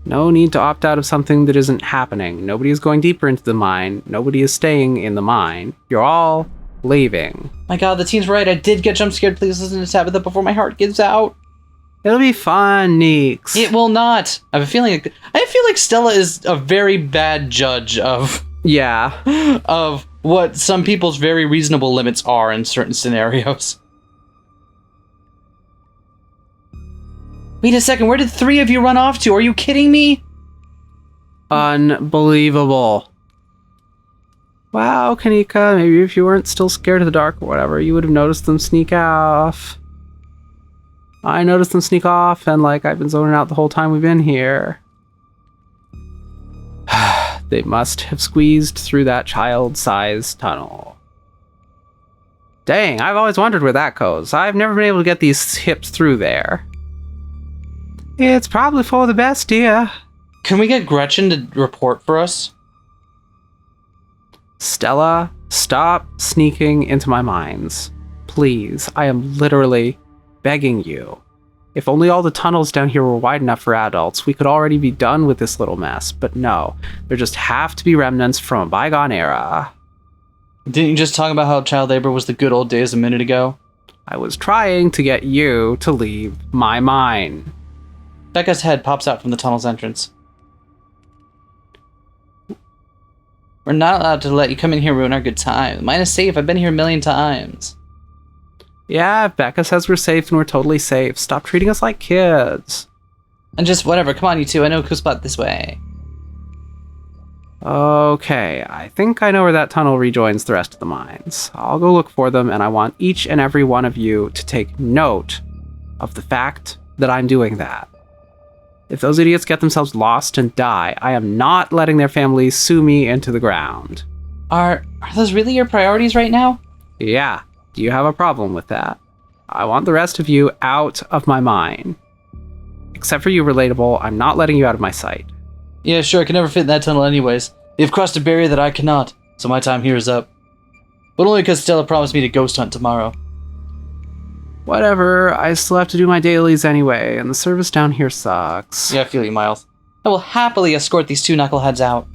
No need to opt out of something that isn't happening. Nobody is going deeper into the mine. Nobody is staying in the mine. You're all leaving. My god, the teen's right. I did get jump scared. Please listen to Tabitha before my heart gives out. It'll be fun, Neeks. It will not. I feel like Stella is a very bad judge of... Yeah. Of what some people's very reasonable limits are in certain scenarios. Wait a second, where did 3 of you run off to? Are you kidding me? Unbelievable. Wow, Kanika, maybe if you weren't still scared of the dark or whatever, you would have noticed them sneak off. I noticed them sneak off, and like I've been zoning out the whole time we've been here. They must have squeezed through that child-sized tunnel. Dang, I've always wondered where that goes. I've never been able to get these hips through there. It's probably for the best, dear. Can we get Gretchen to report for us? Stella, stop sneaking into my mines. Please, I am literally begging you. If only all the tunnels down here were wide enough for adults, we could already be done with this little mess. But no, there just have to be remnants from a bygone era. Didn't you just talk about how child labor was the good old days a minute ago? I was trying to get you to leave my mine. Becca's head pops out from the tunnel's entrance. We're not allowed to let you come in here and ruin our good time. Mine is safe. I've been here a million times. Yeah, Becca says we're safe and we're totally safe. Stop treating us like kids. And just whatever. Come on, you two. I know a cool spot this way. Okay, I think I know where that tunnel rejoins the rest of the mines. I'll go look for them, and I want each and every one of you to take note of the fact that I'm doing that. If those idiots get themselves lost and die, I am not letting their families sue me into the ground. Are those really your priorities right now? Yeah. Do you have a problem with that? I want the rest of you out of my mine. Except for you, Relatable, I'm not letting you out of my sight. Yeah, sure, I can never fit in that tunnel anyways. They've crossed a barrier that I cannot, so my time here is up. But only because Stella promised me to ghost hunt tomorrow. Whatever, I still have to do my dailies anyway, and the service down here sucks. Yeah, I feel you, Miles. I will happily escort these 2 knuckleheads out.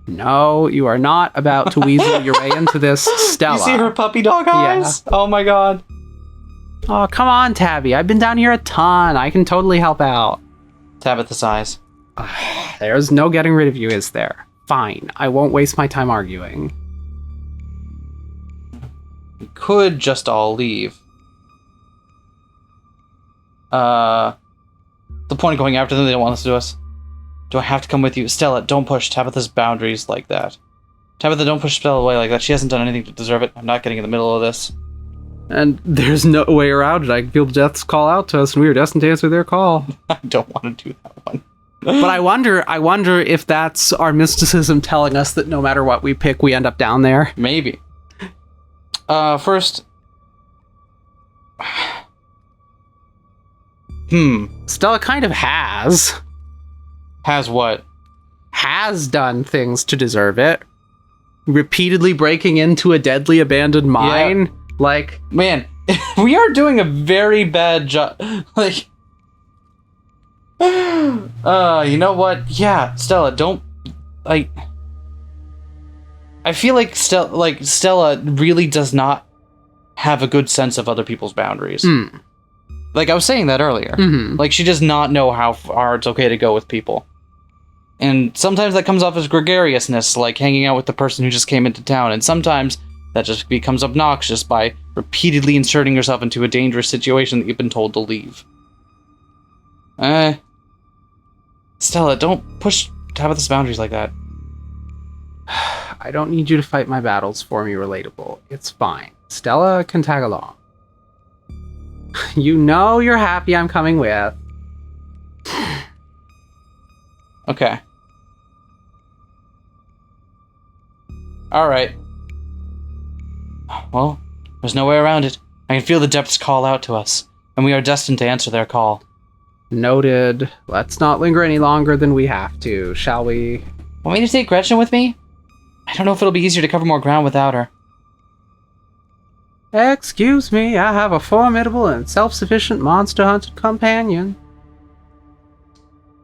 No, you are not about to weasel your way into this, Stella. You see her puppy dog eyes? Yeah. Oh my god. Oh, come on, Tabby. I've been down here a ton. I can totally help out. Tabitha's eyes. There's no getting rid of you, is there? Fine. I won't waste my time arguing. We could just all leave. The point of going after them, they don't want us to do us. Do I have to come with you? Stella, don't push Tabitha's boundaries like that. Tabitha, don't push Stella away like that. She hasn't done anything to deserve it. I'm not getting in the middle of this. And there's no way around it. I can feel death's call out to us, and we are destined to answer their call. I don't want to do that one. But I wonder if that's our mysticism telling us that no matter what we pick, we end up down there. Maybe. First... Stella kind of has. Has what? Has done things to deserve it. Repeatedly breaking into a deadly abandoned mine. Yeah. Like... Man, we are doing a very bad job. Like... you know what? Yeah, Stella, don't... I feel like Stella really does not have a good sense of other people's boundaries. Like, I was saying that earlier. Like, she does not know how far it's okay to go with people. And sometimes that comes off as gregariousness, like hanging out with the person who just came into town. And sometimes that just becomes obnoxious by repeatedly inserting yourself into a dangerous situation that you've been told to leave. Stella, don't push Tabitha's boundaries like that. I don't need you to fight my battles for me, relatable. It's fine. Stella can tag along. You know you're happy I'm coming with. Okay. Alright. Well, there's no way around it. I can feel the depths call out to us, and we are destined to answer their call. Noted. Let's not linger any longer than we have to, shall we? Want me to take Gretchen with me? I don't know if it'll be easier to cover more ground without her. Excuse me, I have a formidable and self-sufficient monster-hunted companion.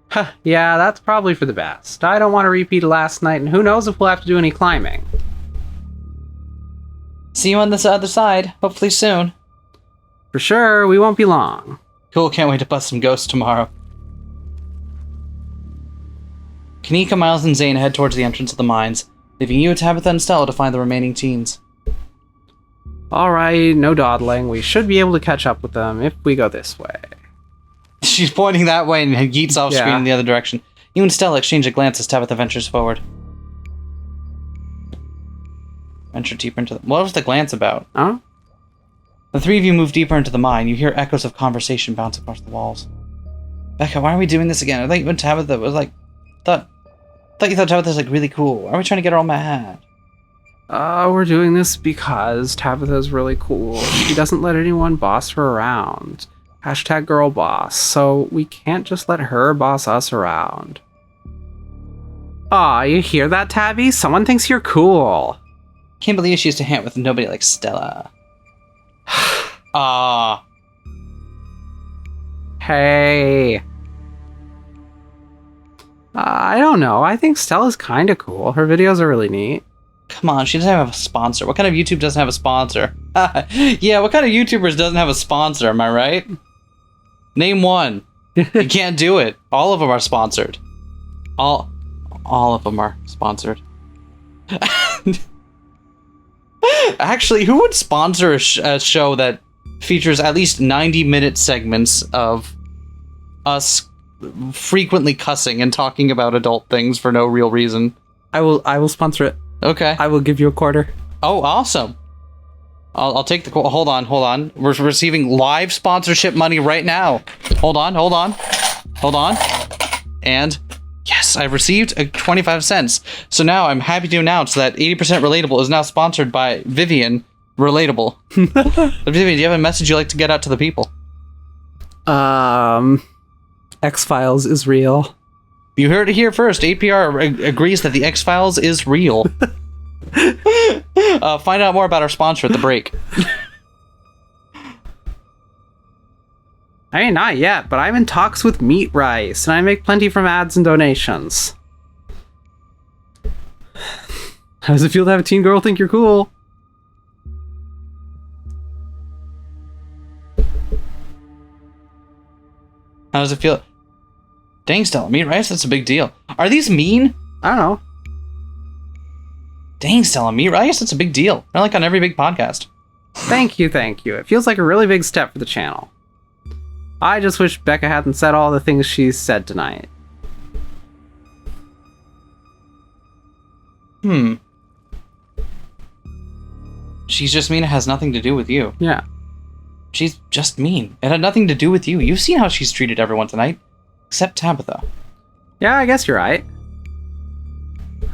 Huh, yeah, that's probably for the best. I don't want to repeat of last night, and who knows if we'll have to do any climbing. See you on this other side, hopefully soon. For sure, we won't be long. Cool, can't wait to bust some ghosts tomorrow. Kanika, Miles, and Zane head towards the entrance of the mines, leaving you, Tabitha, and Stella to find the remaining teens. Alright, no dawdling. We should be able to catch up with them if we go this way. She's pointing that way and yeets off screen Yeah. in the other direction. You and Stella exchange a glance as Tabitha ventures forward. Venture deeper into the... What was the glance about? Huh? The three of you move deeper into the mine. You hear echoes of conversation bounce across the walls. Becca, why are we doing this again? I thought you and Tabitha was like... thought you thought Tabitha was like really cool. Why are we trying to get her all mad? We're doing this because Tabitha's really cool. She doesn't let anyone boss her around. Hashtag girl boss. So we can't just let her boss us around. Aw, you hear that, Tabby? Someone thinks you're cool. Can't believe she used to hang out with nobody like Stella. Hey. I don't know. I think Stella's kind of cool. Her videos are really neat. Come on, she doesn't have a sponsor. What kind of YouTube doesn't have a sponsor? Yeah, what kind of YouTubers doesn't have a sponsor, am I right? Name one. You can't do it. All of them are sponsored. All of them are sponsored. Actually, who would sponsor a show that features at least 90-minute segments of us frequently cussing and talking about adult things for no real reason? I will sponsor it. Okay. I will give you a quarter. Oh, awesome. I'll take the... Hold on. We're receiving live sponsorship money right now. Hold on. And... yes, I've received 25 cents. So now I'm happy to announce that 80% Relatable is now sponsored by Vivian Relatable. Vivian, do you have a message you'd like to get out to the people? X-Files is real. You heard it here first. APR agrees that the X-Files is real. Find out more about our sponsor at the break. Hey, not yet, but I'm in talks with Meat Rice, and I make plenty from ads and donations. How does it feel to have a teen girl think you're cool? How does it feel? Dang, Stella, Meat Rice, that's a big deal. Are these mean? I don't know. Dang, Stella, Meat Rice, that's a big deal. They're like on every big podcast. Thank you. It feels like a really big step for the channel. I just wish Becca hadn't said all the things she's said tonight. She's just mean, it has nothing to do with you. Yeah. She's just mean. It had nothing to do with you. You've seen how she's treated everyone tonight. Except Tabitha. Yeah, I guess you're right.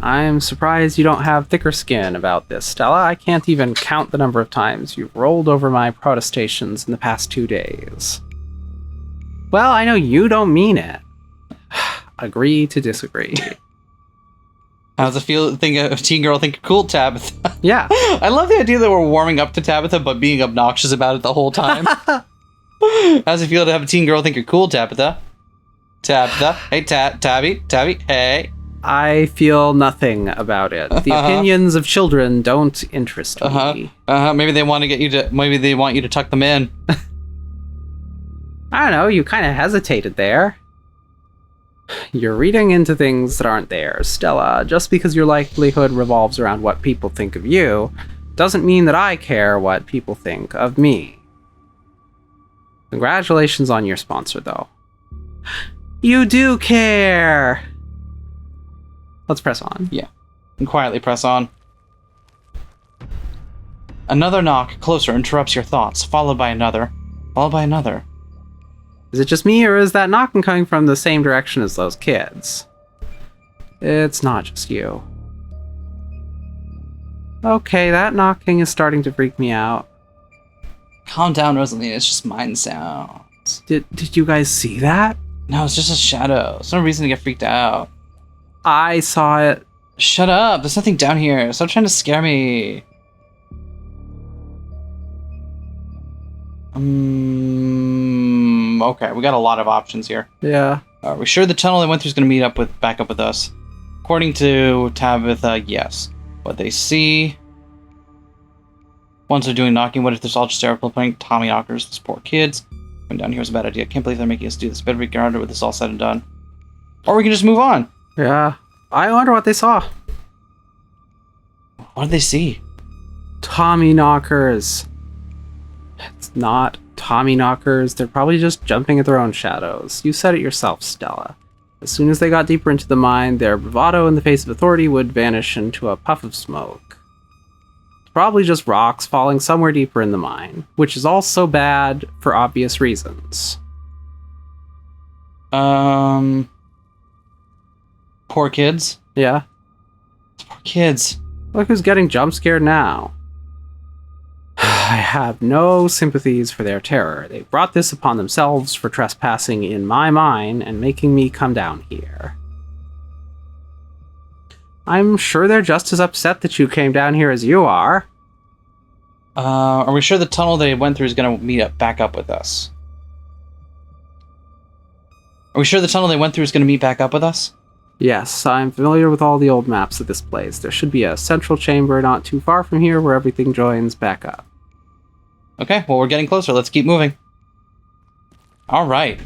I'm surprised you don't have thicker skin about this, Stella. I can't even count the number of times you've rolled over my protestations in the past 2 days. Well, I know you don't mean it. Agree to disagree. How's it feel to think a teen girl think cool Tabitha? Yeah. I love the idea that we're warming up to Tabitha but being obnoxious about it the whole time. How's it feel to have a teen girl think you're cool, Tabitha? Tabitha. Hey, Tabby. Hey. I feel nothing about it. The opinions of children don't interest me. Maybe they want to get you to. Maybe they want you to tuck them in. I don't know. You kind of hesitated there. You're reading into things that aren't there, Stella. Just because your likelihood revolves around what people think of you, doesn't mean that I care what people think of me. Congratulations on your sponsor, though. You do care! Let's press on. Yeah. And quietly press on. Another knock, closer, interrupts your thoughts, followed by another. Is it just me, or is that knocking coming from the same direction as those kids? It's not just you. Okay, that knocking is starting to freak me out. Calm down, Rosalina. It's just mind sounds. Did you guys see that? No, it's just a shadow. There's no reason to get freaked out. I saw it. Shut up. There's nothing down here. Stop trying to scare me. Okay, we got a lot of options here. Yeah. Are we sure the tunnel they went through is going to meet up back up with us? According to Tabitha, yes. What they see... Once they're doing knocking, what if there's all just airplane Tommy knockers? Those poor kids. Going down here was a bad idea. Can't believe they're making us do this. Better be grounded with this all said and done. Or we can just move on. Yeah. I wonder what they saw. What did they see? Tommy knockers. It's not Tommy knockers. They're probably just jumping at their own shadows. You said it yourself, Stella. As soon as they got deeper into the mine, their bravado in the face of authority would vanish into a puff of smoke. It's probably just rocks falling somewhere deeper in the mine, which is also bad for obvious reasons. Poor kids. Yeah. Poor kids. Look who's getting jump scared now. I have no sympathies for their terror. They brought this upon themselves for trespassing in my mine and making me come down here. I'm sure they're just as upset that you came down here as you are. Are we sure the tunnel they went through is going to meet back up with us? Are we sure the tunnel they went through is going to meet back up with us? Yes, I'm familiar with all the old maps of this place. There should be a central chamber not too far from here where everything joins back up. Okay, well, we're getting closer. Let's keep moving. Alright.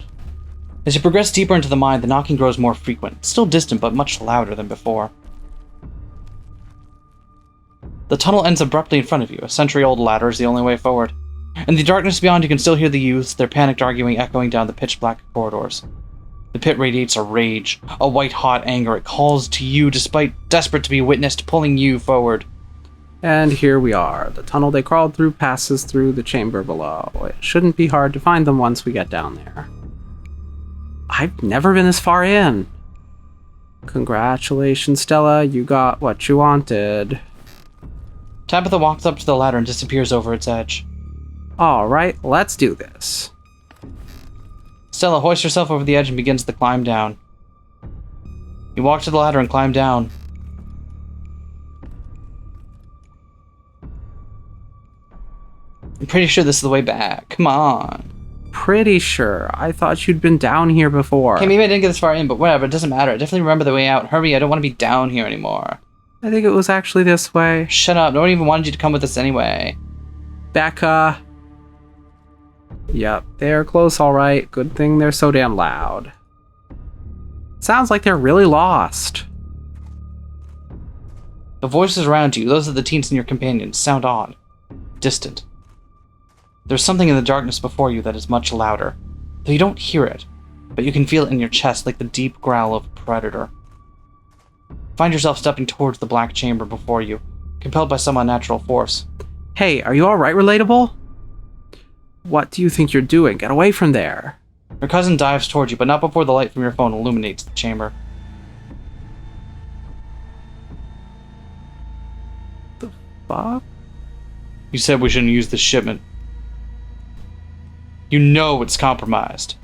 As you progress deeper into the mine, the knocking grows more frequent. Still distant, but much louder than before. The tunnel ends abruptly in front of you. A century-old ladder is the only way forward. In the darkness beyond, you can still hear the youths, their panicked arguing echoing down the pitch-black corridors. The pit radiates a rage, a white-hot anger. It calls to you, despite desperate to be witnessed, pulling you forward. And here we are. The tunnel they crawled through passes through the chamber below. It shouldn't be hard to find them once we get down there. I've never been this far in. Congratulations, Stella. You got what you wanted. Tabitha walks up to the ladder and disappears over its edge. Alright, let's do this. Stella hoists herself over the edge and begins to climb down. You walk to the ladder and climb down. I'm pretty sure this is the way back. Come on. Pretty sure. I thought you'd been down here before. Okay, maybe I didn't get this far in, but whatever. It doesn't matter. I definitely remember the way out. Hurry, I don't want to be down here anymore. I think it was actually this way. Shut up. No one even wanted you to come with us anyway. Becca. Yep, they're close alright. Good thing they're so damn loud. Sounds like they're really lost. The voices around you, those of the teens and your companions, sound odd. Distant. There's something in the darkness before you that is much louder. Though you don't hear it, but you can feel it in your chest like the deep growl of a predator. Find yourself stepping towards the black chamber before you, compelled by some unnatural force. Hey, are you alright, Relatable? What do you think you're doing? Get away from there. Your cousin dives towards you, but not before the light from your phone illuminates the chamber. The fuck? You said we shouldn't use this shipment. You know it's compromised.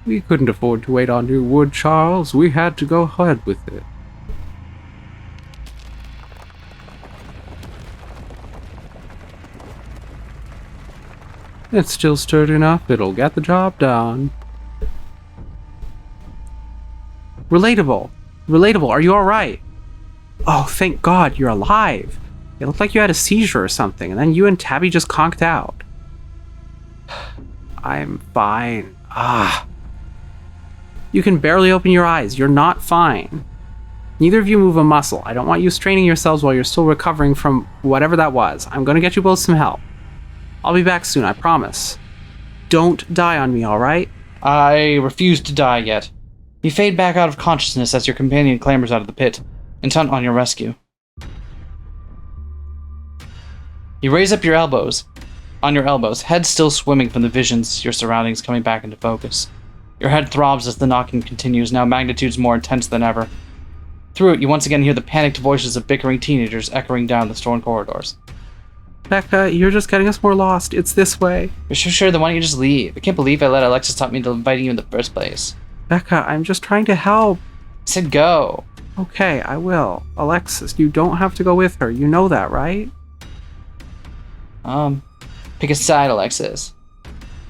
We couldn't afford to wait on new wood, Charles. We had to go ahead with it. It's still sturdy enough. It'll get the job done. Relatable. Relatable, are you alright? Oh, thank God, you're alive. It looked like you had a seizure or something, and then you and Tabby just conked out. I'm fine. You can barely open your eyes. You're not fine. Neither of you move a muscle. I don't want you straining yourselves while you're still recovering from whatever that was. I'm gonna get you both some help. I'll be back soon, I promise. Don't die on me, alright? I refuse to die yet. You fade back out of consciousness as your companion clambers out of the pit, intent on your rescue. You raise up your elbows, head still swimming from the visions, your surroundings coming back into focus. Your head throbs as the knocking continues, now magnitudes more intense than ever. Through it, you once again hear the panicked voices of bickering teenagers echoing down the stone corridors. Becca, you're just getting us more lost. It's this way. You're sure, then why don't you just leave? I can't believe I let Alexis stop me into inviting you in the first place. Becca, I'm just trying to help. I said go. Okay, I will. Alexis, you don't have to go with her. You know that, right? Pick a side, Alexis.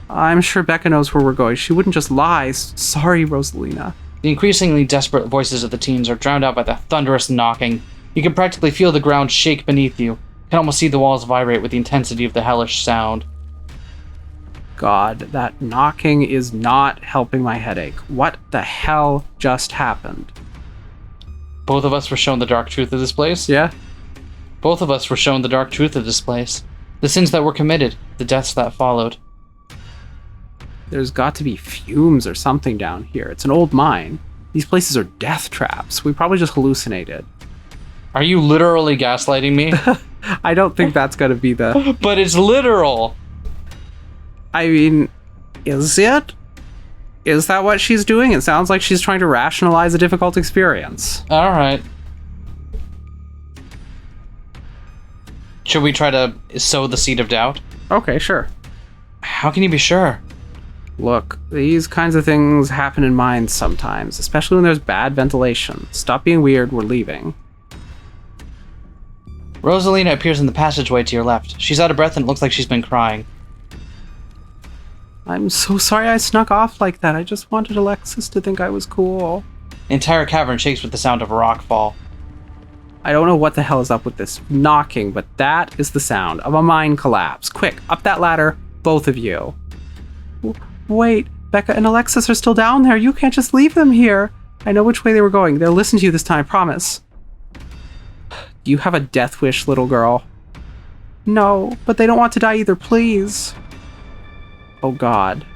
I'm sure Becca knows where we're going. She wouldn't just lie. Sorry, Rosalina. The increasingly desperate voices of the teens are drowned out by the thunderous knocking. You can practically feel the ground shake beneath you. You can almost see the walls vibrate with the intensity of the hellish sound. God, that knocking is not helping my headache. What the hell just happened? Both of us were shown the dark truth of this place? Yeah? Both of us were shown the dark truth of this place. The sins that were committed, the deaths that followed. There's got to be fumes or something down here. It's an old mine. These places are death traps. We probably just hallucinated. Are you literally gaslighting me? I don't think that's gonna be the... But it's literal! I mean, is it? Is that what she's doing? It sounds like she's trying to rationalize a difficult experience. Alright. Should we try to sow the seed of doubt? Okay, sure. How can you be sure? Look, these kinds of things happen in mines sometimes, especially when there's bad ventilation. Stop being weird, we're leaving. Rosalina appears in the passageway to your left. She's out of breath and it looks like she's been crying. I'm so sorry I snuck off like that. I just wanted Alexis to think I was cool. The entire cavern shakes with the sound of a rock fall. I don't know what the hell is up with this knocking, but that is the sound of a mine collapse. Quick, up that ladder, both of you. Wait, Becca and Alexis are still down there. You can't just leave them here. I know which way they were going. They'll listen to you this time, I promise. Do you have a death wish, little girl? No, but they don't want to die either, please. Oh God.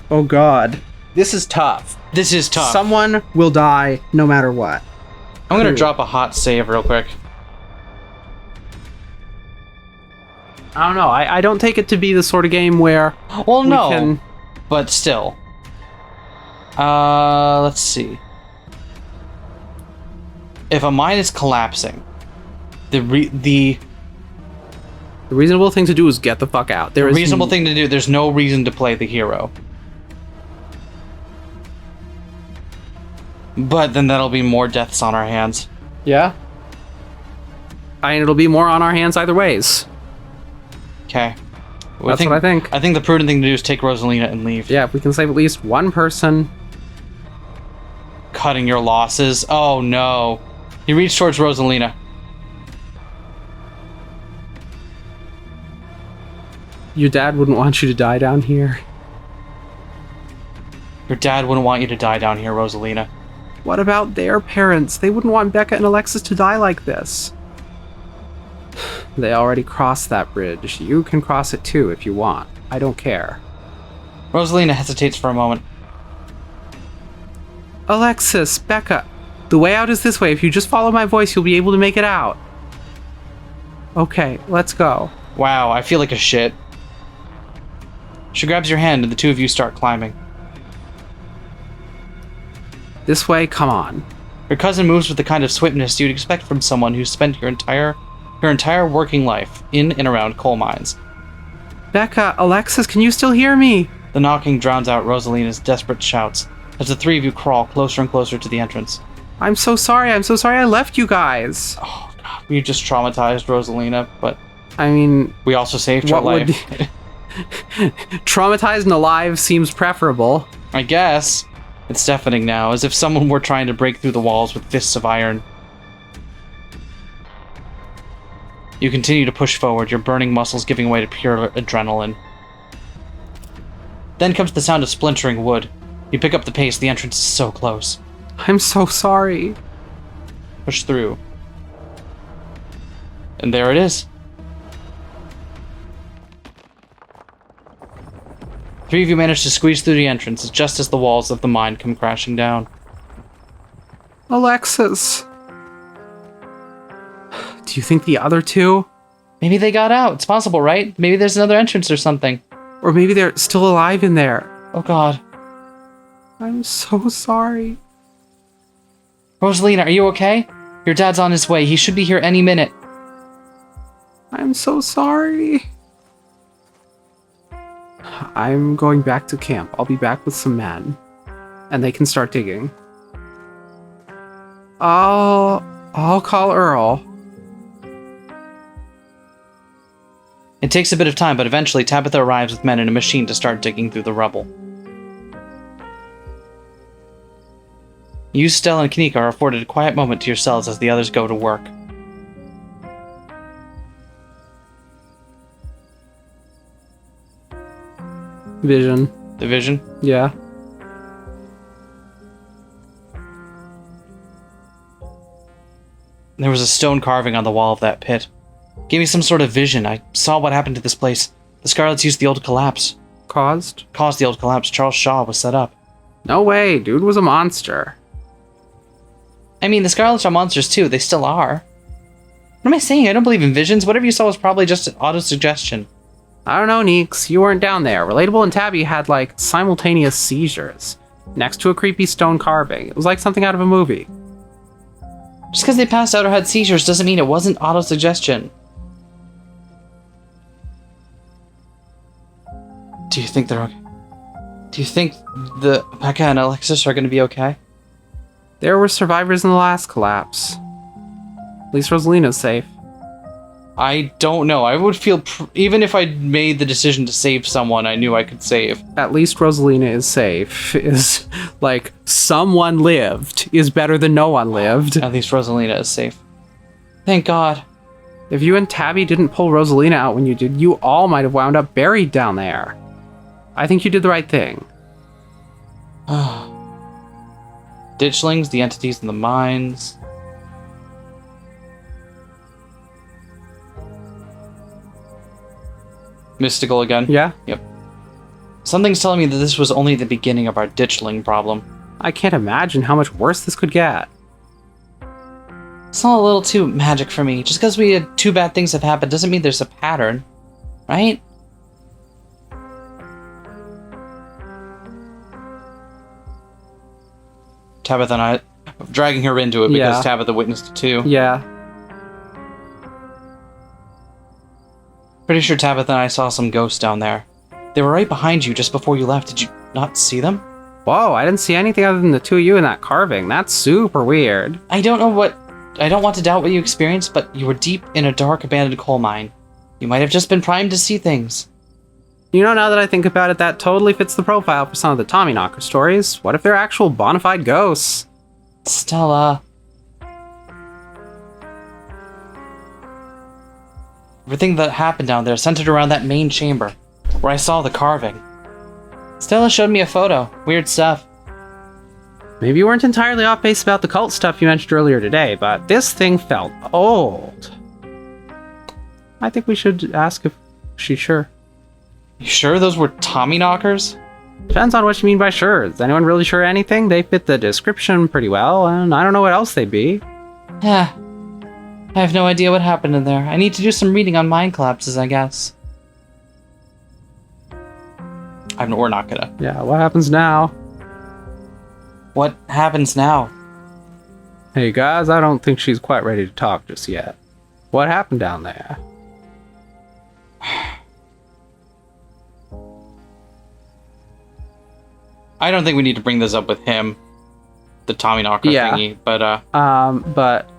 Oh God. This is tough. This is tough. Someone will die no matter what. I'm gonna drop a hot save real quick. I don't know. I don't take it to be the sort of game where... Well, no, but still. Let's see. If a mine is collapsing, the reasonable thing to do is get the fuck out. The reasonable thing to do, there's no reason to play the hero. But then that'll be more deaths on our hands. Yeah? I mean, it'll be more on our hands either ways. Okay. That's what I think. I think the prudent thing to do is take Rosalina and leave. Yeah, if we can save at least one person. Cutting your losses. Oh no. You reach towards Rosalina. Your dad wouldn't want you to die down here. Your dad wouldn't want you to die down here, Rosalina. What about their parents? They wouldn't want Becca and Alexis to die like this. They already crossed that bridge. You can cross it too if you want. I don't care. Rosalina hesitates for a moment. Alexis, Becca, the way out is this way. If you just follow my voice, you'll be able to make it out. Okay, let's go. Wow, I feel like a shit. She grabs your hand and the two of you start climbing. This way, come on. Your cousin moves with the kind of swiftness you'd expect from someone who's spent your entire working life in and around coal mines. Becca, Alexis, can you still hear me? The knocking drowns out Rosalina's desperate shouts as the three of you crawl closer and closer to the entrance. I'm so sorry I left you guys. Oh god, we just traumatized Rosalina, but I mean, we also saved her life. Traumatized and alive seems preferable. I guess. It's deafening now, as if someone were trying to break through the walls with fists of iron. You continue to push forward, your burning muscles giving way to pure adrenaline. Then comes the sound of splintering wood. You pick up the pace, the entrance is so close. I'm so sorry. Push through. And there it is. Three of you manage to squeeze through the entrance just as the walls of the mine come crashing down. Alexis. Do you think the other two? Maybe they got out. It's possible, right? Maybe there's another entrance or something. Or maybe they're still alive in there. Oh god. I'm so sorry. Rosalina, are you okay? Your dad's on his way. He should be here any minute. I'm so sorry. I'm going back to camp. I'll be back with some men. And they can start digging. I'll call Earl. It takes a bit of time, but eventually Tabitha arrives with men in a machine to start digging through the rubble. You, Stella, and Kanika are afforded a quiet moment to yourselves as the others go to work. Vision. The vision? Yeah. There was a stone carving on the wall of that pit. Gave me some sort of vision. I saw what happened to this place. The Scarlets used the old collapse. Caused the old collapse. Charles Shaw was set up. No way, dude was a monster. I mean, the Scarlets are monsters too. They still are. What am I saying? I don't believe in visions. Whatever you saw was probably just an auto-suggestion. I don't know, Neeks. You weren't down there. Relatable and Tabby had, like, simultaneous seizures. Next to a creepy stone carving. It was like something out of a movie. Just because they passed out or had seizures doesn't mean it wasn't auto-suggestion. Do you think they're okay? Do you think the Becca and Alexis are going to be okay? There were survivors in the last collapse. At least Rosalina's safe. I don't know. I would feel... even if I made the decision to save someone I knew I could save. At least Rosalina is safe. Is, like, someone lived is better than no one lived. At least Rosalina is safe. Thank God. If you and Tabby didn't pull Rosalina out when you did, you all might have wound up buried down there. I think you did the right thing. Ditchlings, the entities in the mines... Mystical again? Yeah? Yep. Something's telling me that this was only the beginning of our ditchling problem. I can't imagine how much worse this could get. It's all a little too magic for me. Just because we had two bad things have happened doesn't mean there's a pattern. Right? Tabitha and I... dragging her into it because Tabitha witnessed it too. Yeah. Pretty sure Tabitha and I saw some ghosts down there. They were right behind you just before you left. Did you not see them? Whoa, I didn't see anything other than the two of you in that carving. That's super weird. I don't want to doubt what you experienced, but you were deep in a dark, abandoned coal mine. You might have just been primed to see things. You know, now that I think about it, that totally fits the profile for some of the Tommyknocker stories. What if they're actual bona fide ghosts? Stella... Everything that happened down there centered around that main chamber, where I saw the carving. Stella showed me a photo. Weird stuff. Maybe you weren't entirely off base about the cult stuff you mentioned earlier today, but this thing felt old. I think we should ask if she's sure. You sure those were Tommyknockers? Depends on what you mean by sure. Is anyone really sure anything? They fit the description pretty well, and I don't know what else they'd be. Yeah. I have no idea what happened in there. I need to do some reading on mind collapses, I guess. We're not gonna. Yeah, what happens now? What happens now? Hey guys, I don't think she's quite ready to talk just yet. What happened down there? I don't think we need to bring this up with him. The Tommyknocker thingy, but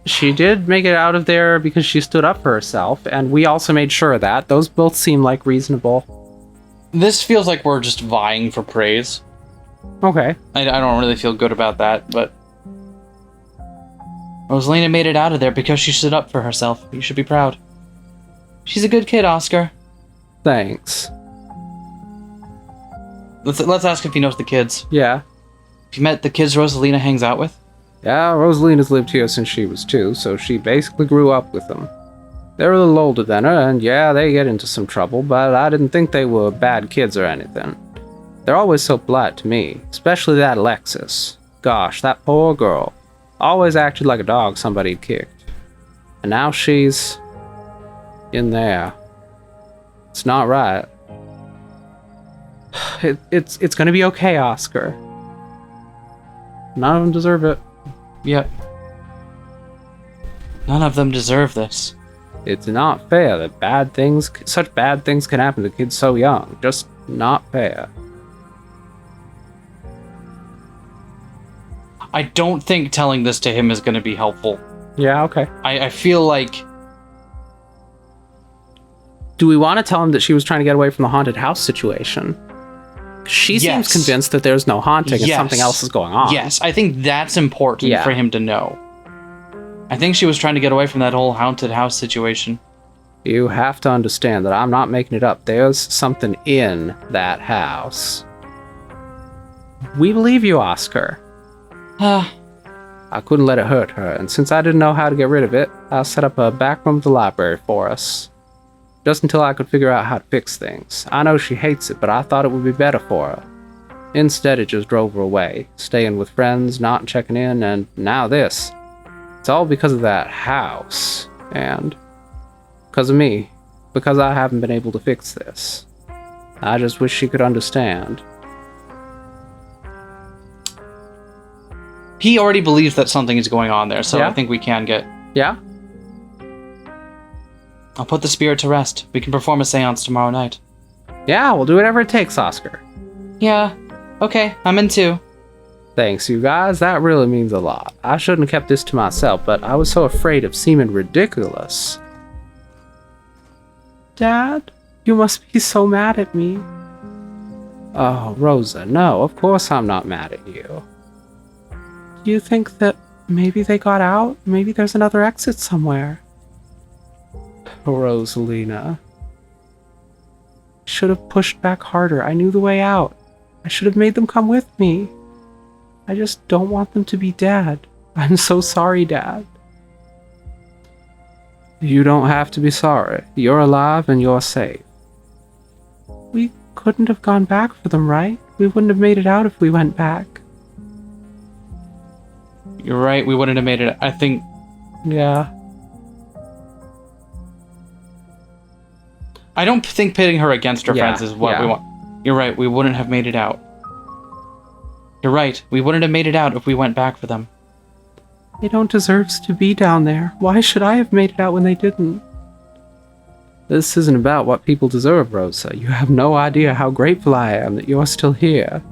she did make it out of there because she stood up for herself, and we also made sure of that. Those both seem like reasonable. This feels like we're just vying for praise. Okay. I don't really feel good about that, but Rosalina made it out of there because she stood up for herself. You should be proud. She's a good kid, Oscar. Thanks. Let's ask if he knows the kids. Yeah. Have you met the kids Rosalina hangs out with? Yeah, Rosalina's lived here since she was 2, so she basically grew up with them. They're a little older than her, and yeah, they get into some trouble, but I didn't think they were bad kids or anything. They're always so polite to me, especially that Alexis. Gosh, that poor girl. Always acted like a dog somebody kicked. And now she's in there. It's not right. It's gonna be okay, Oscar. None of them deserve it. Yep. None of them deserve this. It's not fair that such bad things can happen to kids so young. Just not fair. I don't think telling this to him is going to be helpful. Yeah, okay. I feel like... Do we want to tell him that she was trying to get away from the haunted house situation? She seems convinced that there's no haunting and something else is going on. Yes, I think that's important for him to know. I think she was trying to get away from that whole haunted house situation. You have to understand that I'm not making it up. There's something in that house. We believe you, Oscar. I couldn't let it hurt her, and since I didn't know how to get rid of it, I set up a back room of the library for us. Just until I could figure out how to fix things. I know she hates it, but I thought it would be better for her. Instead, it just drove her away, staying with friends, not checking in, and now this. It's all because of that house, and because of me, because I haven't been able to fix this. I just wish she could understand. He already believes that something is going on there, so I think we can get... Yeah? I'll put the spirit to rest. We can perform a seance tomorrow night. Yeah, we'll do whatever it takes, Oscar. Yeah, okay, I'm in too. Thanks, you guys. That really means a lot. I shouldn't have kept this to myself, but I was so afraid of seeming ridiculous. Dad, you must be so mad at me. Oh, Rosa, no, of course I'm not mad at you. Do you think that maybe they got out? Maybe there's another exit somewhere? Rosalina. I should have pushed back harder. I knew the way out. I should have made them come with me. I just don't want them to be dead. I'm so sorry, Dad. You don't have to be sorry. You're alive and you're safe. We couldn't have gone back for them, right? We wouldn't have made it out if we went back. You're right, we wouldn't have made it. I think... Yeah. I don't think pitting her against her friends is what we want. You're right, we wouldn't have made it out. You're right, we wouldn't have made it out if we went back for them. They don't deserve to be down there. Why should I have made it out when they didn't? This isn't about what people deserve, Rosa. You have no idea how grateful I am that you're still here.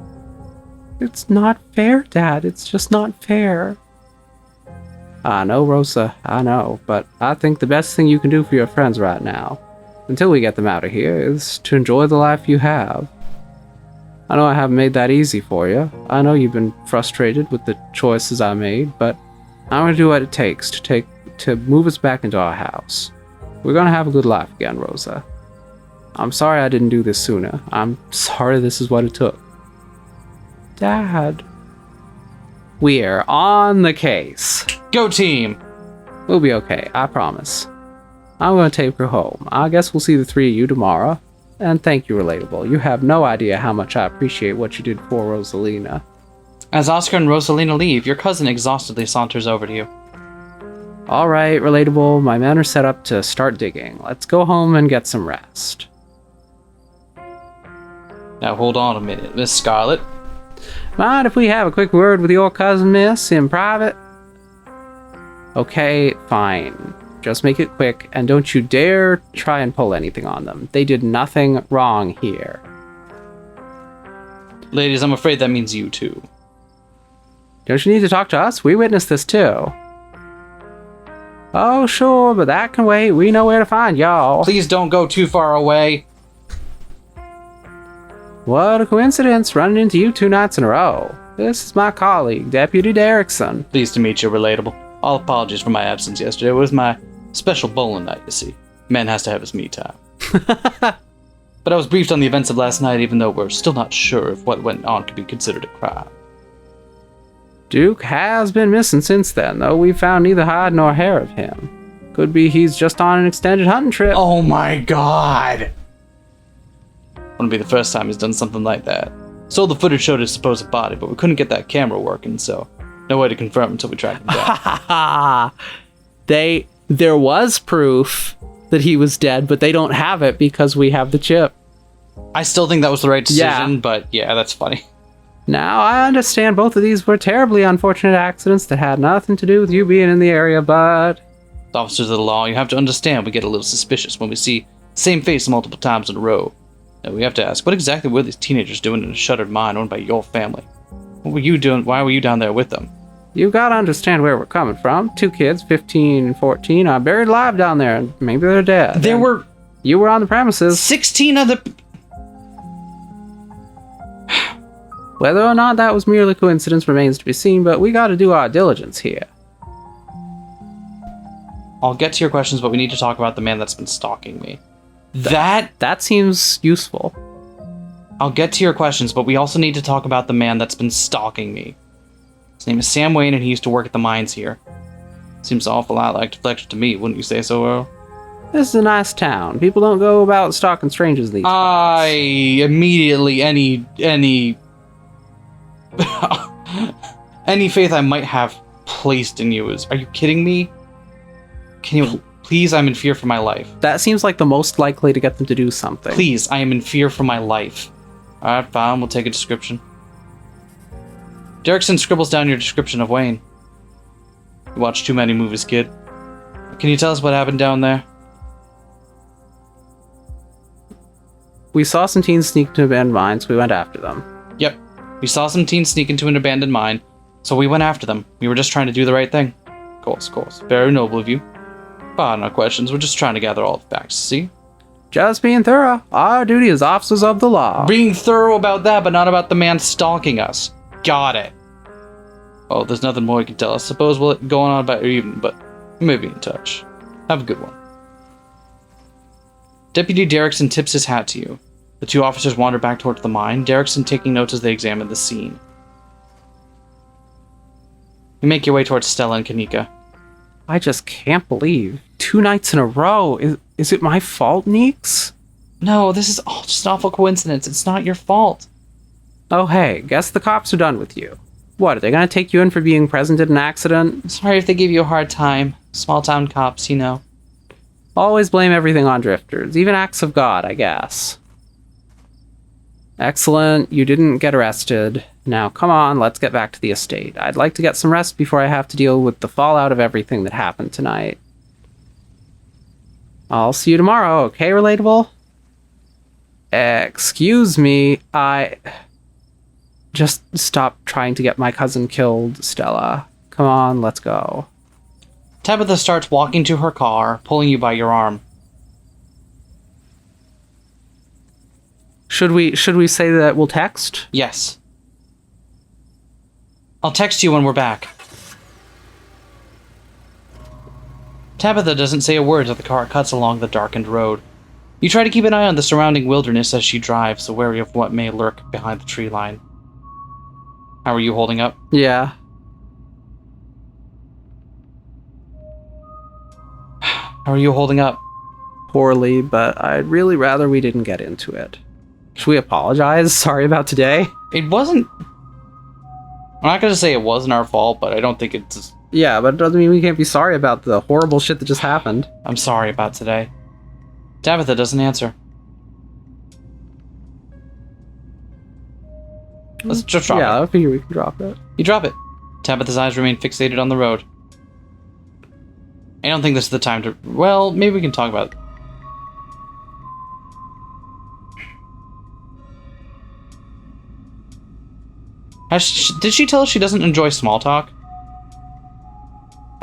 It's not fair, Dad. It's just not fair. I know, Rosa. I know. But I think the best thing you can do for your friends right now, until we get them out of here, is to enjoy the life you have. I know I haven't made that easy for you. I know you've been frustrated with the choices I made, but I'm going to do what it takes to move us back into our house. We're going to have a good life again, Rosa. I'm sorry I didn't do this sooner. I'm sorry this is what it took. Dad. We're on the case. Go team! We'll be okay, I promise. I'm going to take her home. I guess we'll see the three of you tomorrow. And thank you, Relatable. You have no idea how much I appreciate what you did for Rosalina. As Oscar and Rosalina leave, your cousin exhaustedly saunters over to you. All right, relatable. My men are set up to start digging. Let's go home and get some rest. Now hold on a minute, Miss Scarlet. Mind if we have a quick word with your cousin, miss, in private? Okay, fine. Just make it quick, and don't you dare try and pull anything on them. They did nothing wrong here. Ladies, I'm afraid that means you too. Don't you need to talk to us? We witnessed this too. Oh, sure, but that can wait. We know where to find y'all. Please don't go too far away. What a coincidence, running into you 2 nights in a row. This is my colleague, Deputy Derrickson. Pleased to meet you, Relatable. All apologies for my absence yesterday. It was my special bowling night, you see. Man has to have his me time. But I was briefed on the events of last night, even though we're still not sure if what went on could be considered a crime. Duke has been missing since then, though we found neither hide nor hair of him. Could be he's just on an extended hunting trip. Oh my god! Wouldn't be the first time he's done something like that. So the footage showed his supposed body, but we couldn't get that camera working, so no way to confirm until we tracked him down. There was proof that he was dead, but they don't have it because we have the chip. I still think that was the right decision, but yeah, that's funny. Now, I understand both of these were terribly unfortunate accidents that had nothing to do with you being in the area, but... Officers of the law, you have to understand we get a little suspicious when we see the same face multiple times in a row. Now we have to ask, what exactly were these teenagers doing in a shuttered mine owned by your family? What were you doing? Why were you down there with them? You gotta understand where we're coming from. 2 kids, 15 and 14, are buried alive down there, and maybe they're dead. There were... You were on the premises. 16 other... Whether or not that was merely coincidence remains to be seen, but we gotta do our diligence here. I'll get to your questions, but we need to talk about the man that's been stalking me. That seems useful. I'll get to your questions, but we also need to talk about the man that's been stalking me. His name is Sam Wayne, and he used to work at the mines here. Seems an awful lot like Deflection to me, wouldn't you say so, Earl? This is a nice town. People don't go about stalking strangers these I days. immediately, any faith I might have placed in you is... Are you kidding me? Can you... Please, I'm in fear for my life. That seems like the most likely to get them to do something. Please, I am in fear for my life. Alright, fine, we'll take a description. Derrickson scribbles down your description of Wayne. You watch too many movies, kid. Can you tell us what happened down there? We saw some teens sneak into abandoned mines, so we went after them. Yep. We saw some teens sneak into an abandoned mine, so we went after them. We were just trying to do the right thing. Of course. Very noble of you. Pardon our questions, we're just trying to gather all the facts, see? Just being thorough. Our duty as officers of the law. Being thorough about that, but not about the man stalking us. Got it. Oh, there's nothing more you can tell us. Suppose we'll go on about your evening, but we may be in touch. Have a good one. Deputy Derrickson tips his hat to you. The 2 officers wander back towards the mine, Derrickson taking notes as they examine the scene. You make your way towards Stella and Kanika. I just can't believe 2 nights in a row. Is it my fault, Neeks? No, this is all just an awful coincidence. It's not your fault. Oh hey, guess the cops are done with you. What, are they gonna take you in for being present at an accident? Sorry if they give you a hard time. Small town cops, you know. Always blame everything on drifters, even acts of God, I guess. Excellent, you didn't get arrested. Now come on, let's get back to the estate. I'd like to get some rest before I have to deal with the fallout of everything that happened tonight. I'll see you tomorrow, okay, Relatable? Excuse me, Just stop trying to get my cousin killed, Stella. Come on, let's go. Tabitha starts walking to her car, pulling you by your arm. Should we say that we'll text? Yes. I'll text you when we're back. Tabitha doesn't say a word as the car cuts along the darkened road. You try to keep an eye on the surrounding wilderness as she drives, wary of what may lurk behind the tree line. How are you holding up? Yeah. How are you holding up? Poorly, but I'd really rather we didn't get into it. Should we apologize? Sorry about today. It wasn't... I'm not going to say it wasn't our fault, but I don't think it's Yeah, but it doesn't mean we can't be sorry about the horrible shit that just happened. I'm sorry about today. Tabitha doesn't answer. Let's just drop it. Yeah, I figure we can drop it. You drop it. Tabitha's eyes remain fixated on the road. I don't think this is the time to... Well, maybe we can talk about it. Did she tell us she doesn't enjoy small talk?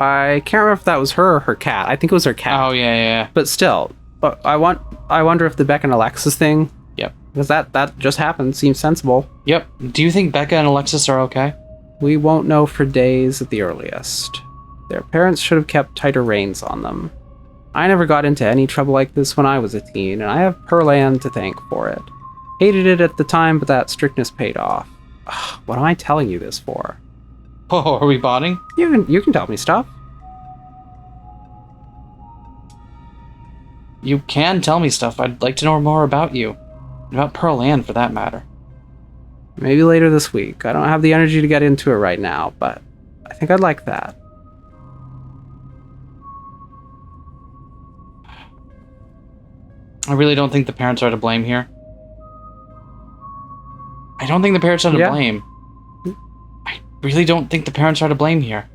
I can't remember if that was her or her cat. I think it was her cat. Oh, yeah. But still, I wonder if the Becca and Alexis thing... Yep. Because that just happened. Seems sensible. Yep. Do you think Becca and Alexis are okay? We won't know for days at the earliest. Their parents should have kept tighter reins on them. I never got into any trouble like this when I was a teen, and I have Perlan to thank for it. Hated it at the time, but that strictness paid off. Ugh, what am I telling you this for? Oh, are we bonding? You can tell me stuff. You can tell me stuff. I'd like to know more about you. About Pearl Ann, for that matter. Maybe later this week. I don't have the energy to get into it right now, but I think I'd like that. I really don't think the parents are to blame here. I don't think the parents are to blame. I really don't think the parents are to blame here.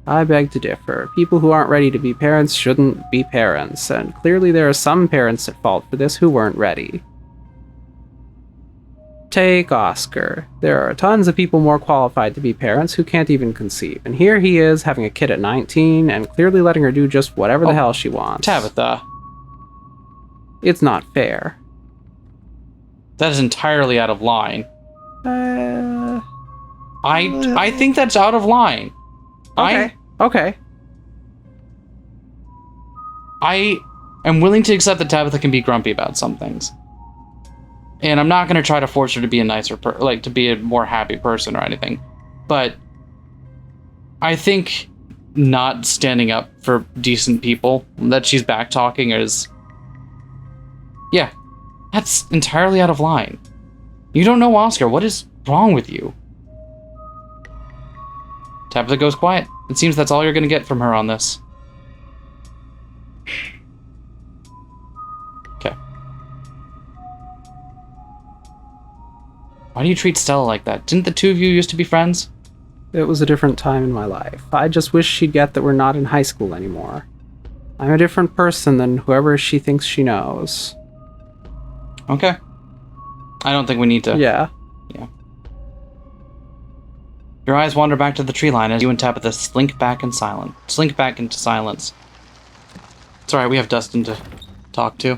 I beg to differ. People who aren't ready to be parents shouldn't be parents, and clearly there are some parents at fault for this who weren't ready. Take Oscar. There are tons of people more qualified to be parents who can't even conceive, and here he is having a kid at 19 and clearly letting her do just whatever the hell she wants. Tabitha. It's not fair. That is entirely out of line. I think that's out of line. Okay. I am willing to accept that Tabitha can be grumpy about some things. And I'm not going to try to force her to be a nicer to be a more happy person or anything. But I think not standing up for decent people, that she's back talking is... Yeah, that's entirely out of line. You don't know Oscar. What is wrong with you? Tabitha goes quiet. It seems that's all you're going to get from her on this. Okay. Why do you treat Stella like that? Didn't the two of you used to be friends? It was a different time in my life. I just wish she'd get that we're not in high school anymore. I'm a different person than whoever she thinks she knows. Okay. I don't think we need to... Yeah. Your eyes wander back to the tree line as you and Tabitha slink back into silence. It's alright, we have Dustin to talk to.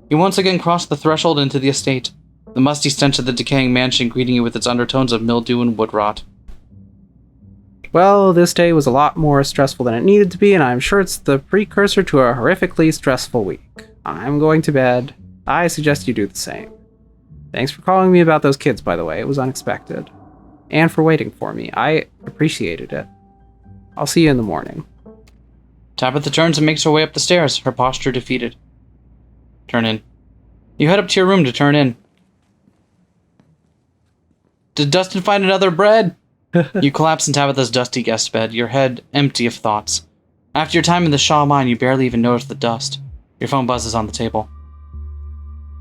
You once again cross the threshold into the estate, the musty stench of the decaying mansion greeting you with its undertones of mildew and wood rot. Well, this day was a lot more stressful than it needed to be, and I'm sure it's the precursor to a horrifically stressful week. I'm going to bed. I suggest you do the same. Thanks for calling me about those kids, by the way. It was unexpected. And for waiting for me. I appreciated it. I'll see you in the morning. Tabitha turns and makes her way up the stairs, her posture defeated. Turn in. You head up to your room to turn in. Did Dustin find another bread? You collapse in Tabitha's dusty guest bed, your head empty of thoughts. After your time in the Shaw mine, you barely even notice the dust. Your phone buzzes on the table.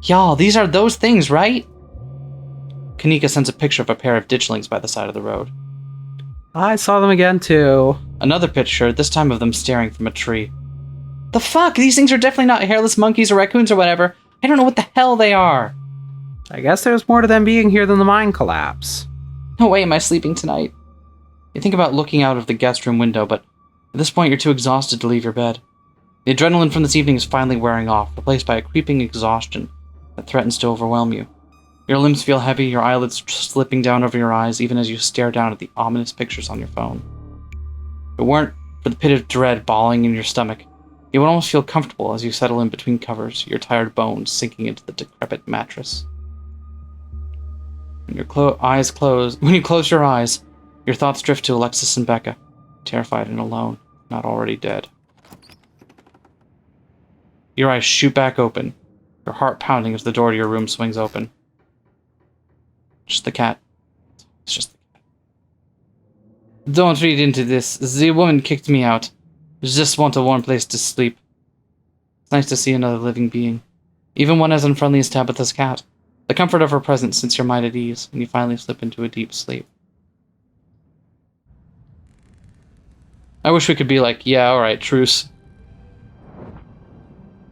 Y'all, these are those things, right? Kanika sends a picture of a pair of ditchlings by the side of the road. I saw them again, too. Another picture, this time of them staring from a tree. The fuck? These things are definitely not hairless monkeys or raccoons or whatever. I don't know what the hell they are. I guess there's more to them being here than the mine collapse. No way am I sleeping tonight. You think about looking out of the guest room window, but at this point you're too exhausted to leave your bed. The adrenaline from this evening is finally wearing off, replaced by a creeping exhaustion that threatens to overwhelm you. Your limbs feel heavy, your eyelids slipping down over your eyes, even as you stare down at the ominous pictures on your phone. If it weren't for the pit of dread bawling in your stomach, you would almost feel comfortable as you settle in between covers, your tired bones sinking into the decrepit mattress. When you close your eyes, your thoughts drift to Alexis and Becca, terrified and alone, not already dead. Your eyes shoot back open, your heart pounding as the door to your room swings open. Just the cat. It's just the cat. Don't read into this. The woman kicked me out. Just want a warm place to sleep. It's nice to see another living being, even one as unfriendly as Tabitha's cat. The comfort of her presence sets your mind at ease, and you finally slip into a deep sleep. I wish we could be like, yeah, alright, truce.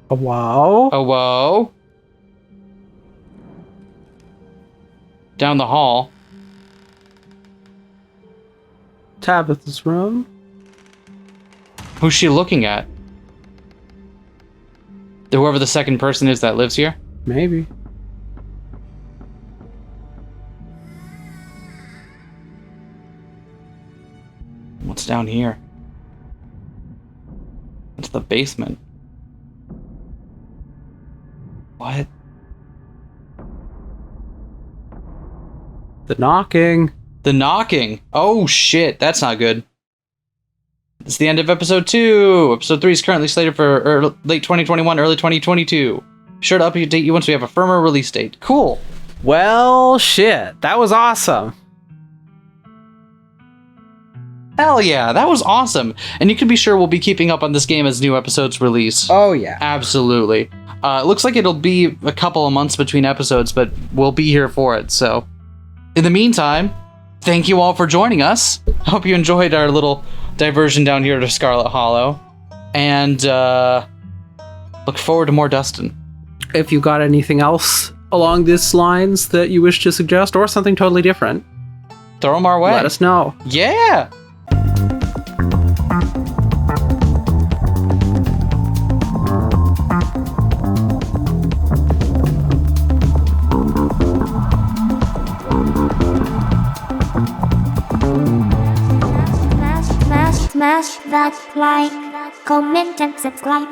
A wow? Oh, whoa. Down the hall. Tabitha's room? Who's she looking at? Whoever the second person is that lives here? Maybe. What's down here? It's the basement. What? The knocking. The knocking! Oh shit, that's not good. It's the end of episode 2. Episode 3 is currently slated for late 2021, early 2022. Be sure to update you once we have a firmer release date. Cool! Well, shit. That was awesome. Hell yeah, that was awesome. And you can be sure we'll be keeping up on this game as new episodes release. Oh, yeah. Absolutely. It looks like it'll be a couple of months between episodes, but we'll be here for it, so. In the meantime, thank you all for joining us. I hope you enjoyed our little diversion down here to Scarlet Hollow. And, look forward to more Dustin. If you got anything else along these lines that you wish to suggest, or something totally different, Throw them our way. let us know. Yeah! Smash that like, comment and subscribe.